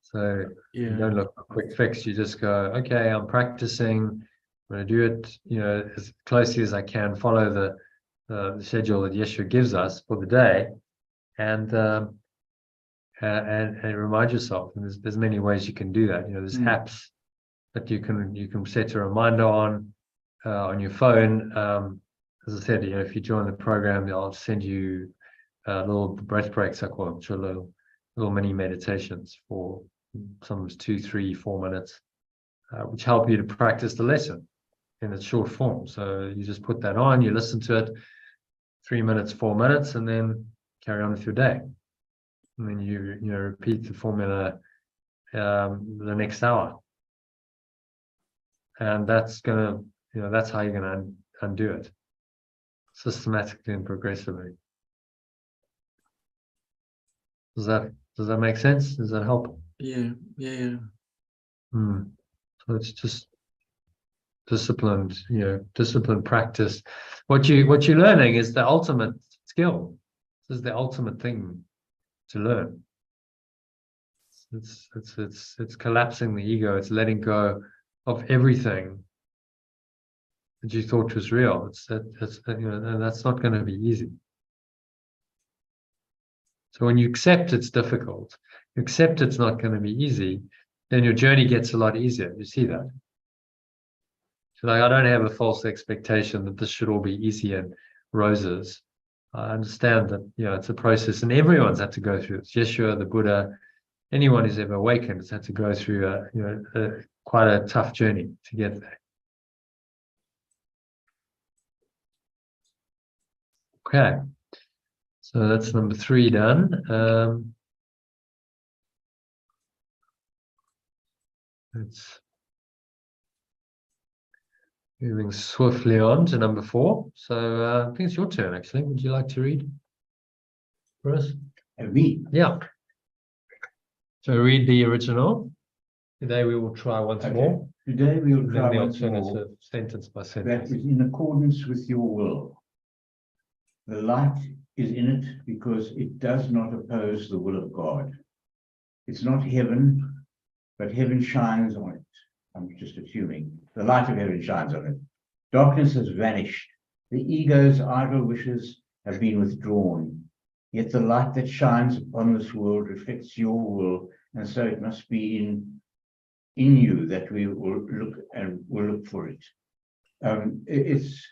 So you don't look for a quick fix. You just go, okay, I'm practicing. I'm going to do it, as closely as I can. Follow the schedule that Yeshua gives us for the day, and remind yourself. And there's many ways you can do that. There's apps that you can set a reminder on your phone. As I said, if you join the program, I'll send you little breath breaks, I call them, which are little mini meditations for sometimes 2, 3, 4 minutes, which help you to practice the lesson in its short form. So you just put that on, you listen to it 3 minutes, 4 minutes, and then carry on with your day. And then you repeat the formula the next hour. And that's that's how you're gonna undo it, systematically and progressively. Does that make sense? Does that help? Yeah. So it's just disciplined, disciplined practice. What you're learning is the ultimate skill. This is the ultimate thing to learn. It's collapsing the ego. It's letting go of everything that you thought was real. And that's not going to be easy. So when you accept it's difficult, you accept it's not going to be easy, then your journey gets a lot easier. You see that? So I don't have a false expectation that this should all be easy and roses. I understand that it's a process, and everyone's had to go through it. Yeshua, the Buddha, anyone who's ever awakened has had to go through quite a tough journey to get there. Okay, so that's number 3 done. It's moving swiftly on to number 4. So I think it's your turn, actually. Would you like to read for us? Me? Yeah. So read the original. Today we will try once more. Today we will And try then the once more. alternative, sentence by That sentence. is in accordance with your will. The light is in it because it does not oppose the will of God. It's not heaven, but heaven shines on it. I'm just assuming. The light of heaven shines on it. Darkness has vanished. The ego's idle wishes have been withdrawn. Yet the light that shines upon this world reflects your will, and so it must be in you that we will look for it. Yes.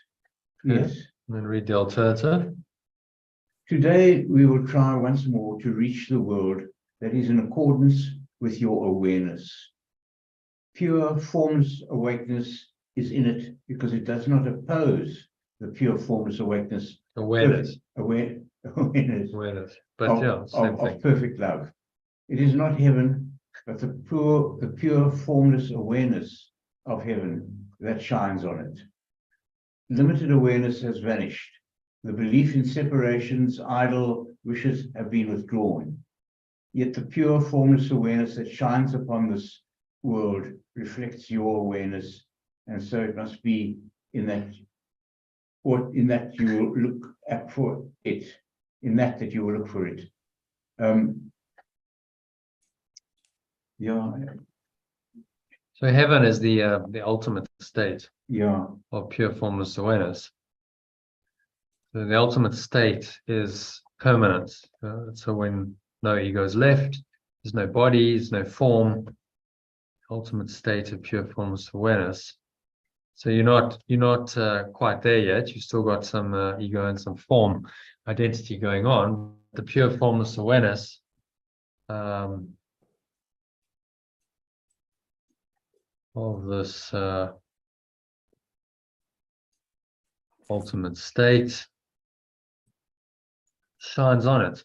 And then read the alternative. Today we will try once more to reach the world that is in accordance with your awareness. Pure formless awakeness is in it because it does not oppose the pure formless awakeness. Awareness. awareness Awareness. But of, yeah, same of thing. perfect love. It is not heaven, but the pure formless awareness of heaven that shines on it. Limited awareness has vanished. The belief in separations, idle wishes have been withdrawn. Yet the pure formless awareness that shines upon this world reflects your awareness, and so it must be in that, or in that you will look at for it, in that you will look for it. Yeah, So heaven is the ultimate state yeah, of pure formless awareness. So the ultimate state is permanence. So when no ego is left, there's no body, there's no form. Ultimate state of pure formless awareness. So you're not quite there yet. You've still got some ego and some form identity going on. The pure formless awareness of this ultimate state shines on it.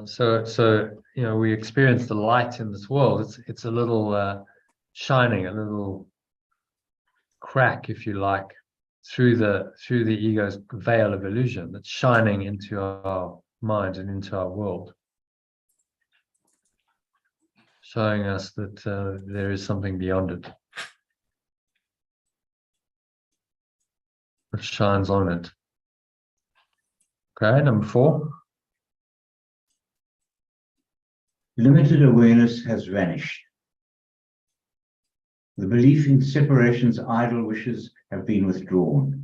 So you know, we experience the light in this world. It's a little shining, a little crack, if you like, through the ego's veil of illusion that's shining into our mind and into our world, showing us that there is something beyond it, which shines on it. Okay, number 4. limited awareness has vanished. The belief in separations, idle wishes have been withdrawn.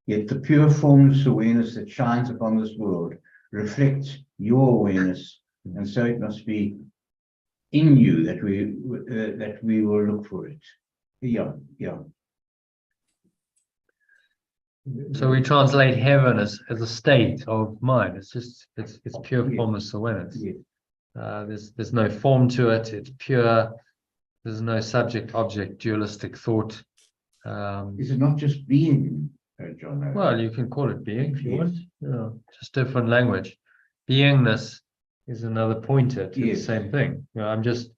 Yet the pure formless awareness that shines upon this world reflects your awareness, and so it must be in you that we will look for it. Yeah. So we translate heaven as a state of mind. It's pure Yes. formless awareness. Yes. There's no form to it. It's pure. There's no subject-object dualistic thought. Is it not just being, John? Well, you can call it being if you Yes. want. Yeah, just different language. Beingness is another pointer to the Yes. same thing. You know, I'm just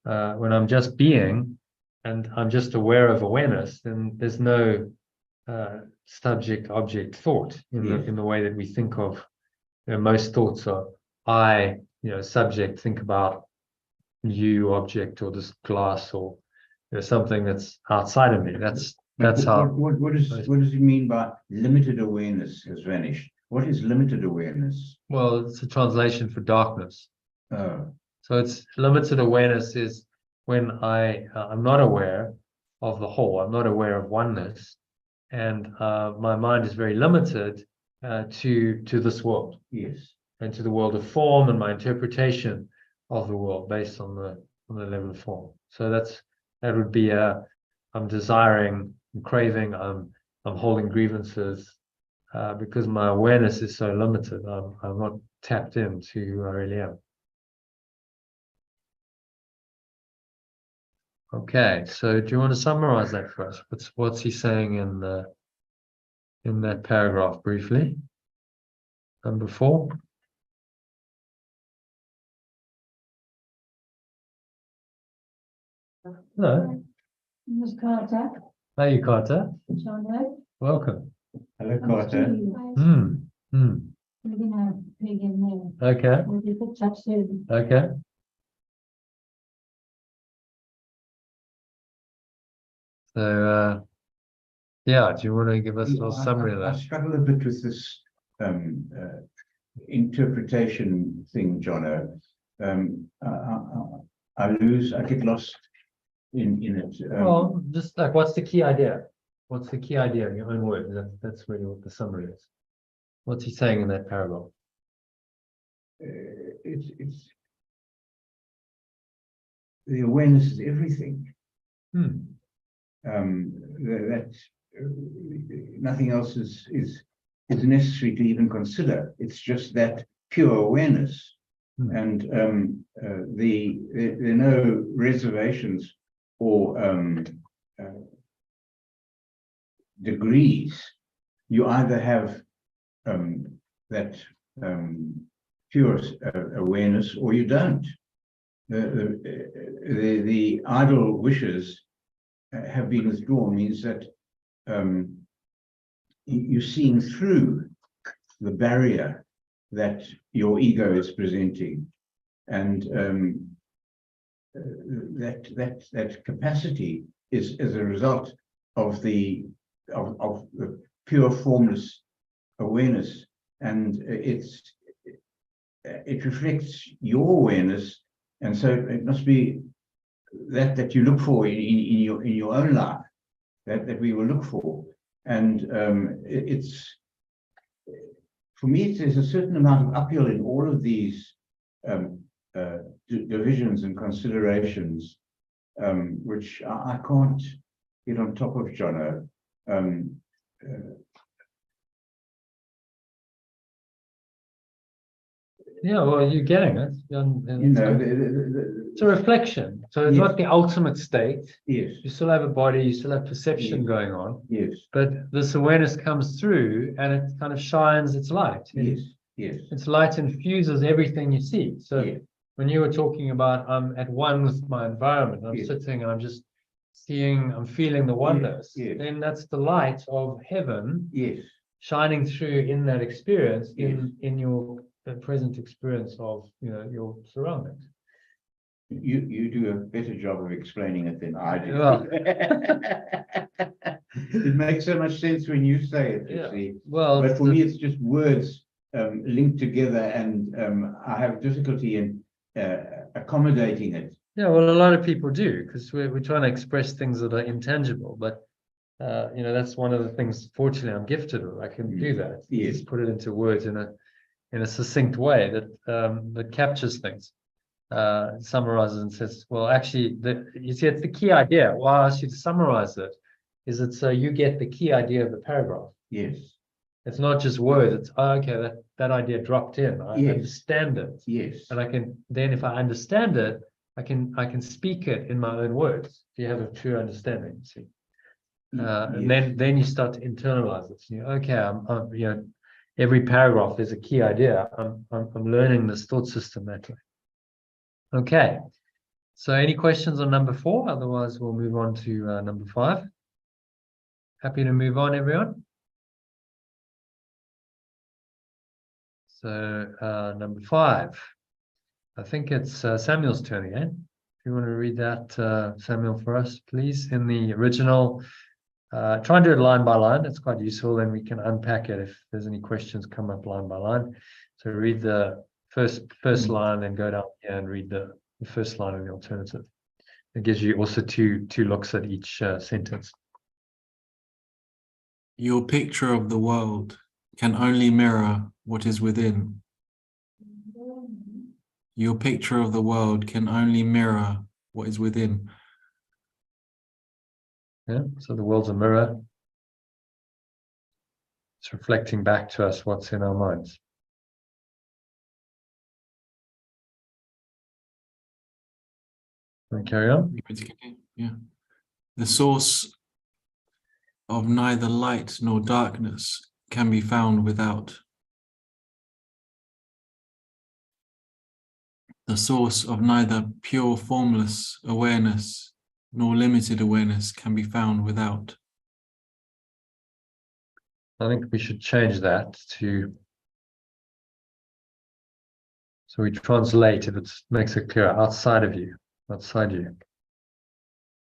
when I'm just being, and I'm just aware of awareness, then there's no subject-object thought in Yes. the way that we think of. You know, most thoughts are I, subject. Think about you, object, or this glass, or something that's outside of me. That's how. What does it mean by limited awareness has vanished? What is limited awareness? Well, it's a translation for darkness. Oh, So it's limited awareness is when I'm not aware of the whole. I'm not aware of oneness, and my mind is very limited to this world yes. and to the world of form and my interpretation of the world based on the level of form. So that would be I'm desiring, I'm craving, I'm holding grievances because my awareness is so limited. I'm not tapped into who I really am. Okay, so do you want to summarize that for us? What's he saying in that paragraph briefly? Number 4. No. Ms. Carter, Hi, Carter. John, Welcome. Hello, Carter. we're gonna begin there. Okay. We'll be picked up soon. Okay. So, yeah, do you want to give us a little summary of I that? struggle a bit with this interpretation thing, Jono. I get lost in it. Well, just like, what's the key idea? What's the key idea in your own words? That's really what the summary is. What's he saying in that paragraph? It's the awareness is everything. That nothing else is necessary to even consider. It's just that pure awareness, and there are no reservations or degrees. You either have that pure awareness, or you don't. The idle wishes have been withdrawn, means that you're seeing through the barrier that your ego is presenting, and that capacity is as a result of the pure formless awareness, and it reflects your awareness, and so it must be that you look for in your own life, that we will look for, and it's, for me, there's a certain amount of uphill in all of these divisions and considerations, which I can't get on top of, Jono. Yeah, well, you're getting it. It's a reflection. So it's Yes. not the ultimate state. Yes, You still have a body, you still have perception Yes. going on, yes, but this awareness comes through and it kind of shines its light. yes, yes, Its light infuses everything you see. So yes, when you were talking about I'm at one with my environment, I'm Yes. sitting and I'm just seeing, I'm feeling the oneness, yes. then that's the light of heaven yes, shining through in that experience, Yes. in your present experience of your surroundings. You do a better job of explaining it than I do. Well. It makes so much sense when you say it, you Yeah. see. Well, But for me, it's just words linked together, and I have difficulty in accommodating it. yeah, well, a lot of people do, because we're trying to express things that are intangible, but that's one of the things, fortunately, I'm gifted with. I can do that. Yes. Just put it into words in a succinct way that captures things, summarizes and says, well, actually, you see, it's the key idea. Why I asked you to summarize it is that so you get the key idea of the paragraph. Yes, It's not just words. It's okay, that idea dropped in. I Yes. understand it, yes, and I can then, if I understand it, I can speak it in my own words. If you have a true understanding, see. And then you start to internalize it. So okay, I'm every paragraph there's a key idea. I'm learning this thought system that way. Okay, so any questions on number 4? Otherwise, we'll move on to number 5. Happy to move on, everyone. So number 5, I think it's Samuel's turn again. If you want to read that, Samuel, for us, please, in the original. Try and do it line by line. It's quite useful, and we can unpack it if there's any questions come up line by line. So read the first line, and go down here and read the first line of the alternative. It gives you also two looks at each sentence. Your picture of the world can only mirror what is within. Your picture of the world can only mirror what is within. Yeah, so the world's a mirror. It's reflecting back to us what's in our minds. Can we carry on? Yeah. The source of neither light nor darkness can be found without. The source of neither pure formless awareness nor limited awareness can be found without. I think we should change that to, so we translate, if it makes it clear, outside of you, outside you.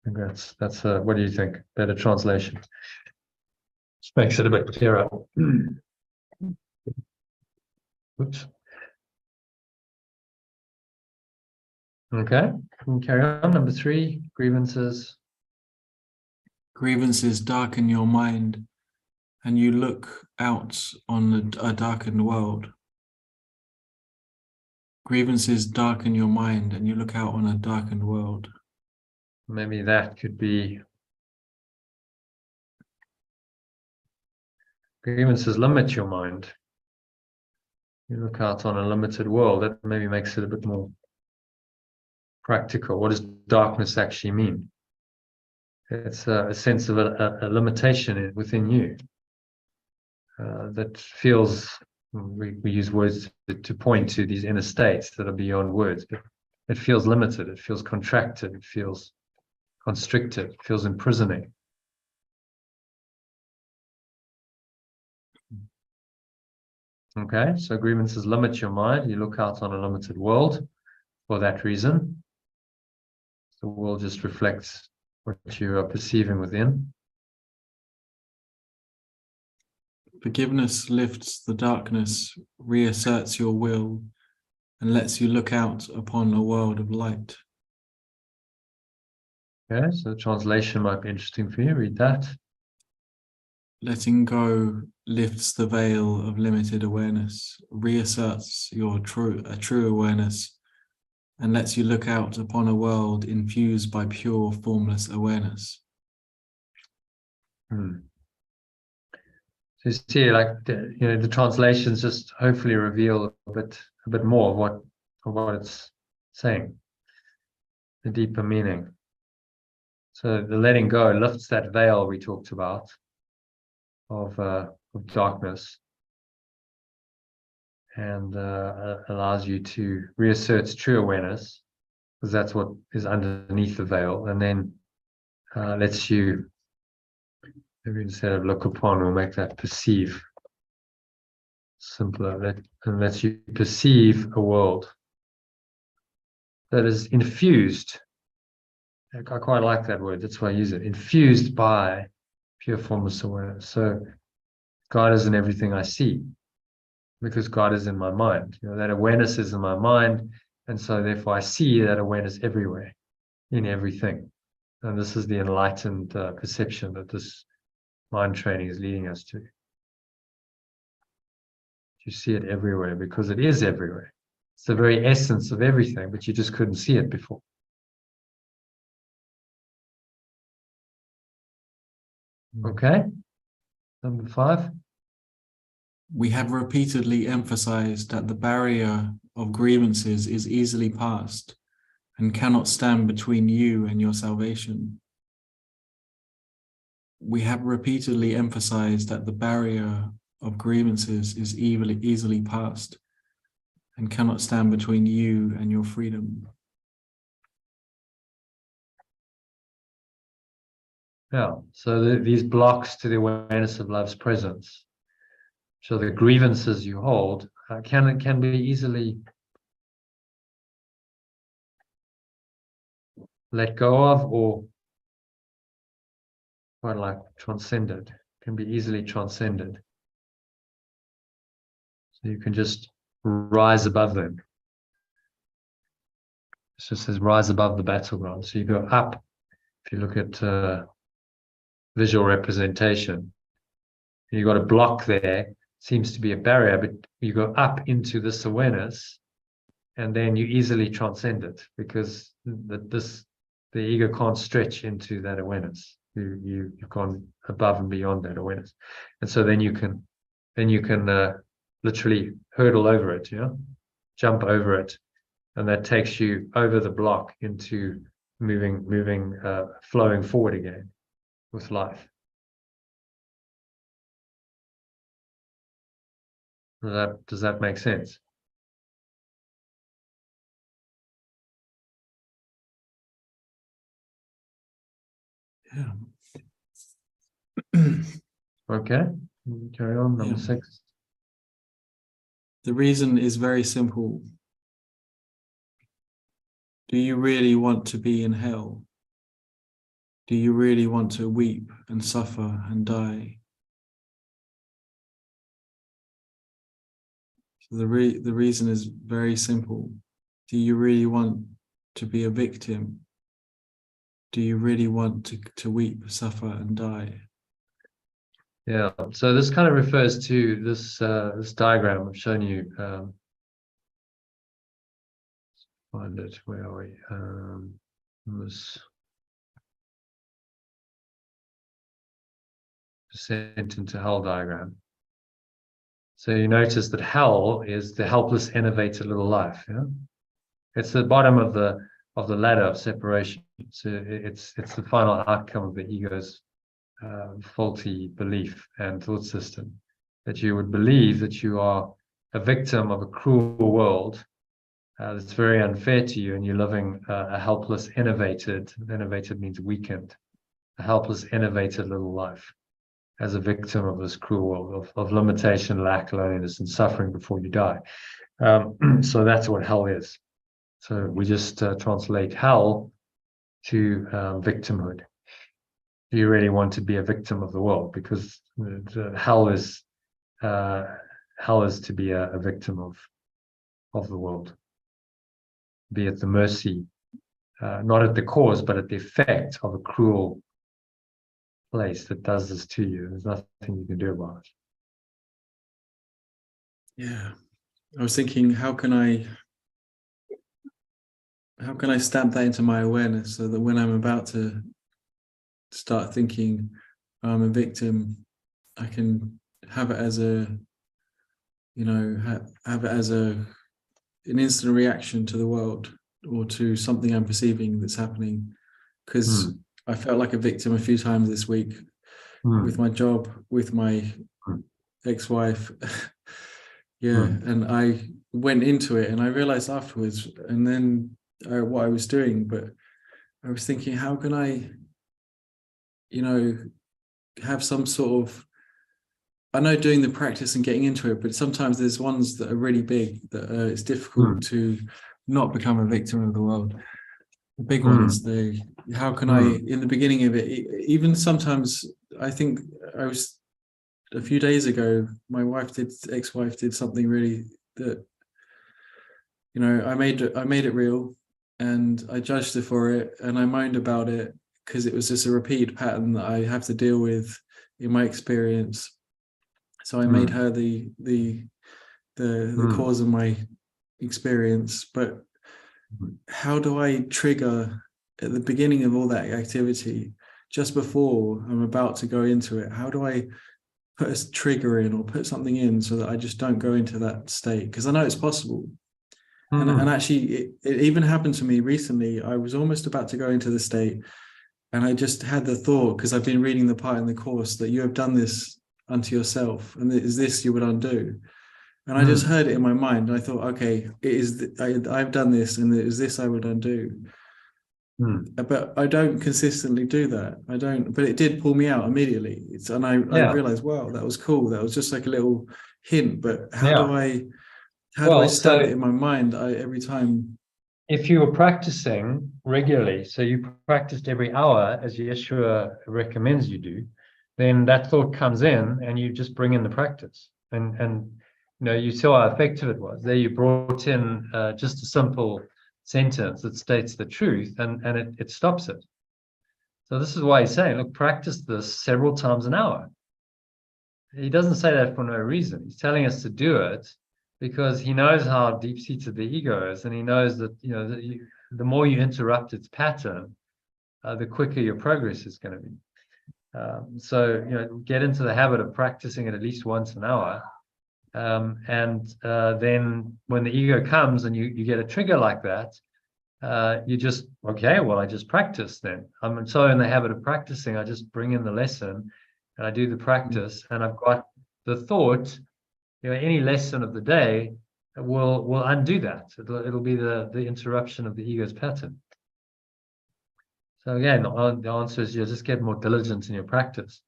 I think that's what do you think? Better translation. Just makes it a bit clearer. Oops. Okay, can we carry on? Number 3, grievances. Grievances darken your mind, and you look out on a darkened world. Grievances darken your mind, and you look out on a darkened world. Maybe that could be grievances limit your mind. You look out on a limited world. That maybe makes it a bit more practical. What does darkness actually mean? It's a sense of a limitation within you that feels, we use words to point to these inner states that are beyond words, but it feels limited, it feels contracted, it feels constricted, it feels imprisoning. Okay, so grievances limit your mind. You look out on a limited world for that reason. The world just reflects what you are perceiving within. Forgiveness lifts the darkness, reasserts your will, and lets you look out upon a world of light. Okay, so the translation might be interesting for you. Read that. Letting go lifts the veil of limited awareness, reasserts your true awareness, and lets you look out upon a world infused by pure, formless awareness. So you see, like the translations just hopefully reveal a bit more of what it's saying, the deeper meaning. So the letting go lifts that veil we talked about of darkness, and allows you to reassert true awareness, because that's what is underneath the veil, and then lets you, maybe instead of look upon, we'll make that perceive simpler, and lets you perceive a world that is infused. I quite like that word, that's why I use it, infused by pure formless awareness. So God is in everything I see, because God is in my mind. That awareness is in my mind, and so therefore I see that awareness everywhere, in everything. And this is the enlightened perception that this mind training is leading us to. You see it everywhere because it is everywhere. It's the very essence of everything, but you just couldn't see it before. Okay, number 5. We have repeatedly emphasized that the barrier of grievances is easily passed and cannot stand between you and your salvation. We have repeatedly emphasized that the barrier of grievances is easily passed and cannot stand between you and your freedom. Yeah, so these blocks to the awareness of love's presence, so the grievances you hold can be easily let go of, or quite like transcended, can be easily transcended. So you can just rise above them. It just says rise above the battleground. So you go up. If you look at visual representation, you've got a block there, seems to be a barrier, but you go up into this awareness, and then you easily transcend it, because the ego can't stretch into that awareness. You've gone above and beyond that awareness, and so then you can literally hurdle over it, jump over it, and that takes you over the block into moving, flowing forward again with life. Does that make sense? Yeah. Okay, carry on. Number 6. The reason is very simple. Do you really want to be in hell? Do you really want to weep and suffer and die? So the reason is very simple. Do you really want to be a victim? Do you really want to weep, suffer, and die? Yeah, so this kind of refers to this diagram I've shown you. Find it, where are we? This descent into hell diagram. So you notice that hell is the helpless, enervated little life. It's the bottom of the of the ladder of separation. So it's the final outcome of the ego's faulty belief and thought system, that you would believe that you are a victim of a cruel world that's very unfair to you, and you're living a helpless, innovated means weakened, a helpless, innovated little life as a victim of this cruel world of limitation, lack, loneliness, and suffering before you die. So that's what hell is. So we just translate hell to victimhood. Do you really want to be a victim of the world? Because hell is to be a victim of the world, be at the mercy, not at the cause, but at the effect of a cruel place that does this to you. There's nothing you can do about it. Yeah, I was thinking, how can I stamp that into my awareness so that when I'm about to start thinking I'm a victim, I can have it as a, have it as an instant reaction to the world or to something I'm perceiving that's happening. Because I felt like a victim a few times this week with my job, with my ex-wife. And I went into it and I realized afterwards, and then what I was doing, but I was thinking, how can I, have some sort of, I know doing the practice and getting into it, but sometimes there's ones that are really big that it's difficult to not become a victim of the world. The big ones, how can I, in the beginning of it, even sometimes, I think I was, a few days ago, my ex-wife did something really that, I made it real, and I judged her for it, and I moaned about it because it was just a repeat pattern that I have to deal with in my experience. So I made her the cause of my experience. But how do I trigger at the beginning of all that activity, just before I'm about to go into it? How do I put a trigger in or put something in so that I just don't go into that state? Because I know it's possible. And actually, it even happened to me recently. I was almost about to go into the state, and I just had the thought, because I've been reading the part in the Course that you have done this unto yourself, and is this you would undo. And I just heard it in my mind. And I thought, okay, it is. I've done this, and it is this I would undo. But I don't consistently do that. I don't. But it did pull me out immediately. I realized, wow, that was cool. That was just like a little hint. But how do I stamp it in my mind every time? If you were practicing regularly, so you practiced every hour as Yeshua recommends you do, then that thought comes in and you just bring in the practice. And you saw how effective it was. There you brought in just a simple sentence that states the truth, and it stops it. So this is why he's saying, look, practice this several times an hour. He doesn't say that for no reason. He's telling us to do it because he knows how deep-seated the ego is, and he knows that the more you interrupt its pattern, the quicker your progress is going to be. So get into the habit of practicing it at least once an hour, and then when the ego comes and you get a trigger like that, you just, okay, well, I just practice then. I'm so in the habit of practicing, I just bring in the lesson and I do the practice, and I've got the thought. Any lesson of the day will undo that. It'll be the interruption of the ego's pattern. So again, the answer is you just get more diligent in your practice.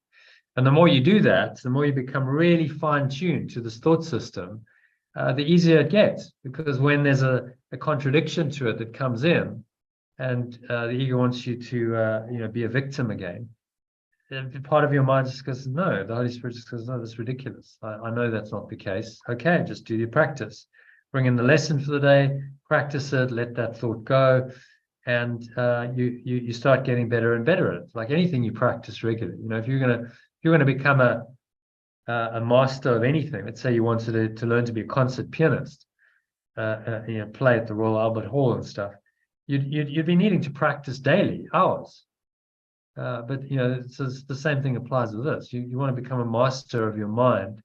And the more you do that, the more you become really fine-tuned to this thought system, the easier it gets. Because when there's a contradiction to it that comes in, and the ego wants you to be a victim again, part of your mind just goes, no, the Holy Spirit just goes, no, that's ridiculous. I know that's not the case. Okay, just do your practice. Bring in the lesson for the day, practice it, let that thought go, and you start getting better and better at it. Like anything you practice regularly. If you're gonna become a master of anything, let's say you wanted to learn to be a concert pianist, play at the Royal Albert Hall and stuff, you'd be needing to practice daily, hours. But it's the same thing applies with this. You want to become a master of your mind,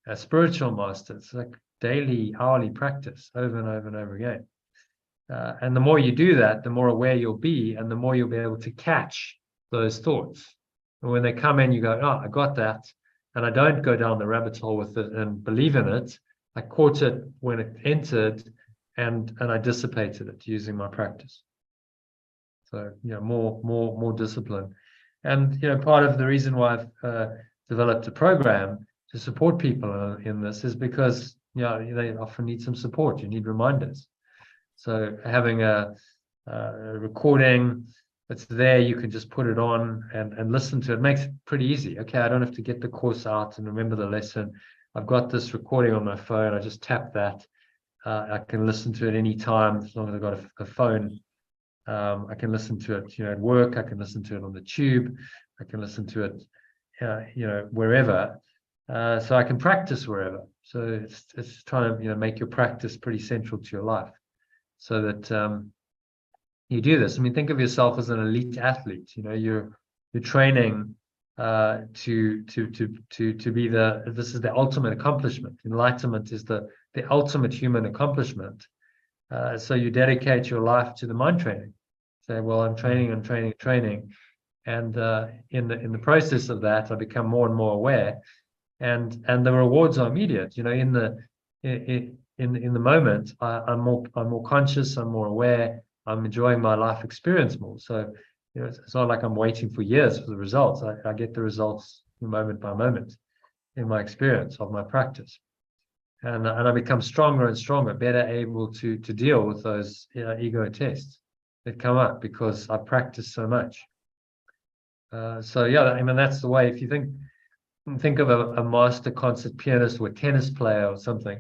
a spiritual master. It's like daily, hourly practice over and over and over again. And the more you do that, the more aware you'll be, and the more you'll be able to catch those thoughts. And when they come in, you go, oh, I got that. And I don't go down the rabbit hole with it and believe in it. I caught it when it entered, and I dissipated it using my practice. So, more discipline. And, part of the reason why I've developed a program to support people in this is because, they often need some support. You need reminders. So having a recording that's there, you can just put it on and listen to it. It makes it pretty easy. Okay, I don't have to get the course out and remember the lesson. I've got this recording on my phone. I just tap that. I can listen to it anytime as long as I've got a phone. I can listen to it, at work. I can listen to it on the tube. I can listen to it, wherever. So I can practice wherever. So it's trying to, make your practice pretty central to your life, so that you do this. I mean, think of yourself as an elite athlete. You're training to be this is the ultimate accomplishment. Enlightenment is the ultimate human accomplishment. So you dedicate your life to the mind training. Say, well, I'm training, and in the process of that, I become more and more aware, and the rewards are immediate. In the moment, I'm more conscious, I'm more aware, I'm enjoying my life experience more. So it's not like I'm waiting for years for the results. I get the results moment by moment in my experience of my practice. And I become stronger and stronger, better able to deal with those ego tests that come up because I practice so much. So that's the way. If you think of a master concert pianist or a tennis player or something,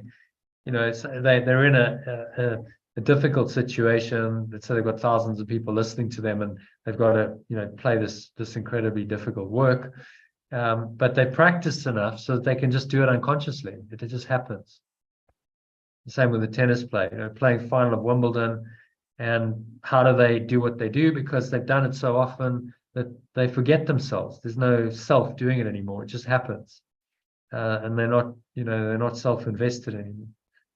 they're in a difficult situation. Let's say they've got thousands of people listening to them, and they've got to play this incredibly difficult work. But they practice enough so that they can just do it unconsciously. It just happens. The same with the tennis player, playing final of Wimbledon. And how do they do what they do? Because they've done it so often that they forget themselves. There's no self doing it anymore. It just happens. And they're not self-invested anymore.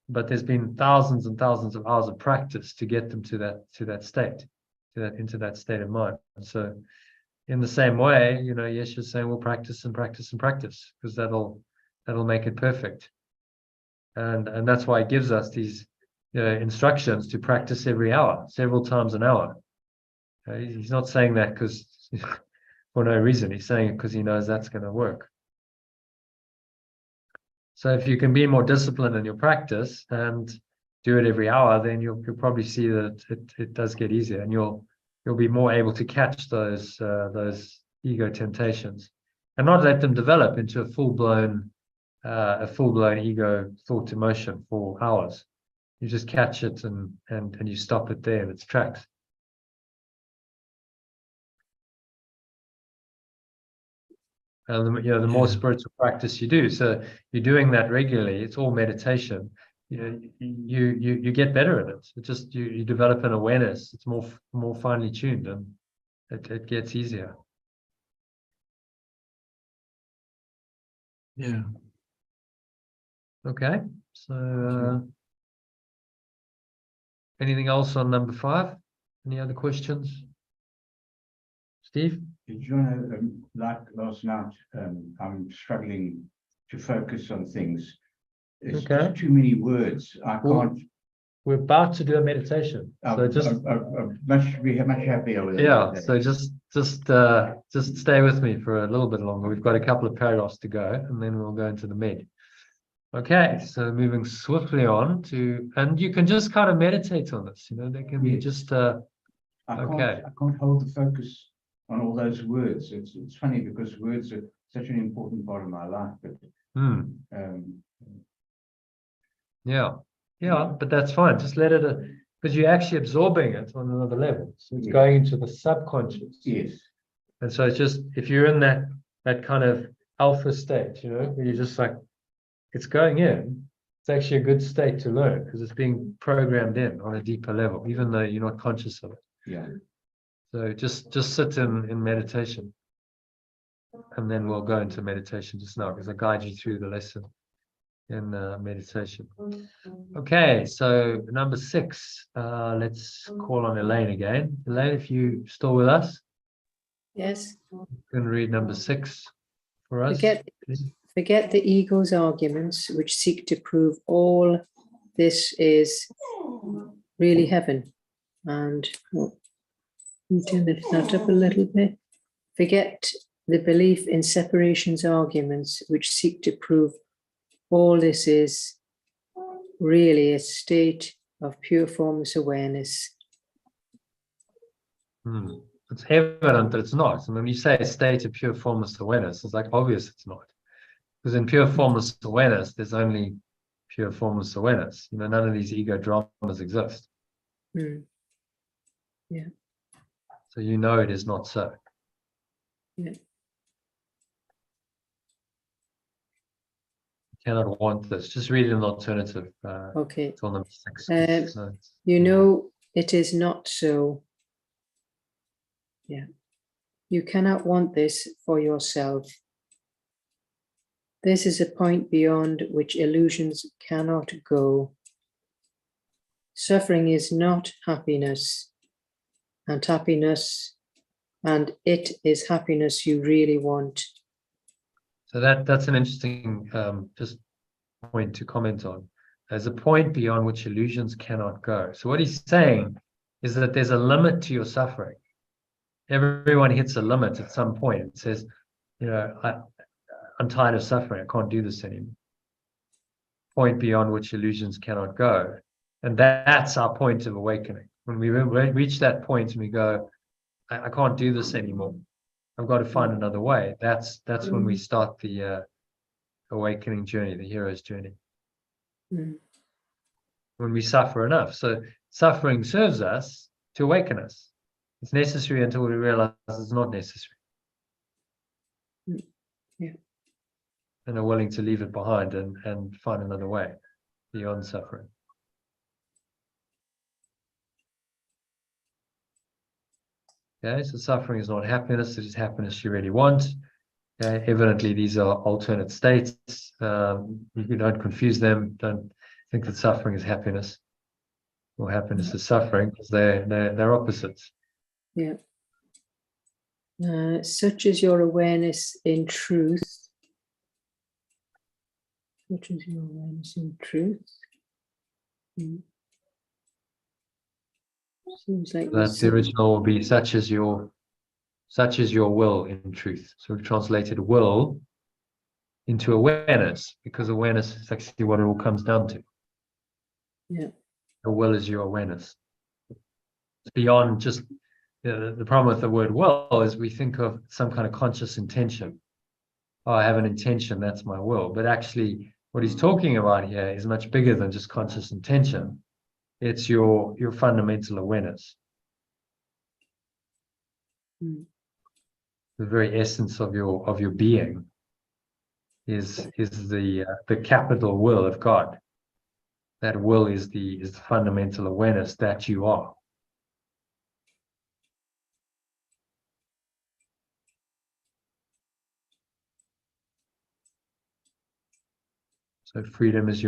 But there's been thousands and thousands of hours of practice to get them to that state, into that state of mind. And so in the same way, Yeshua's saying, we'll practice and practice and practice, because that'll make it perfect. And that's why he gives us these instructions to practice every hour, several times an hour. He's not saying that because for no reason. He's saying it because he knows that's going to work. So if you can be more disciplined in your practice and do it every hour, then you'll probably see that it does get easier, and you'll be more able to catch those ego temptations and not let them develop into a full-blown ego thought emotion for hours. You just catch it and you stop it there in its tracks. And the more spiritual practice you do, so you're doing that regularly, it's all meditation. You get better at it. It just you develop an awareness. It's more finely tuned, and it gets easier. Yeah. Okay. So anything else on number 5? Any other questions? Steve? Did you know, like last night, I'm struggling to focus on things. It's just too many words. I can't. We're about to do a meditation. So just much happier with it. Yeah. So just stay with me for a little bit longer. We've got a couple of paragraphs to go, and then we'll go into the med. Okay. So moving swiftly on and you can just kind of meditate on this. They can be just. I can't hold the focus on all those words. It's funny because words are such an important part of my life, but but that's fine. Just let it, because you're actually absorbing it on another level. So it's going into the subconscious. Yes. And so it's just, if you're in that kind of alpha state, where you're just like, it's going in, it's actually a good state to learn because it's being programmed in on a deeper level, even though you're not conscious of it. Yeah. So just sit in meditation, and then we'll go into meditation just now because I guide you through the lesson. in meditation. Okay, so number 6. Let's call on Elaine again. Elaine, if you still with us, Yes. you can read number 6 for us. Forget the ego's arguments, which seek to prove all this is really heaven. And turn that up a little bit. Forget the belief in separation's arguments, which seek to prove all this is really a state of pure formless awareness. It's evident that it's not. And when you say a state of pure formless awareness, it's like obvious it's not. Because in pure formless awareness, there's only pure formless awareness. None of these ego dramas exist. Yeah. So it is not so. Yeah. You cannot want this. Just read an alternative. Okay. Till number 6. It is not so. Yeah. You cannot want this for yourself. This is a point beyond which illusions cannot go. Suffering is not happiness, and it is happiness you really want. So that's an interesting just point to comment on. There's a point beyond which illusions cannot go. So what he's saying is that there's a limit to your suffering. Everyone hits a limit at some point. It says, I'm tired of suffering. I can't do this anymore. Point beyond which illusions cannot go. And that's our point of awakening. When we reach that point and we go, I can't do this anymore. I've got to find another way. That's when we start the awakening journey, the hero's journey. When we suffer enough. So suffering serves us to awaken us. It's necessary until we realize it's not necessary. Yeah. And are willing to leave it behind and find another way beyond suffering. Okay, so suffering is not happiness, it is happiness you really want. Okay, evidently these are alternate states. You don't confuse them, don't think that suffering is happiness or happiness is suffering, because they're opposites. Yeah. Such is your awareness in truth. Such is your awareness in truth. Seems like That the original will be such is your will in truth. So we've translated will into awareness, because awareness is actually what it all comes down to. Yeah. The will is your awareness. It's beyond just the problem with the word will is we think of some kind of conscious intention. Oh, I have an intention, that's my will. But actually, what he's talking about here is much bigger than just conscious intention. It's your fundamental awareness. The very essence of your being is the capital will of God. That will is the fundamental awareness that you are. So freedom is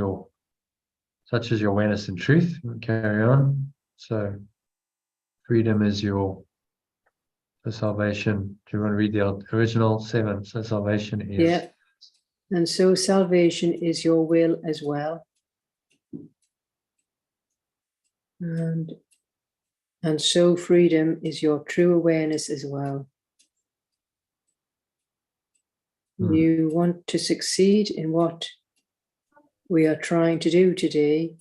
such as your awareness in truth. Carry on. So freedom is your salvation. Do you want to read the original 7? So salvation is. Yeah. And so salvation is your will as well. And so freedom is your true awareness as well. You want to succeed in what we are trying to do today.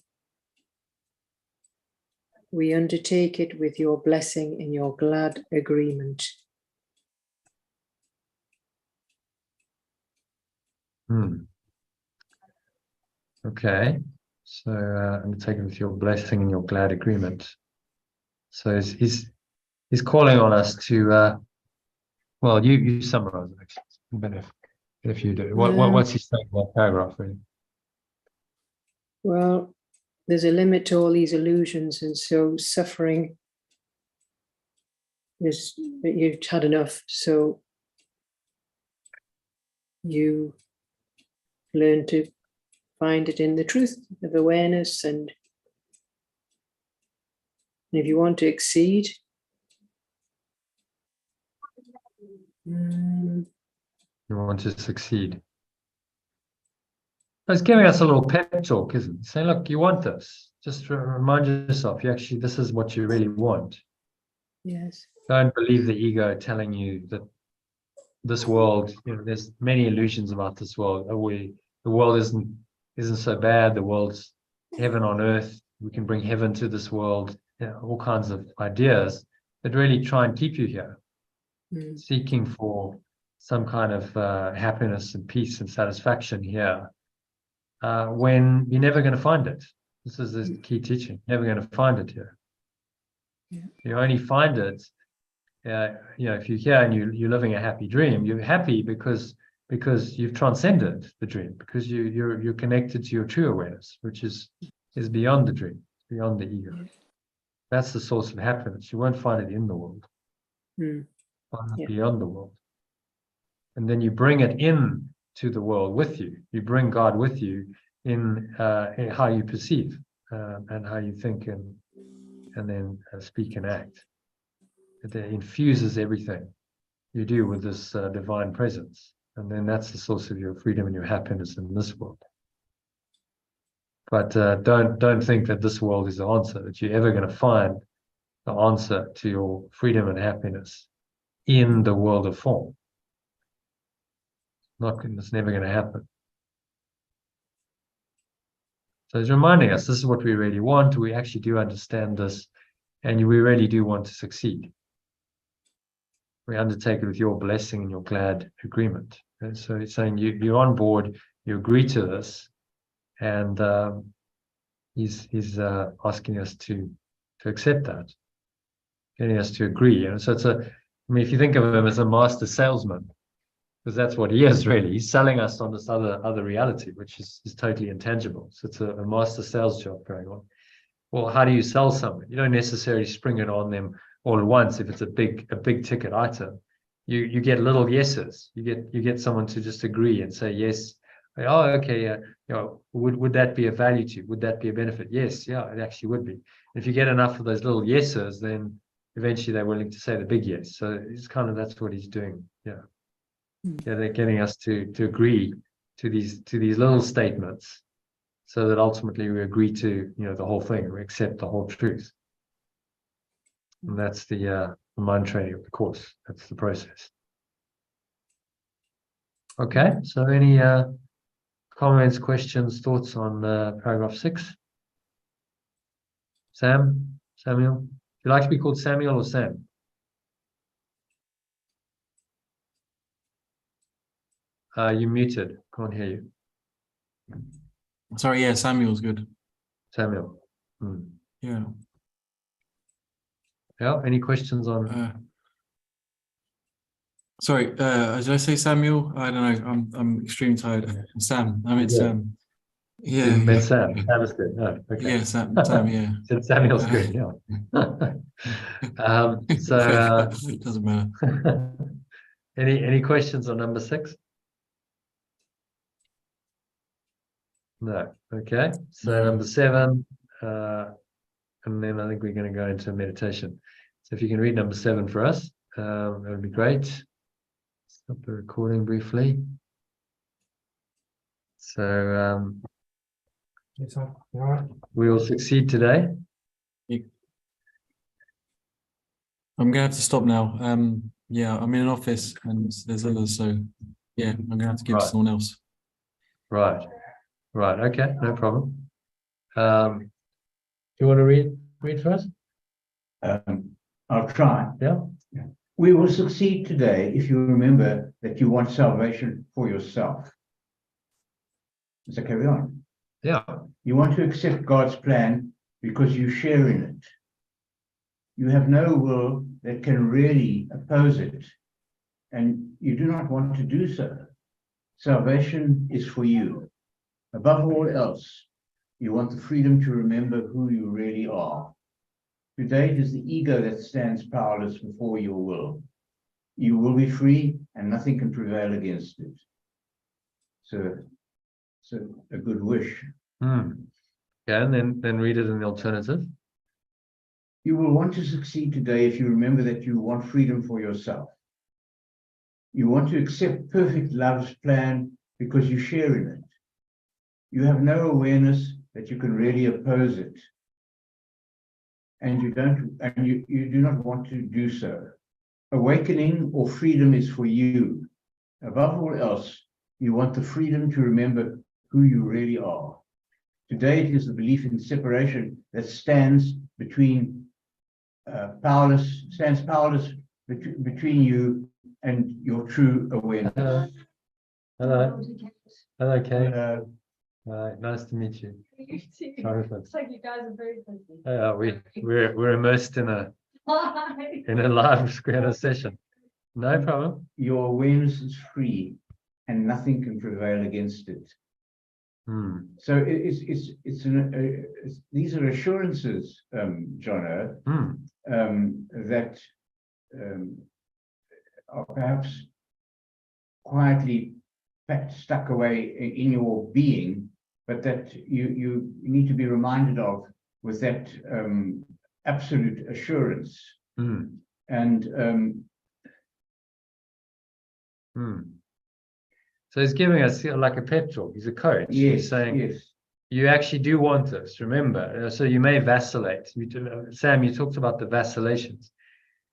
We undertake it with your blessing and your glad agreement. Okay, so undertake it with your blessing and your glad agreement. So he's calling on us to. Well, you summarize it actually. Better if you do. What's he saying in that paragraph? Really? Well, there's a limit to all these illusions, and so suffering is you've had enough. So you learn to find it in the truth of awareness. And if you want to exceed, You want to succeed. It's giving us a little pep talk, isn't it? Saying, look, you want this. Just remind yourself, this is what you really want. yes, Don't believe the ego telling you that this world, there's many illusions about this world. The world isn't so bad. The world's heaven on earth. We can bring heaven to this world. All kinds of ideas that really try and keep you here, seeking for some kind of happiness and peace and satisfaction here, when you're never going to find it. This is the key teaching. Never going to find it here. Yeah. You only find it, if you're here and you're living a happy dream. You're happy because you've transcended the dream, because you're connected to your true awareness, which is beyond the dream, beyond the ego. That's the source of happiness. You won't find it in the world. Find it beyond the world. And then you bring it in to the world with you. You bring God with you in how you perceive and how you think and then speak and act. It infuses everything you do with this divine presence. And then that's the source of your freedom and your happiness in this world. But don't think that this world is the answer, that you're ever going to find the answer to your freedom and happiness in the world of form. It's never going to happen. So it's reminding us, this is what we really want. We actually do understand this, and we really do want to succeed. We undertake it with your blessing and your glad agreement. And so it's saying you're on board, you agree to this, and he's asking us to accept that, getting us to agree. So if you think of him as a master salesman, because that's what he is really. He's selling us on this other reality, which is totally intangible. So it's a master sales job going on. Well, how do you sell someone? You don't necessarily spring it on them all at once. If it's a big ticket item, you get little yeses. You get someone to just agree and say yes. Oh, okay. Would that be a value to you? Would that be a benefit? Yes, yeah, it actually would be. If you get enough of those little yeses, then eventually they're willing to say the big yes. So it's that's what he's doing. Yeah. Yeah, they're getting us to agree to these little statements, so that ultimately we agree to the whole thing. We accept the whole truth, and that's the mind training of the course. That's the process. Okay, so any comments, questions, thoughts on paragraph 6? Samuel? Do you like to be called Samuel or Sam? You're muted. Can't hear you. Sorry, yeah, Samuel's good. Samuel. Yeah. Yeah. Any questions on? Sorry, did I say Samuel? I don't know. I'm extremely tired. Sam. I meant Sam. Yeah. You meant Sam. Sam is good. Oh, okay. Yeah, Sam. Yeah. Samuel's good. Yeah. It doesn't matter. Any questions on number 6? No. Okay. So number 7, and then I think we're going to go into meditation. So if you can read number 7 for us, that would be great. Stop the recording briefly. So we will succeed today. I'm gonna have to stop now. Yeah, I'm in an office and there's others, so yeah, I'm gonna have to give it to someone else. Right. Okay, no problem. Do you want to read for us? I'll try. Yeah. We will succeed today if you remember that you want salvation for yourself. So carry on. Yeah. You want to accept God's plan because you share in it. You have no will that can really oppose it, and you do not want to do so. Salvation is for you. Above all else, you want the freedom to remember who you really are. Today, it is the ego that stands powerless before your will. You will be free, and nothing can prevail against it. So it's a good wish. Yeah, and then read it in the alternative. You will want to succeed today if you remember that you want freedom for yourself. You want to accept perfect love's plan because you share in it. You have no awareness that you can really oppose it. And you do not want to do so. Awakening or freedom is for you. Above all else, you want the freedom to remember who you really are. Today, it is the belief in separation that stands powerless between you and your true awareness. Hello. Hello, Kate. Uh, Nice to meet you. You too. Jonathan. Looks like you guys are very busy. We're immersed in a live session. No problem. Your awareness is free, and nothing can prevail against it. So these are assurances, Jono, that are perhaps quietly stuck away in your being, but that you need to be reminded of with that absolute assurance. And So he's giving us like a pep talk. He's a coach. yes, He's saying, yes, you actually do want this. Remember, so you may vacillate. Sam, you talked about the vacillations.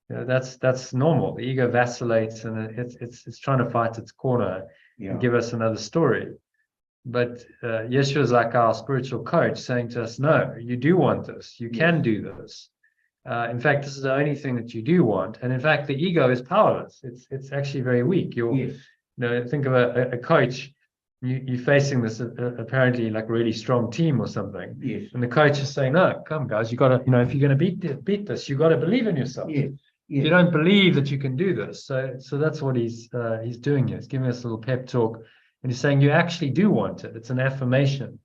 That's normal. The ego vacillates, and it's trying to fight its corner and give us another story. But Yeshua is like our spiritual coach, saying to us, no, you do want this. You can do this. In fact, this is the only thing that you do want. And in fact, the ego is powerless. It's actually very weak. Think of a coach. You're facing this apparently like really strong team or something. yes. And the coach is saying, no, come guys, you got to, if you're going to beat this, you got to believe in yourself. Yes. If you don't believe that you can do this. So that's what he's doing here. He's giving us a little pep talk, and he's saying you actually do want it. It's an affirmation,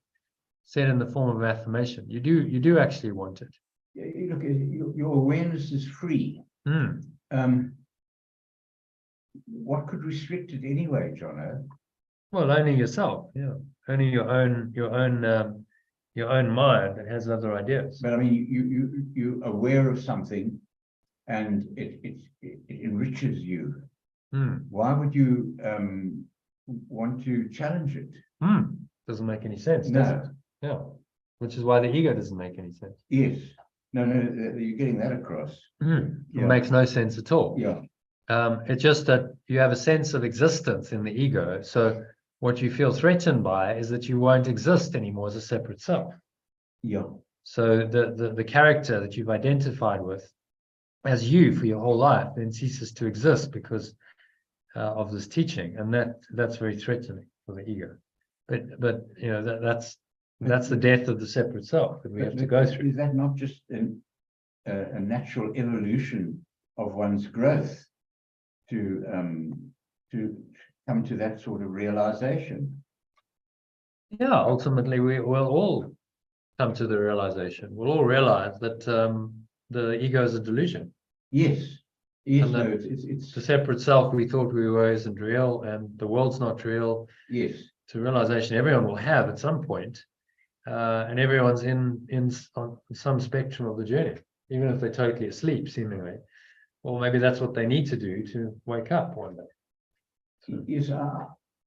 said in the form of affirmation. You do actually want it. Look, your awareness is free. What could restrict it anyway, Jono? Well, only yourself, only your own mind that has other ideas. But I mean, you're aware of something, and it enriches you. Why would you want to challenge it? Doesn't make any sense, does it? Yeah, which is why the ego doesn't make any sense. Yes. No, you're getting that across. It makes no sense at all. It's just that you have a sense of existence in the ego. So what you feel threatened by is that you won't exist anymore as a separate self. So the character that you've identified with as you for your whole life then ceases to exist because of this teaching, and that's very threatening for the ego. But that's the death of the separate self that we have to go through. Is that not just a natural evolution of one's growth to come to that sort of realization? Yeah, ultimately we will all come to the realization. We'll all realize that the ego is a delusion. Yes. Yes, And no, that it's the separate self we thought we were isn't real, and the world's not real. yes. To realization everyone will have at some point, and everyone's on some spectrum of the journey, even if they're totally asleep, seemingly. Or maybe that's what they need to do to wake up one day. Yes,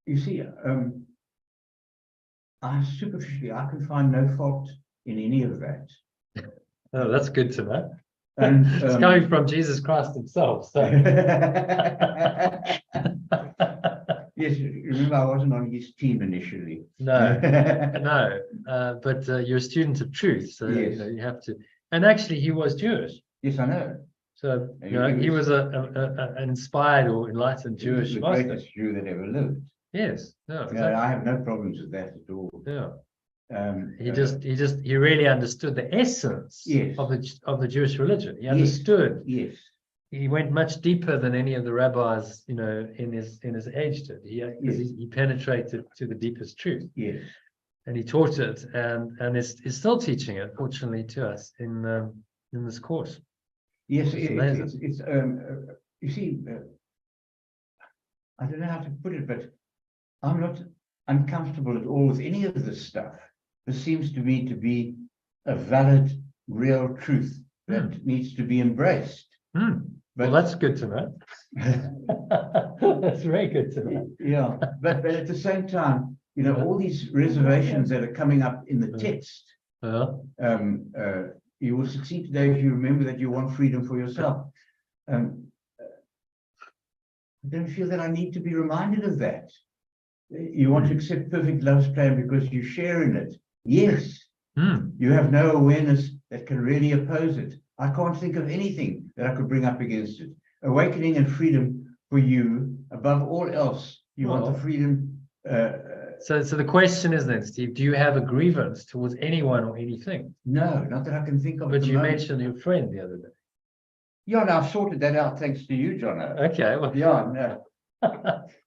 you see, superficially, I can find no fault in any of that. Oh, that's good to know. And It's coming from Jesus Christ himself. So. Yes, remember I wasn't on his team initially. No, but you're a student of truth, so Yes. you have to. And actually, he was Jewish, Yes, I know. so And he was an inspired or enlightened He was Jewish the master. greatest Jew that ever lived. Yes, no, Yeah, exactly. I have no problems with that at all. Yeah. He Uh, he really understood the essence Yes. of the Jewish religion. He understood. Yes. He went much deeper than any of the rabbis, in his age did. He penetrated to the deepest truth, Yes. and he taught it, and is still teaching it, fortunately, to us in this course. Yes, It's amazing. it's you see, I don't know how to put it, but I'm not uncomfortable at all with any of this stuff. This seems to me to be a valid, real truth that needs to be embraced. Well, But that's good to know. That's very good to know. yeah, but at the same time, you know, all these reservations that are coming up in the text, you will succeed today if you remember that you want freedom for yourself. I don't feel that I need to be reminded of that. You want to accept perfect love's plan because you share in it. Yes, you have no awareness that can really oppose it. I can't think of anything that I could bring up against it. Awakening and freedom for you, above all else, you want the freedom. So the question is then, Steve, do you have a grievance towards anyone or anything? No, not that I can think of. But you mentioned your friend the other day. Yeah, no, I've sorted that out thanks to you, John. Okay, well, Yeah, no.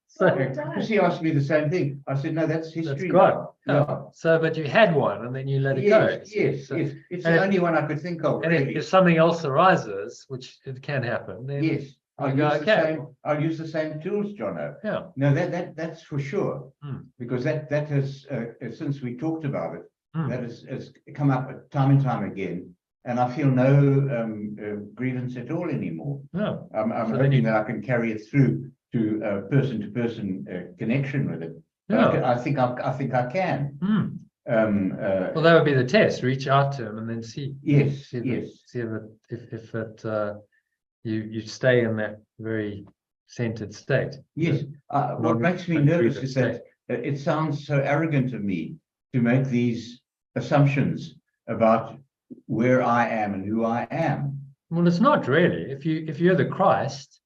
so Because he asked me the same thing. I said, no, that's history. that's good. Yeah. So, but you had one and then you let it go. Yes, So- yes. It's and the if- only one I could think of, And really. if something else arises, which it can happen, then Yes, I'll go, use the okay. same, I'll use the same tools, Jono. yeah. No, that's for sure. Hmm. Because that has, since we talked about it, Hmm. that has come up time and time again. And I feel no grievance at all anymore. No. I'm So then hoping you- that I can carry it through to person-to-person connection with it. But Yeah. I think I can. Hmm. Well, that would be the test. Reach out to him and then see. Yes, See yes. See if you stay in that very centered state. Yes, what makes me nervous is that it sounds so arrogant of me to make these assumptions about where I am and who I am. Well, it's not really. If you're the Christ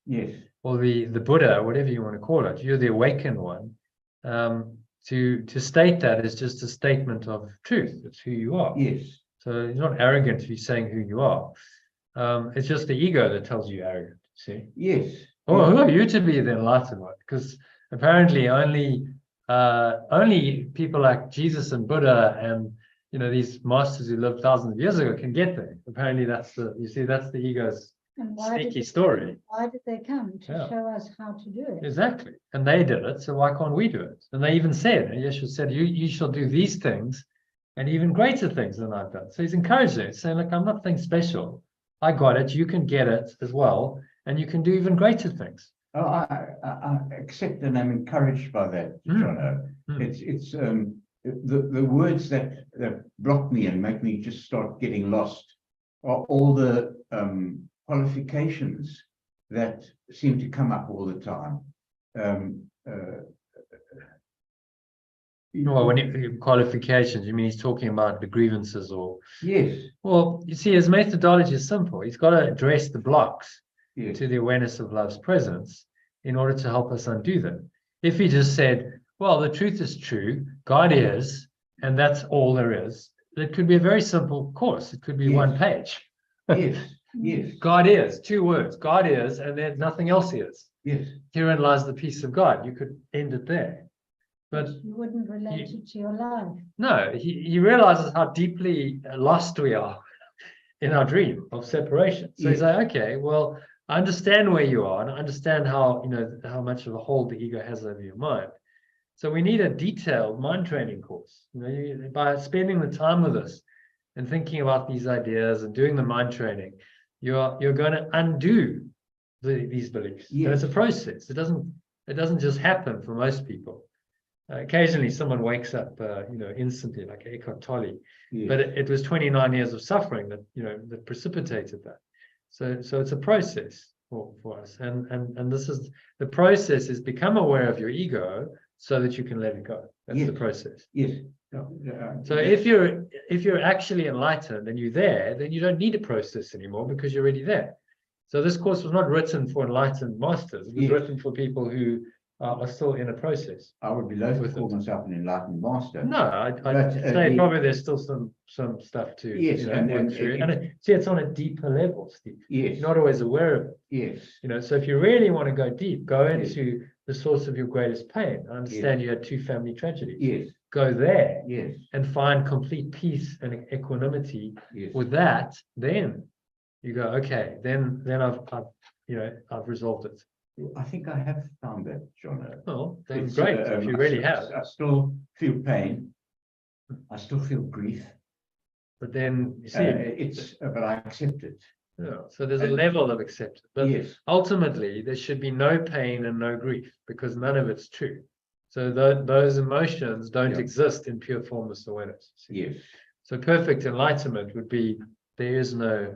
Yes, or the Buddha, whatever you want to call it, you're the awakened one. To state that is just a statement of truth. It's who you are. yes, So it's not arrogant to be saying who you are. It's just the ego that tells you arrogant. See? yes. Oh, who are you to be the enlightened one? Because apparently only people like Jesus and Buddha and these masters who lived thousands of years ago can get there. Apparently that's the ego's And why did sneaky they- story. Why did they come? To Yeah. show us how to do it. Exactly. And they did it, so why can't we do it? And they even said, Yeshua said, you shall do these things and even greater things than I've done. So he's encouraging it, saying, look, I'm nothing special. I got it, you can get it as well, and you can do even greater things. Oh, I accept and I'm encouraged by that, Jono. It's the words that block me and make me just start getting lost are all the qualifications that seem to come up all the time. Well, when qualifications, you mean he's talking about the grievances or? Yes, Well, you see, his methodology is simple. He's got to address the blocks yes, to the awareness of love's presence in order to help us undo them. If he just said, well, the truth is true, God is, and that's all there is, it could be a very simple course. It could be Yes. one page. yes, yes, God is, 2 words. God is, and then nothing else is. yes. Herein lies the peace of God. You could end it there. But You wouldn't relate it to your life. no, he realizes how deeply lost we are in our dream of separation. So he's like, okay, well, I understand where you are, and I understand how how much of a hold the ego has over your mind. So we need a detailed mind training course. By spending the time with us and thinking about these ideas and doing the mind training, you're going to undo these beliefs. Yes. And it's a process. It doesn't just happen for most people. Occasionally, someone wakes up, instantly, like Eckhart Tolle. Yes. But it was 29 years of suffering that precipitated that. So it's a process for us, and this is the process: is become aware of your ego so that you can let it go. That's Yes. the process. Yes. So if you're actually enlightened and you're there, then you don't need a process anymore because you're already there. So this course was not written for enlightened masters. It was Yes. written for people who are still in a process. I would be loath to With call it. myself an enlightened master. No, I'd But, say the- probably there's still some stuff to Yes, work and through. it- And see, it's on a deeper level, Steve. Yes, You're not always aware of it. yes, So if you really want to go deep, go Yes. into the source of your greatest pain. I understand you had 2 family tragedies. yes, Go there yes, and find complete peace and equanimity yes. with that. Then you go, okay, then I've resolved it. I think I have found that, John. Well, then It's, great, if you really have. I still feel pain. I still feel grief. But then, you see, But I accept it. yeah, so there's a and- level of acceptance. But Yes, ultimately, there should be no pain and no grief because none of it's true. So those emotions don't Yeah. exist in pure formless awareness. see. yes, So perfect enlightenment would be there is no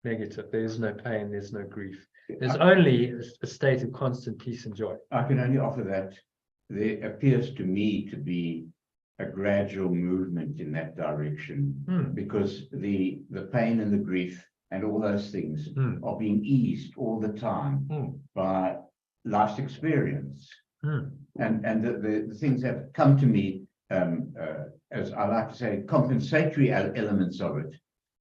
negative, there is no pain, there's no grief. There's only a state of constant peace and joy. I can only offer that. There appears to me to be a gradual movement in that direction because the pain and the grief and all those things are being eased all the time by life's experience. And the things have come to me, as I like to say, compensatory elements of it.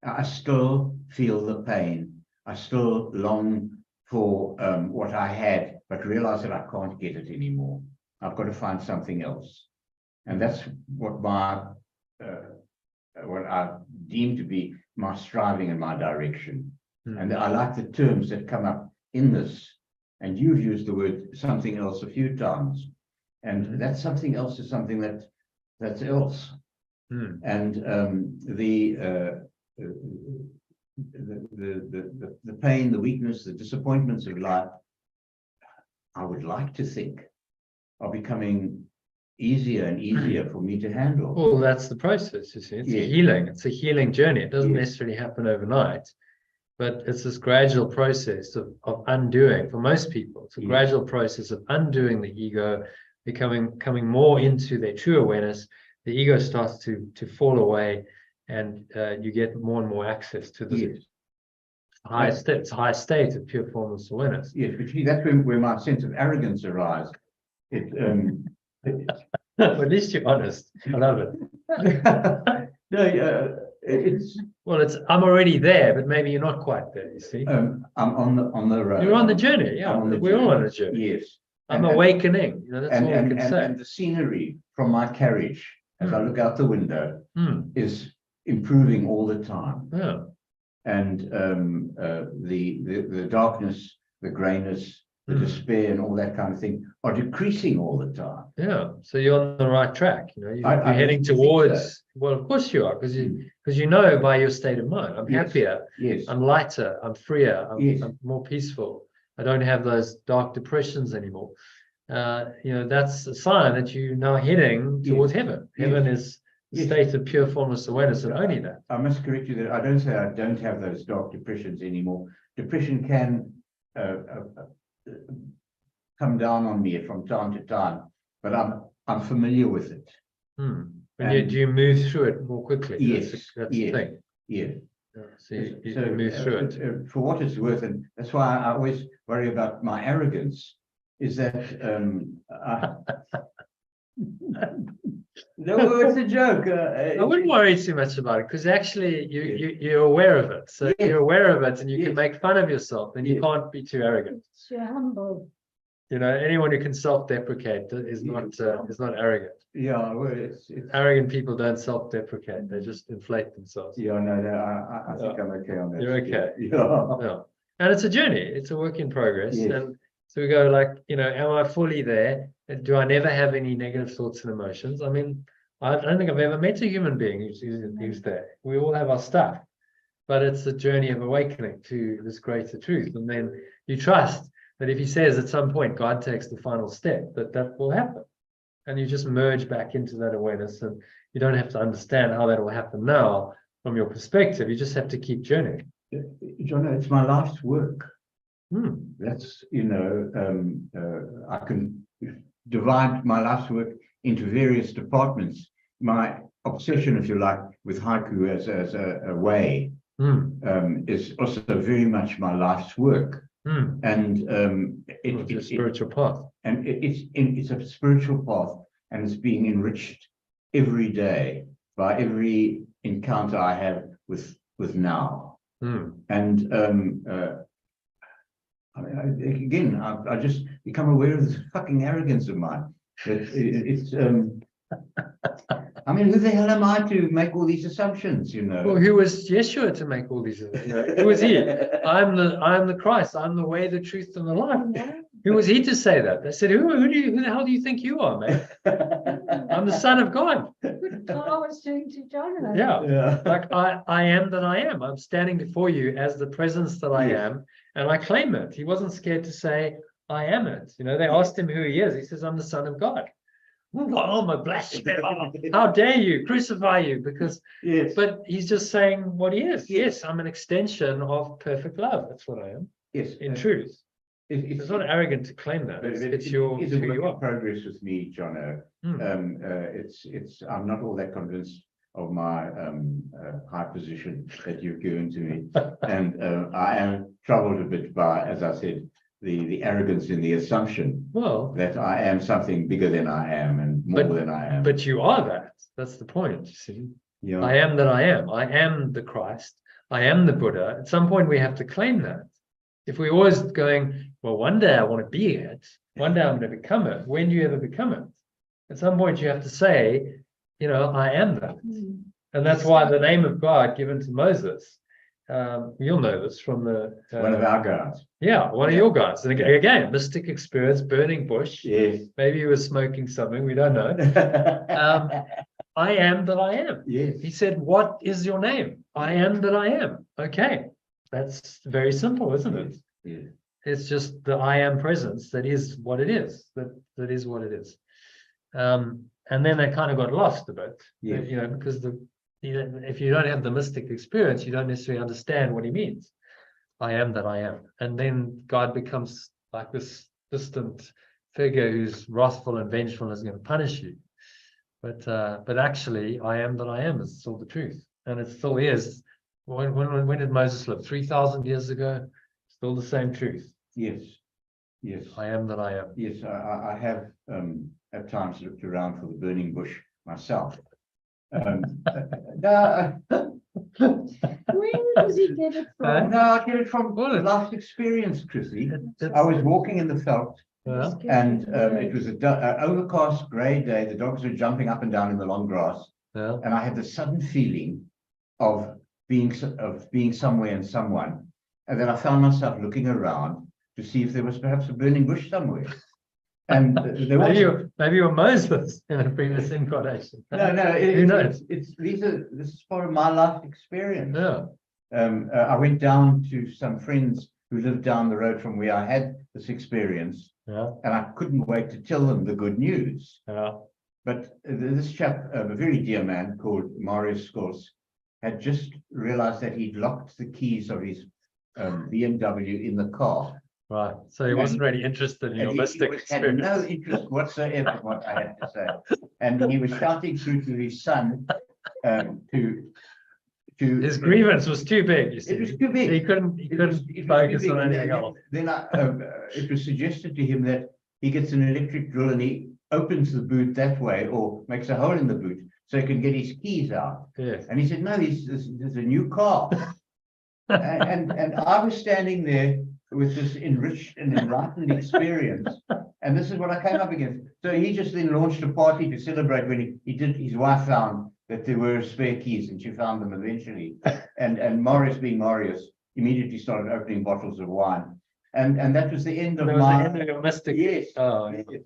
I still feel the pain. I still long for what I had, but realize that I can't get it anymore. I've got to find something else. And that's what what I deem to be my striving in my direction. And I like the terms that come up in this. And you've used the word something else a few times. And that something else is something that's else. And the pain, the weakness, the disappointments of life, I would like to think are becoming easier and easier for me to handle. Well, that's the process, you see. It's Yeah. a healing. It's a healing journey. It doesn't Yes. necessarily happen overnight, but it's this gradual process of undoing for most people. It's a Yes. gradual process of undoing the ego, coming more into their true awareness. The ego starts to fall away, and you get more and more access to the Yes. higher state. It's a high state of pure formless awareness. Yes, but see, that's where my sense of arrogance arises. At least you're honest. I love it. No, it's Well, I'm already there, but maybe you're not quite there. You see, I'm on the road. you're on the journey. Yeah, I'm on the we're all journey. on a journey. Yes. I'm And- awakening. You know, that's all I can say. And the scenery from my carriage as I look out the window is improving all the time. Yeah. And the darkness, the grayness, the despair, and all that kind of thing are decreasing all the time. Yeah, so you're on the right track. You know, you're I heading think towards. Well, of course you are, because you know by your state of mind, I'm Yes. happier, Yes. I'm lighter, I'm freer, Yes. I'm more peaceful. I don't have those dark depressions anymore. You know, that's a sign that you're now heading towards heaven. Yes. Heaven is the Yes. state of pure formless awareness, and only that. I must correct you that I don't say I don't have those dark depressions anymore. Depression can come down on me from time to time, but I'm familiar with it. And yet, do you move through it more quickly? Yes, That's yes. the thing. Yeah. Yeah, so you So, move through it. for what it's worth, and that's why I always worry about my arrogance, is that no, it's a joke. I wouldn't worry too much about it because actually you're aware of it. So Yes. you're aware of it and you can Yes. make fun of yourself and you Yes. can't be too arrogant. You're humble. You know, anyone who can self-deprecate is not arrogant. Yeah, well, it's Arrogant people don't self-deprecate. They just inflate themselves. yeah, no, I think I'm okay on that. You're okay. Yeah. Yeah. And it's a journey. It's a work in progress. Yes. And so we go like, you know, am I fully there? Do I never have any negative thoughts and emotions? I mean, I don't think I've ever met a human being who's there. We all have our stuff, but it's a journey of awakening to this greater truth. And then you trust that if he says at some point, God takes the final step, that will happen. And you just merge back into that awareness, and you don't have to understand how that will happen now from your perspective. You just have to keep journeying. John, it's my life's work. Hmm. That's, you know, I can divide my life's work into various departments. My obsession, if you like, with haiku as a way is also very much my life's work. And It's a spiritual path. and it's a spiritual path, and it's being enriched every day by every encounter I have with now. And I mean, again, I just become aware of this fucking arrogance of mine. It's I mean, who the hell am I to make all these assumptions? You know. Well, who was Yeshua to make all these? You know, who was he? I'm the Christ. I'm the way, the truth, and the life. Who was he to say that? They said, who the hell do you think you are, mate? I'm the Son of God. Carl was doing to Jonah. Yeah. Yeah. Like I am that I am. I'm standing before you as the presence that I Yes. am, and I claim it. He wasn't scared to say, I am it. You know, they asked him who he is. He says, I'm the Son of God. Oh, my blasphemer. How dare you crucify you? Because, Yes. but he's just saying what he is. Yes, I'm an extension of perfect love. That's what I am Yes. in truth. It's It's not arrogant to claim that. But It's your it's who a work you in are. progress with me, Jono. Hmm. It's I'm not all that convinced of my high position that you've given to me, and I am troubled a bit by, as I said, the arrogance in the assumption Well, that I am something bigger than I am and more than I am. but you are that. That's the point. You see, yeah, I am that I am. I am the Christ. I am the Buddha. At some point, we have to claim that. If we're always going, well, one day I want to be it. One day I'm going to become it. When do you ever become it? At some point, you have to say, you know, I am that. And that's why the name of God given to Moses, you'll know this from the one of our guys. yeah, one of Yeah. your guys. And again, mystic experience, burning bush. Yes. Maybe he was smoking something, we don't know. I am that I am. Yes. He said, what is your name? I am that I am. Okay. That's very simple, isn't it? Yes. It's just the I am presence that is what it is. That is what it is. And then they kind of got lost a bit, Yes. you know, because if you don't have the mystic experience, you don't necessarily understand what he means. I am that I am. And then God becomes like this distant figure who's wrathful and vengeful and is going to punish you. But actually, I am that I am is still the truth. And it still is. When did Moses live? 3,000 years ago? Still the same truth. Yes. Yes. I am that I am. Yes, I have at times looked around for the burning bush myself. No, Where does he get it from? no, I get it from Well, life experience, Chrissy. It's- I was walking in the veld Yeah. and it was an overcast grey day. The dogs were jumping up and down in the long grass, Yeah. and I had this sudden feeling of being somewhere and someone, and then I found myself looking around to see if there was perhaps a burning bush somewhere. And there was Maybe you're Moses in a previous incarnation. no, Who knows? this is part of my life experience. Yeah. I went down to some friends who lived down the road from where I had this experience, Yeah. and I couldn't wait to tell them the good news. Yeah. But this chap, a very dear man called Marius Skos, had just realized that he'd locked the keys of his BMW in the car. Right. So he wasn't really interested in your And mystic had no experience. interest whatsoever in what I had to say. And he was shouting through to his son to His grievance was too big, you see. It was too big. He couldn't It was focus too big. on And anything else. Then it was suggested to him that he gets an electric drill and he opens the boot that way, or makes a hole in the boot so he can get his keys out. Yes. And he said, no, there's a new car. and I was standing there with this enriched and enlightened experience. And this is what I came up against. So he just then launched a party to celebrate when he did. His wife found that there were spare keys, and she found them eventually. And Marius, being Marius, immediately started opening bottles of wine. And that was the end of That was my the end of your mystic. yes. Oh, Yes.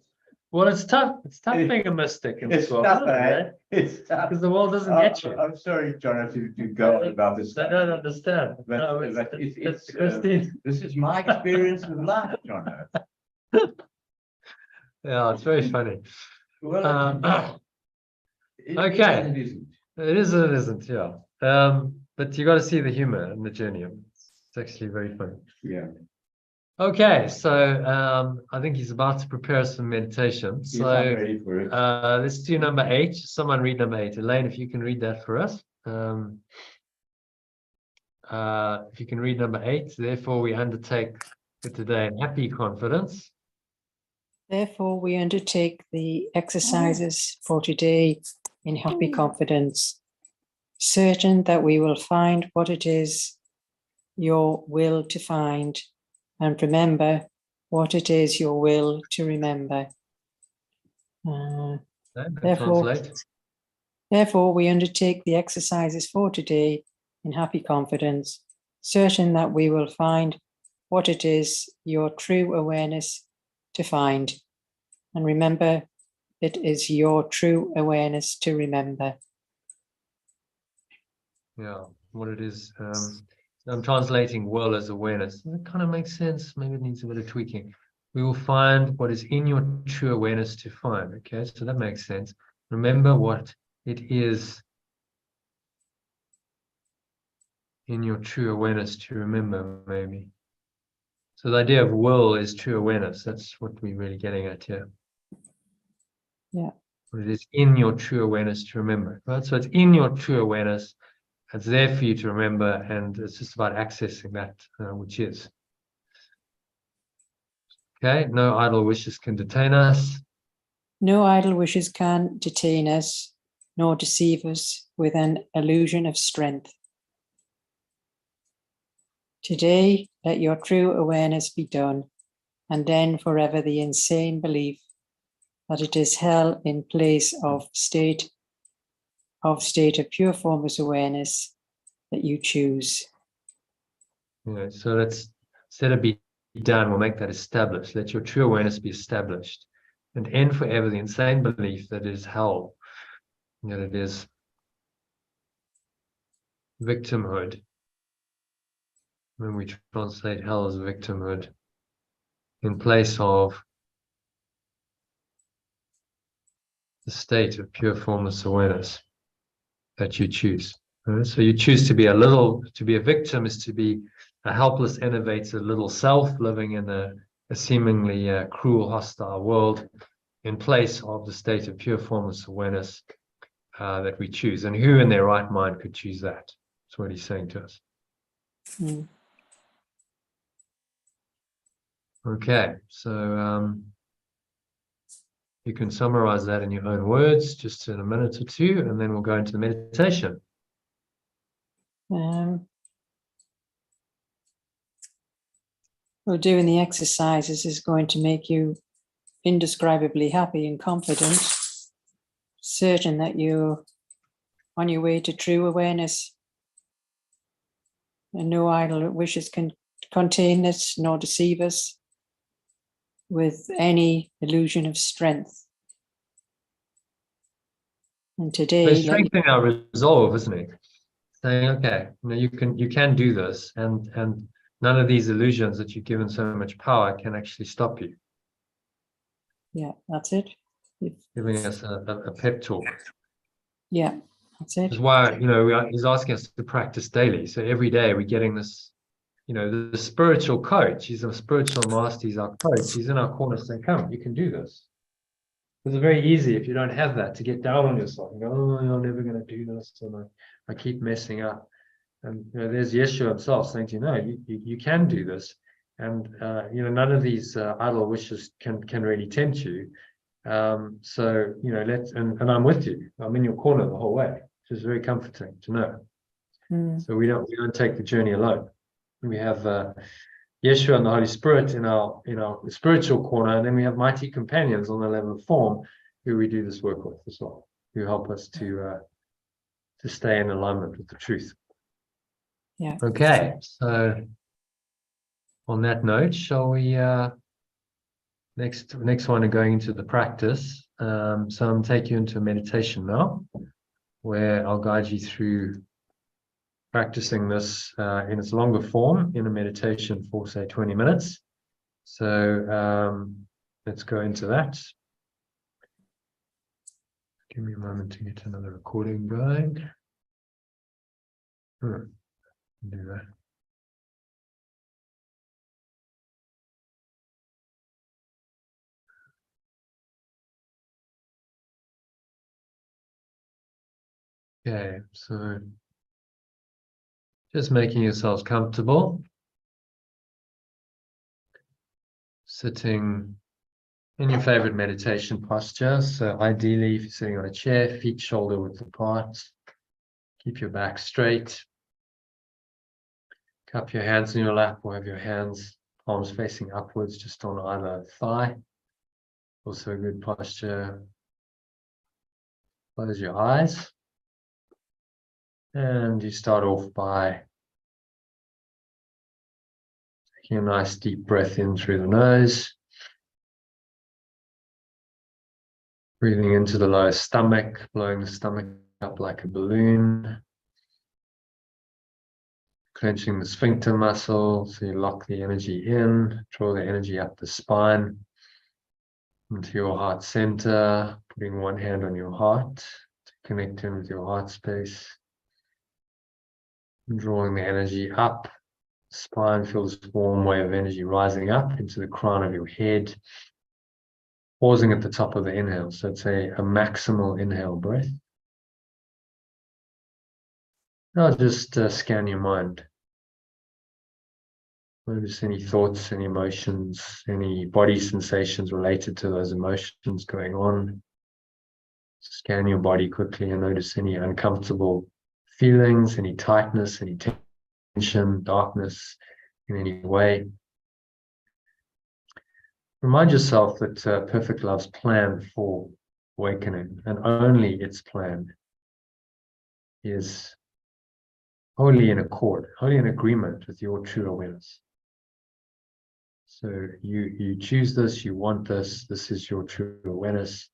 well, it's tough. It's tough It- being a mystic in It's this world, tough, isn't eh? it? It's tough. Because the world doesn't get you. I'm sorry, John, to go on about this. I don't understand. But- No, but it's it's, Christine. This is my experience with life, John. Yeah, it's very funny. Well, okay. It isn't. It is and it isn't, yeah. But you got to see the humor in the journey. It's actually very funny. Yeah. Okay, so I think he's about to prepare us for meditation. Yes, So I'm ready for it. let's do number 8. Someone read number 8. Elaine, if you can read that for us. If you can read number 8, therefore we undertake for today in happy confidence. Therefore, we undertake the exercises for today in happy confidence, certain that we will find what it is your will to find, and remember what it is your will to remember. Okay, Therefore, translate. Therefore, we undertake the exercises for today in happy confidence, certain that we will find what it is your true awareness to find. And remember, it is your true awareness to remember. Yeah, what it is. I'm translating will as awareness. That kind of makes sense. Maybe it needs a bit of tweaking. We will find what is in your true awareness to find. Okay, so that makes sense. Remember what it is in your true awareness to remember, maybe. So the idea of will is true awareness. That's what we're really getting at here. Yeah. What it is in your true awareness to remember, right? So it's in your true awareness. It's there for you to remember, and it's just about accessing that, which is. Okay, no idle wishes can detain us. No idle wishes can detain us, nor deceive us with an illusion of strength. Today, let your true awareness be done, and then forever the insane belief that it is hell in place of state of pure formless awareness that you choose. Yeah, so let's, instead of be done, we'll make that established. Let your true awareness be established, and end forever the insane belief that it is hell, that it is victimhood. When we translate hell as victimhood, in place of the state of pure formless awareness that you choose. So you choose to be a victim is to be a helpless, innovative little self living in a seemingly cruel, hostile world, in place of the state of pure formless awareness that we choose. And who in their right mind could choose that? That's what he's saying to us. Mm. Okay, so you can summarize that in your own words just in a minute or two, and then we'll go into the meditation. Well, doing the exercises is going to make you indescribably happy and confident, certain that you're on your way to true awareness. And no idle wishes can contain us nor deceive us with any illusion of strength. And today, It's strengthening our resolve, isn't it? Saying, okay, you can do this, and none of these illusions that you've given so much power can actually stop you. Yeah, that's it. Giving us a pep talk. Yeah, that's it. That's why, he's asking us to practice daily. So every day we're getting this, the spiritual coach. He's a spiritual master. He's our coach. He's in our corner saying, come, you can do this. It's very easy if you don't have that to get down on yourself and go, oh, you're never going to do this. And I keep messing up. And there's Yeshua himself saying to you, no, you can do this. And, none of these idle wishes can really tempt you. So, and I'm with you. I'm in your corner the whole way, which is very comforting to know. Mm. So we don't take the journey alone. We have Yeshua and the Holy Spirit in our spiritual corner, and then we have mighty companions on the level of form who we do this work with as well, who help us to stay in alignment with the truth. Yeah. Okay, so on that note, shall we next one and going into the practice. So I'm taking you into a meditation now, where I'll guide you through practicing this in its longer form in a meditation for say 20 minutes. So let's go into that. Give me a moment to get another recording going. Do that. Okay, so just making yourselves comfortable, sitting in your favorite meditation posture. So ideally, if you're sitting on a chair, feet shoulder width apart, keep your back straight, cup your hands in your lap, or have your hands, palms facing upwards, just on either thigh. Also a good posture. Close your eyes. And you start off by taking a nice deep breath in through the nose. Breathing into the lower stomach, blowing the stomach up like a balloon. Clenching the sphincter muscle, so you lock the energy in, draw the energy up the spine, into your heart center, putting one hand on your heart to connect in with your heart space. And drawing the energy up, spine, feel this warm wave of energy rising up into the crown of your head. Pausing at the top of the inhale, so it's a maximal inhale breath. Now just scan your mind. Notice any thoughts, any emotions, any body sensations related to those emotions going on. Scan your body quickly and notice any uncomfortable feelings, any tightness, any tension, darkness in any way. Remind yourself that perfect love's plan for awakening, and only its plan, is wholly in accord, wholly in agreement with your true awareness. So you choose this, you want this, this is your true awareness,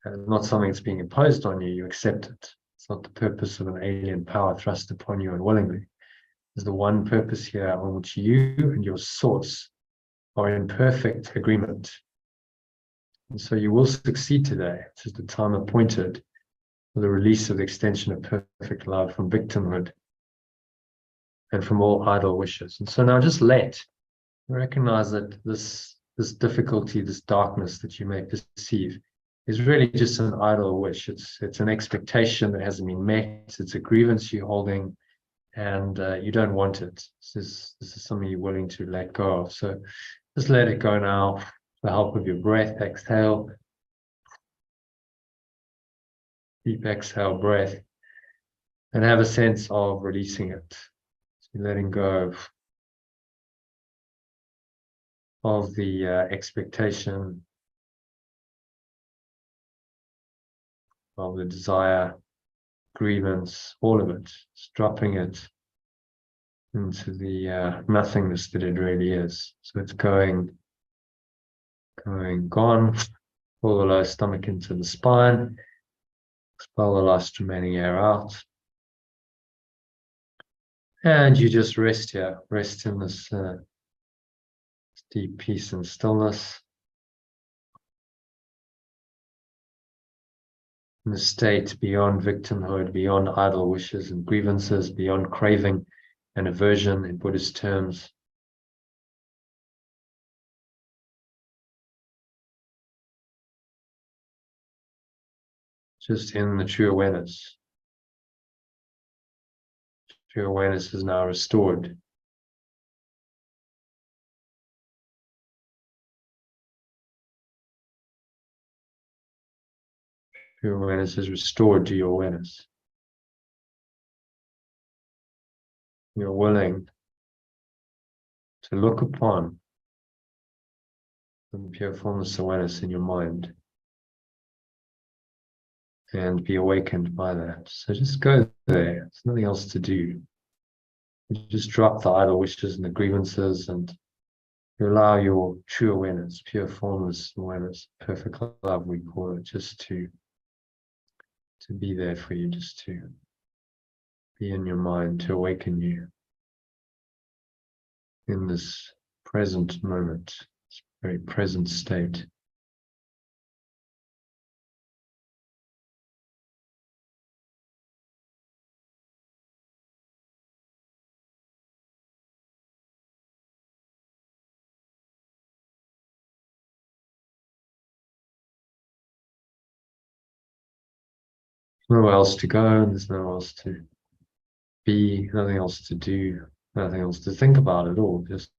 and not something that's being imposed on you, you accept it. It's not the purpose of an alien power thrust upon you unwillingly. There's the one purpose here on which you and your source are in perfect agreement. And so you will succeed today, which is the time appointed for the release of the extension of perfect love from victimhood and from all idle wishes. And so now just recognize that this difficulty, this darkness that you may perceive is really just an idle wish. It's an expectation that hasn't been met. It's a grievance you're holding, and you don't want it. This is something you're willing to let go of. So just let it go now. With the help of your breath, exhale. Deep exhale, breath, and have a sense of releasing it. So letting go of the expectation, of the desire, grievance, all of it, just dropping it into the nothingness that it really is. So it's gone. Pull the lower stomach into the spine, expel the last remaining air out. And you just rest here, rest in this deep peace and stillness. In the state beyond victimhood, beyond idle wishes and grievances, beyond craving and aversion in Buddhist terms. Just in the true awareness. True awareness is now restored. True awareness is restored to your awareness. You're willing to look upon the pure formless awareness in your mind and be awakened by that. So just go there. There's nothing else to do. You just drop the idle wishes and the grievances, and you allow your true awareness, pure formless awareness, perfect love we call it, just to be there for you, just to be in your mind, to awaken you in this present moment, this very present state. There's nowhere else to go, and there's nowhere else to be, nothing else to do, nothing else to think about at all. Just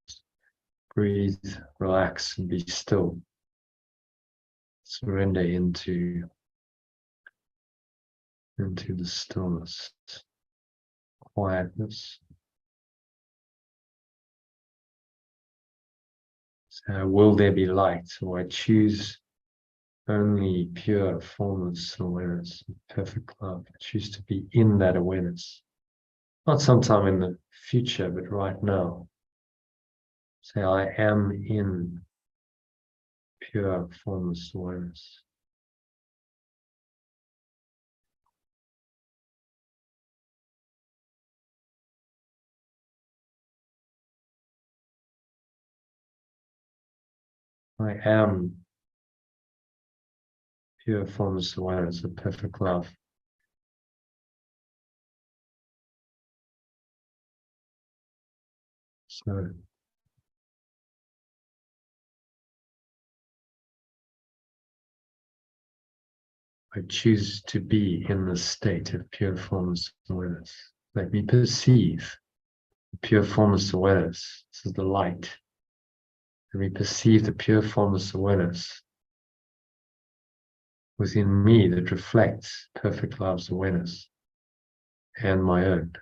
breathe, relax, and be still. Surrender into the stillness, quietness. So will there be light? So I choose only pure formless awareness, perfect love. I choose to be in that awareness. Not sometime in the future, but right now. Say, I am in pure formless awareness. I am pure formless awareness of perfect love. So I choose to be in the state of pure formless awareness. Let me perceive pure formless awareness. This is the light. Let me perceive the pure formless awareness within me that reflects perfect love's awareness and my own.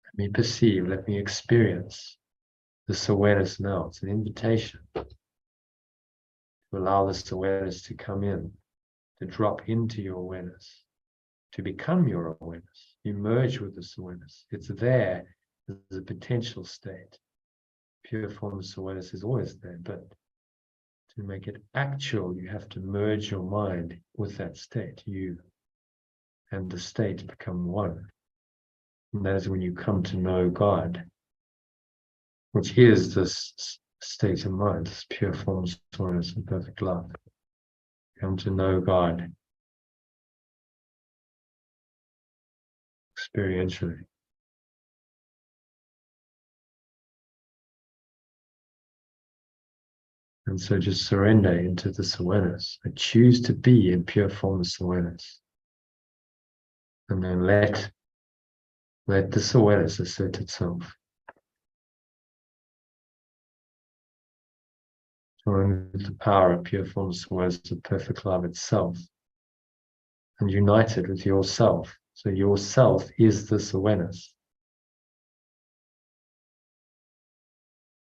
Let me perceive, let me experience this awareness now. It's an invitation to allow this awareness to come in, to drop into your awareness, to become your awareness. You merge with this awareness. It's there as a potential state. Pure formless awareness is always there, but to make it actual, you have to merge your mind with that state. You and the state become one. And that is when you come to know God, which is this state of mind, this pure formless awareness and perfect love. Come to know God experientially. And so just surrender into this awareness. I choose to be in pure formless awareness. And then let this awareness assert itself. Join with the power of pure formless awareness of perfect love itself. And unite it with yourself. So yourself is this awareness.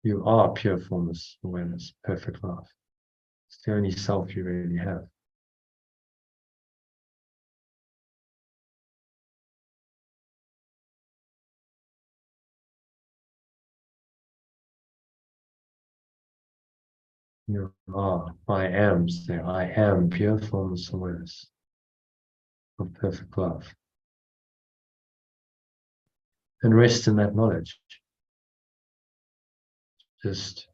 You are pure formless awareness, perfect love. It's the only self you really have. You are, I am, say, I am pure formless awareness of perfect love. And rest in that knowledge. Just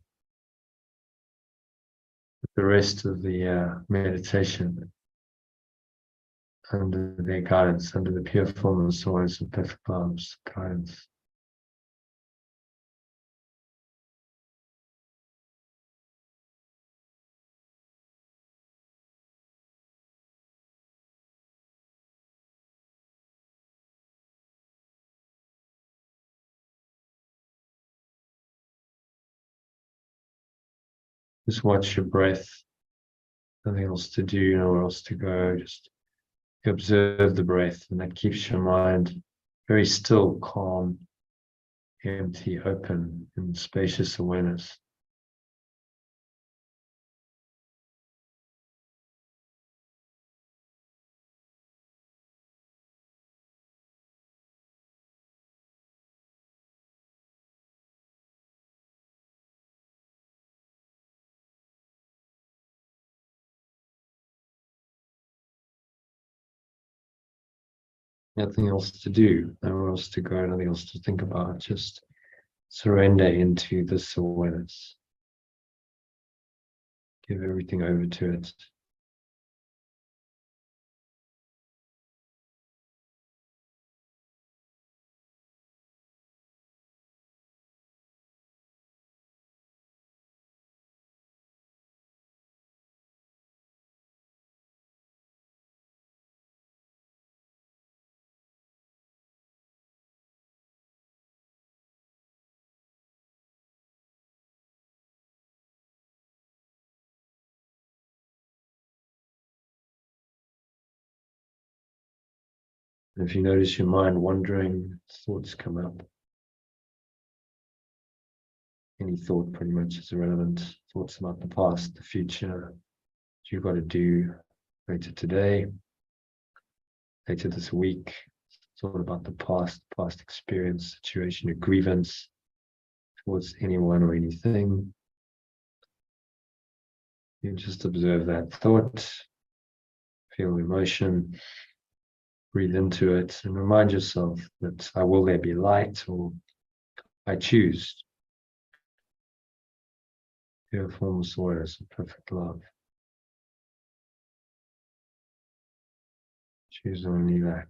the rest of the meditation under their guidance, under the pure formless awareness of perfect love's guidance. Just watch your breath. Nothing else to do, nowhere else to go. Just observe the breath, and that keeps your mind very still, calm, empty, open, in spacious awareness. Nothing else to do, nowhere else to go, nothing else to think about. Just surrender into this awareness. Give everything over to it. And if you notice your mind wandering, thoughts come up. Any thought pretty much is irrelevant. Thoughts about the past, the future, what you've got to do later today, later this week. It's all about the past experience, situation, or grievance towards anyone or anything. You just observe that thought, feel emotion, breathe into it and remind yourself that I will there be light, or I choose pure formless awareness of perfect love. Choose only that.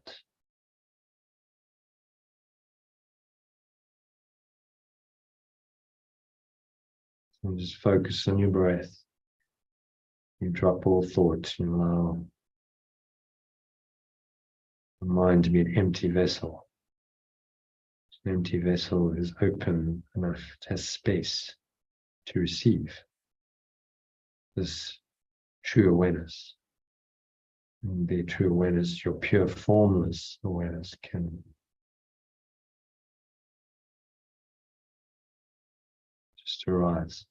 And just focus on your breath. You drop all thoughts. You allow the mind to be an empty vessel. An empty vessel is open enough, it has space to receive this true awareness. And the true awareness, your pure formless awareness, can just arise.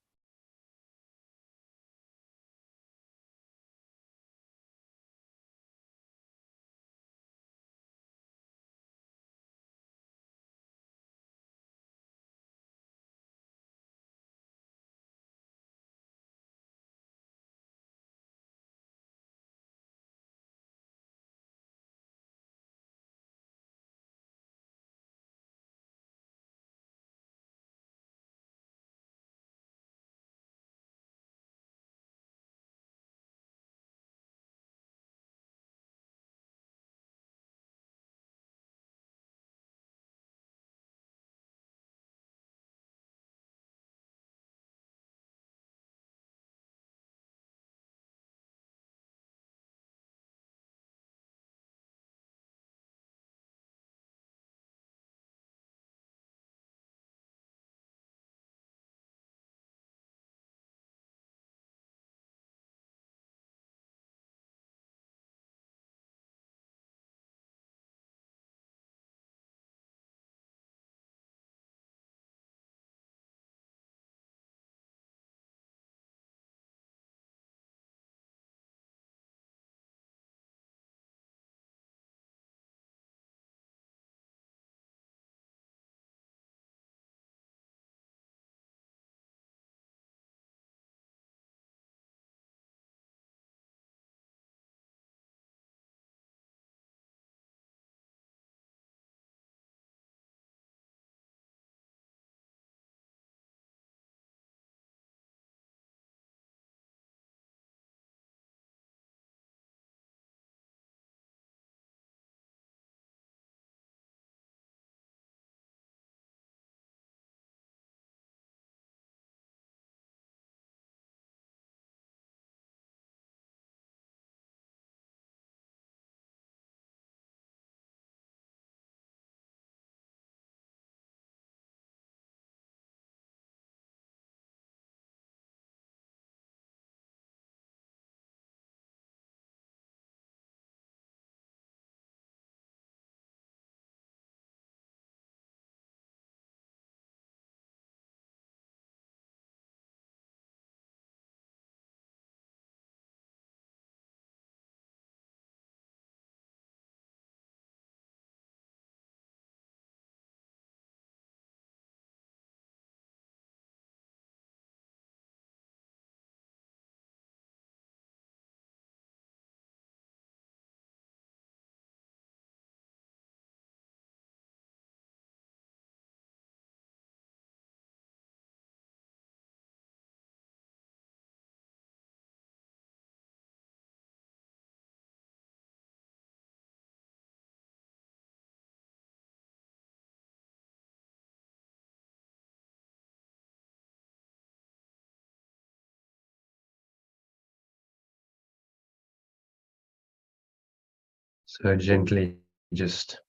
So gently just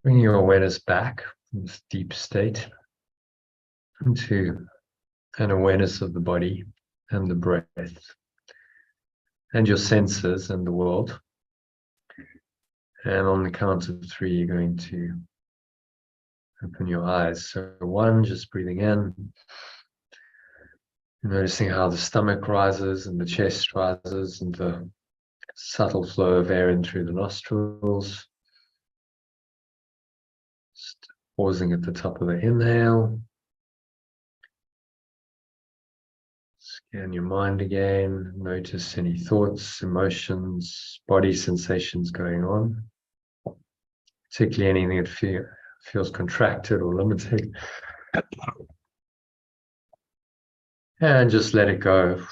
bring your awareness back from this deep state into an awareness of the body and the breath and your senses and the world. And on the count of 3, you're going to open your eyes. So 1, just breathing in, noticing how the stomach rises and the chest rises and the subtle flow of air in through the nostrils. Just pausing at the top of the inhale. Scan your mind again. Notice any thoughts, emotions, body sensations going on. Particularly anything that feels contracted or limited. And just let it go.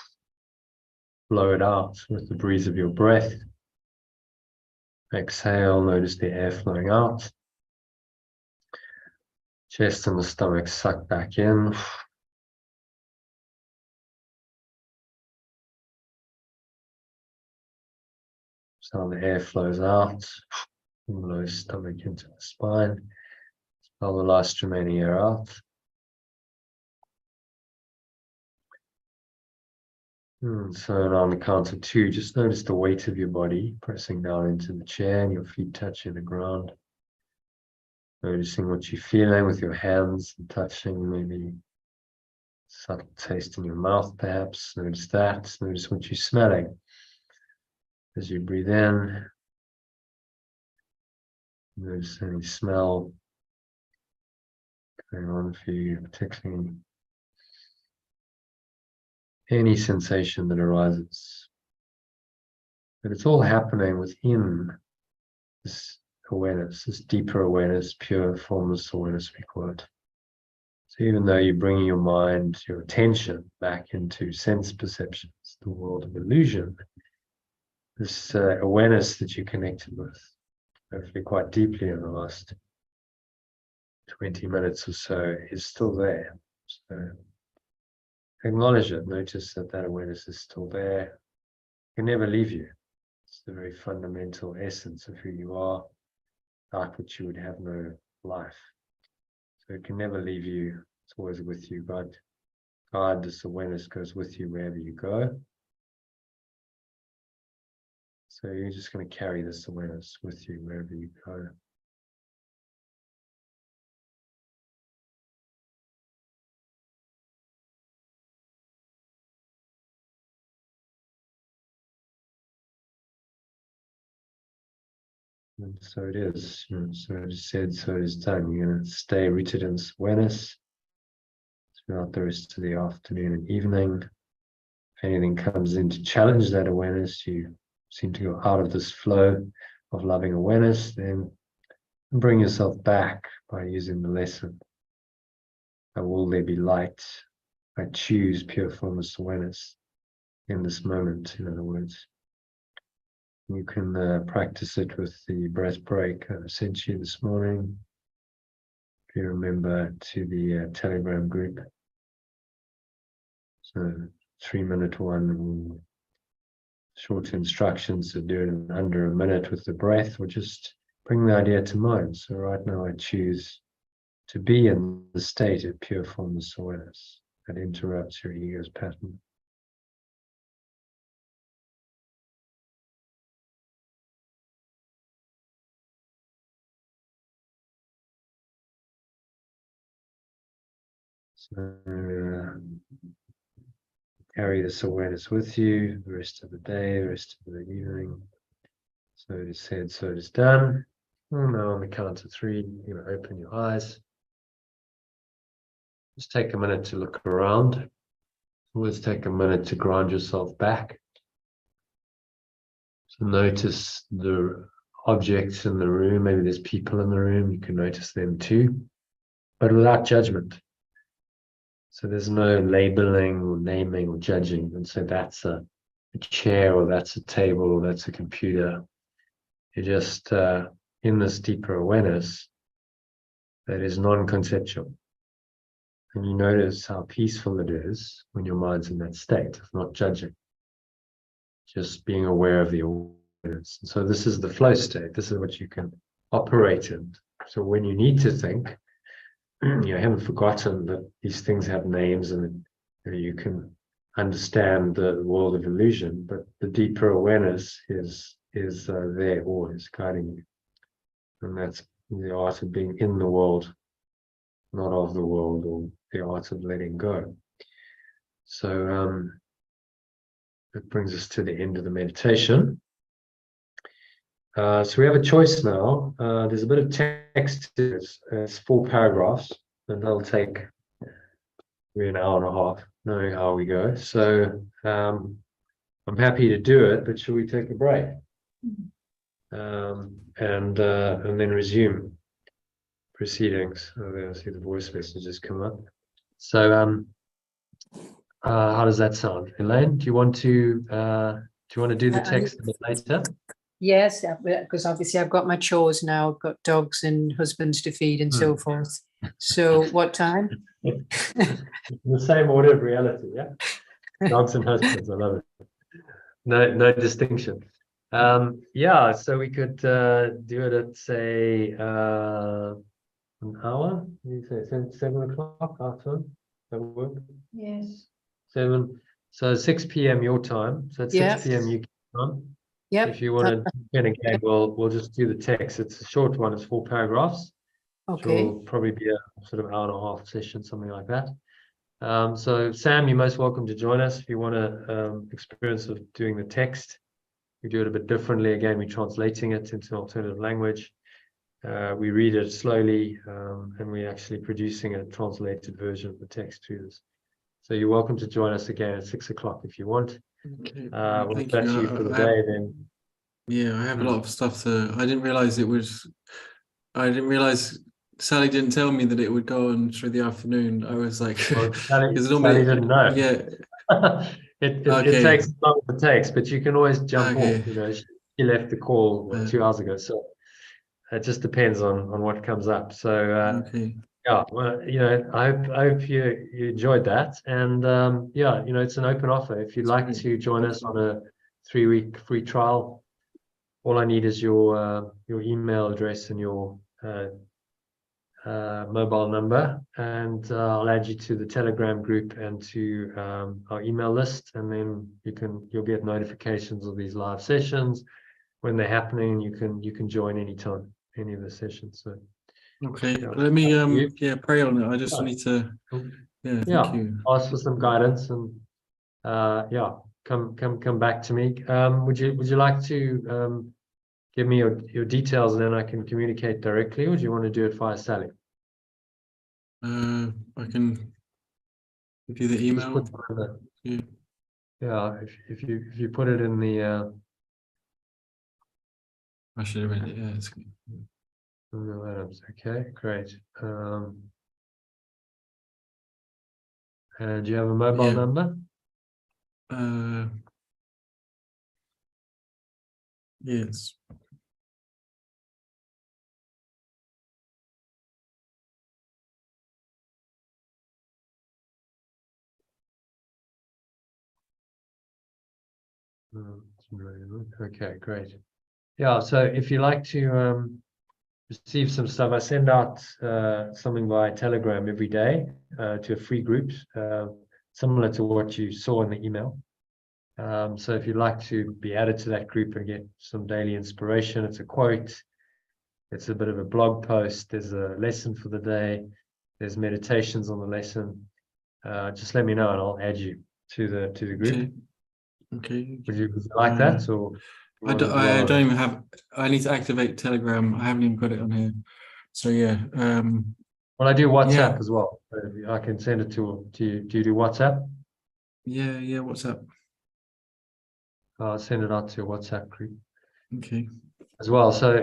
Blow it out with the breeze of your breath. Exhale, notice the air flowing out. Chest and the stomach suck back in. So the air flows out. Low stomach into the spine. Expel the last remaining air out. So on the count of 2, just notice the weight of your body pressing down into the chair and your feet touching the ground. Noticing what you're feeling with your hands and touching, maybe subtle taste in your mouth perhaps. Notice that. Notice what you're smelling. As you breathe in, notice any smell going on for you, particularly any sensation that arises. But it's all happening within this awareness, this deeper awareness, pure formless awareness, we call it. So even though you bring your mind, your attention back into sense perceptions, the world of illusion, this awareness that you connected with, hopefully quite deeply in the last 20 minutes or so, is still there. So acknowledge it. Notice that that awareness is still there. It can never leave you. It's the very fundamental essence of who you are, without which you would have no life. So it can never leave you. It's always with you. God, this awareness goes with you wherever you go. So you're just going to carry this awareness with you wherever you go. And so it is. So it is said, so it is done. You're going to stay rooted in this awareness throughout the rest of the afternoon and evening. If anything comes in to challenge that awareness, you seem to go out of this flow of loving awareness, then bring yourself back by using the lesson. How will there be light? I choose pure formless awareness in this moment, in other words. You can practice it with the breath break I sent you this morning. If you remember, to the Telegram group. So 3-minute one, short instructions to do it in under a minute with the breath, or just bring the idea to mind. So right now I choose to be in the state of pure formless awareness that interrupts your ego's pattern. So carry this awareness with you the rest of the day, the rest of the evening. So it is said, so it is done. And now on the count of 3, you're going to open your eyes. Just take a minute to look around. Always take a minute to ground yourself back. So notice the objects in the room. Maybe there's people in the room. You can notice them too, but without judgment. So there's no labeling or naming or judging. And so that's a chair, or that's a table, or that's a computer. You're just in this deeper awareness that is non-conceptual. And you notice how peaceful it is when your mind's in that state of not judging, just being aware of the awareness. And so this is the flow state. This is what you can operate in. So when you need to think, you haven't forgotten that these things have names, and you can understand the world of illusion, but the deeper awareness is there always guiding you. And that's the art of being in the world, not of the world, or the art of letting go. So that brings us to the end of the meditation. So we have a choice now. There's a bit of text. It's 4 paragraphs, and that'll take maybe an hour and a half. knowing how we go. So I'm happy to do it, but should we take a break? And then resume proceedings. Oh, I see the voice messages come up. So how does that sound? Elaine, do you want to do the text a bit later? Yes, because obviously I've got my chores now. I've got dogs and husbands to feed and so forth. So what time? The same order of reality, yeah. Dogs and husbands, I love it. No distinction. Yeah, so we could do it at say an hour. You say 7 o'clock our time. That would work. Yes. 7. So 6 p.m. your time. So it's 6 p.m. UK time. Yep. If you want to get again, we'll just do the text. It's a short one. It's 4 paragraphs. Okay. Will probably be a sort of hour and a half session, something like that. So Sam, you're most welcome to join us if you want to experience of doing the text. We do it a bit differently. Again, we're translating it into an alternative language. We read it slowly, and we're actually producing a translated version of the text to this. So you're welcome to join us again at 6 o'clock if you want. Okay. Well, Thank if that's you for the day, then yeah, I have a lot of stuff to. I didn't realize Sally didn't tell me that it would go on through the afternoon. I was like, well, Sally normally, didn't know. Yeah. It Okay. takes as long as it takes, but you can always jump Okay. off. You know, she left the call 2 hours ago, so it just depends on what comes up. So Okay. yeah, well, you know, I hope you enjoyed that, and yeah, you know, it's an open offer. If you'd like to join us on a 3-week free trial, all I need is your email address and your mobile number, and I'll add you to the Telegram group and to our email list, and then you'll get notifications of these live sessions when they're happening. You can join anytime, any of the sessions. So Okay. yeah. Let me You- pray on it. I just Yeah. need to thank yeah, you. ask for some guidance, and yeah, come back to me. Would you like to give me your details, and then I can communicate directly, or do you want to do it via Sally? I can give you the Just email. put it in the- Yeah. yeah, if you put it in the I should have read it. Yeah, it's good. no, Adams. Okay, great. And do you have a mobile Yeah. number? Yes. Okay, great. Yeah, so if you like to receive some stuff, I send out something via Telegram every day to a free group, similar to what you saw in the email. So if you'd like to be added to that group and get some daily inspiration, it's a quote, it's a bit of a blog post, there's a lesson for the day, there's meditations on the lesson. Just let me know and I'll add you to the group. Okay. Would you like that, or I don't even have. I need to activate Telegram. I haven't even got it on here. So yeah. Well, I do WhatsApp Yeah. as well. So I can send it to you. Do you do WhatsApp? Yeah. What's up? I'll send it out to your WhatsApp group Okay. as well. So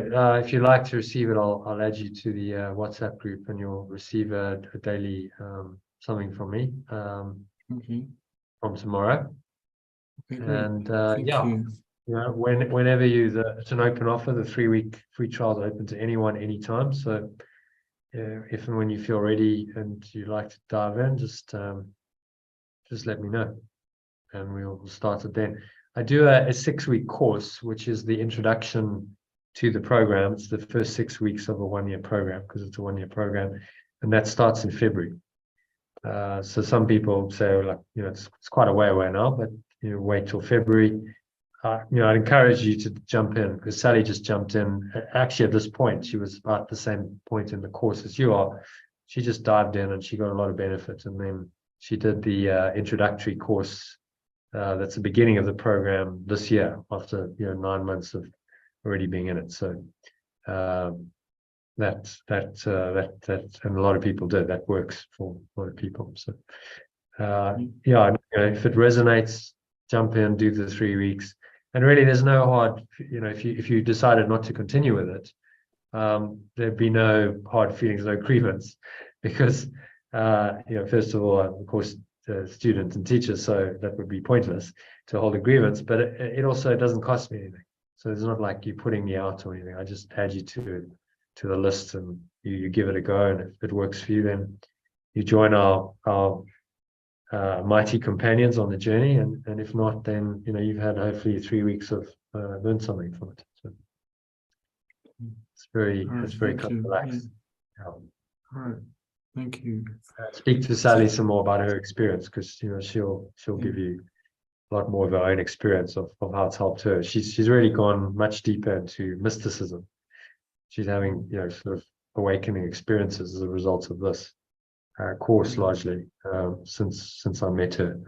if you'd like to receive it, I'll add you to the WhatsApp group, and you'll receive a daily something from me Okay. from tomorrow. Okay, great. And Thank yeah, you. you know, whenever it's an open offer. The 3-week free trial is open to anyone, anytime. So if and when you feel ready and you'd like to dive in, just let me know, and we'll start it then. I do a 6-week course, which is the introduction to the program. It's the first 6 weeks of a 1-year program, because it's a 1-year program, and that starts in February. So some people say, like, you know, it's quite a way away now, but you know, wait till February. You know, I'd encourage you to jump in, because Sally just jumped in. Actually, at this point, she was about the same point in the course as you are. She just dived in and she got a lot of benefit, and then she did the introductory course. That's the beginning of the program this year, after 9 months of already being in it. So that and a lot of people did. That works for a lot of people. So yeah, you know, if it resonates, jump in, do the 3 weeks. And really, there's no hard, you know, if you decided not to continue with it, there'd be no hard feelings, no grievance, because you know, first of all, of course, students and teachers, so that would be pointless to hold a grievance. But it also doesn't cost me anything, so it's not like you're putting me out or anything. I just add you to the list, and you give it a go, and if it works for you, then you join our mighty companions on the journey, and if not, then you know, you've had hopefully 3 weeks of learned something from it. So it's very All right, it's very thank kind of you. relaxed. Yeah. Yeah. All right, thank you. Speak to Sally some more about her experience, because you know, she'll give Yeah. you a lot more of her own experience of how it's helped her. She's really gone much deeper into mysticism. She's having, you know, sort of awakening experiences as a result of this course, largely since I met her.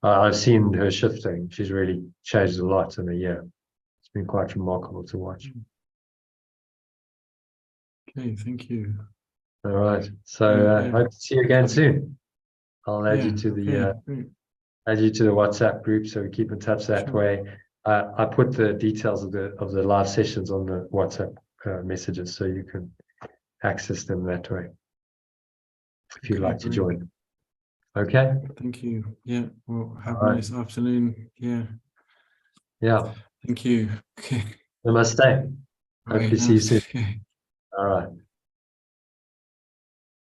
I've seen her shifting. She's really changed a lot in a year. It's been quite remarkable to watch. Okay, thank you. All right, so Yeah. hope to see you again soon. I'll add Yeah, you to the yeah, great. add you to the WhatsApp group, so we keep in touch that Sure. way. I put the details of the live sessions on the WhatsApp messages, so you can access them that way if you'd Okay, like to great. join. Okay. Thank you. Yeah, well, have All a right. nice afternoon. Yeah, Yeah. thank you. Okay. Namaste. Hope Okay, to see you soon. okay. All right.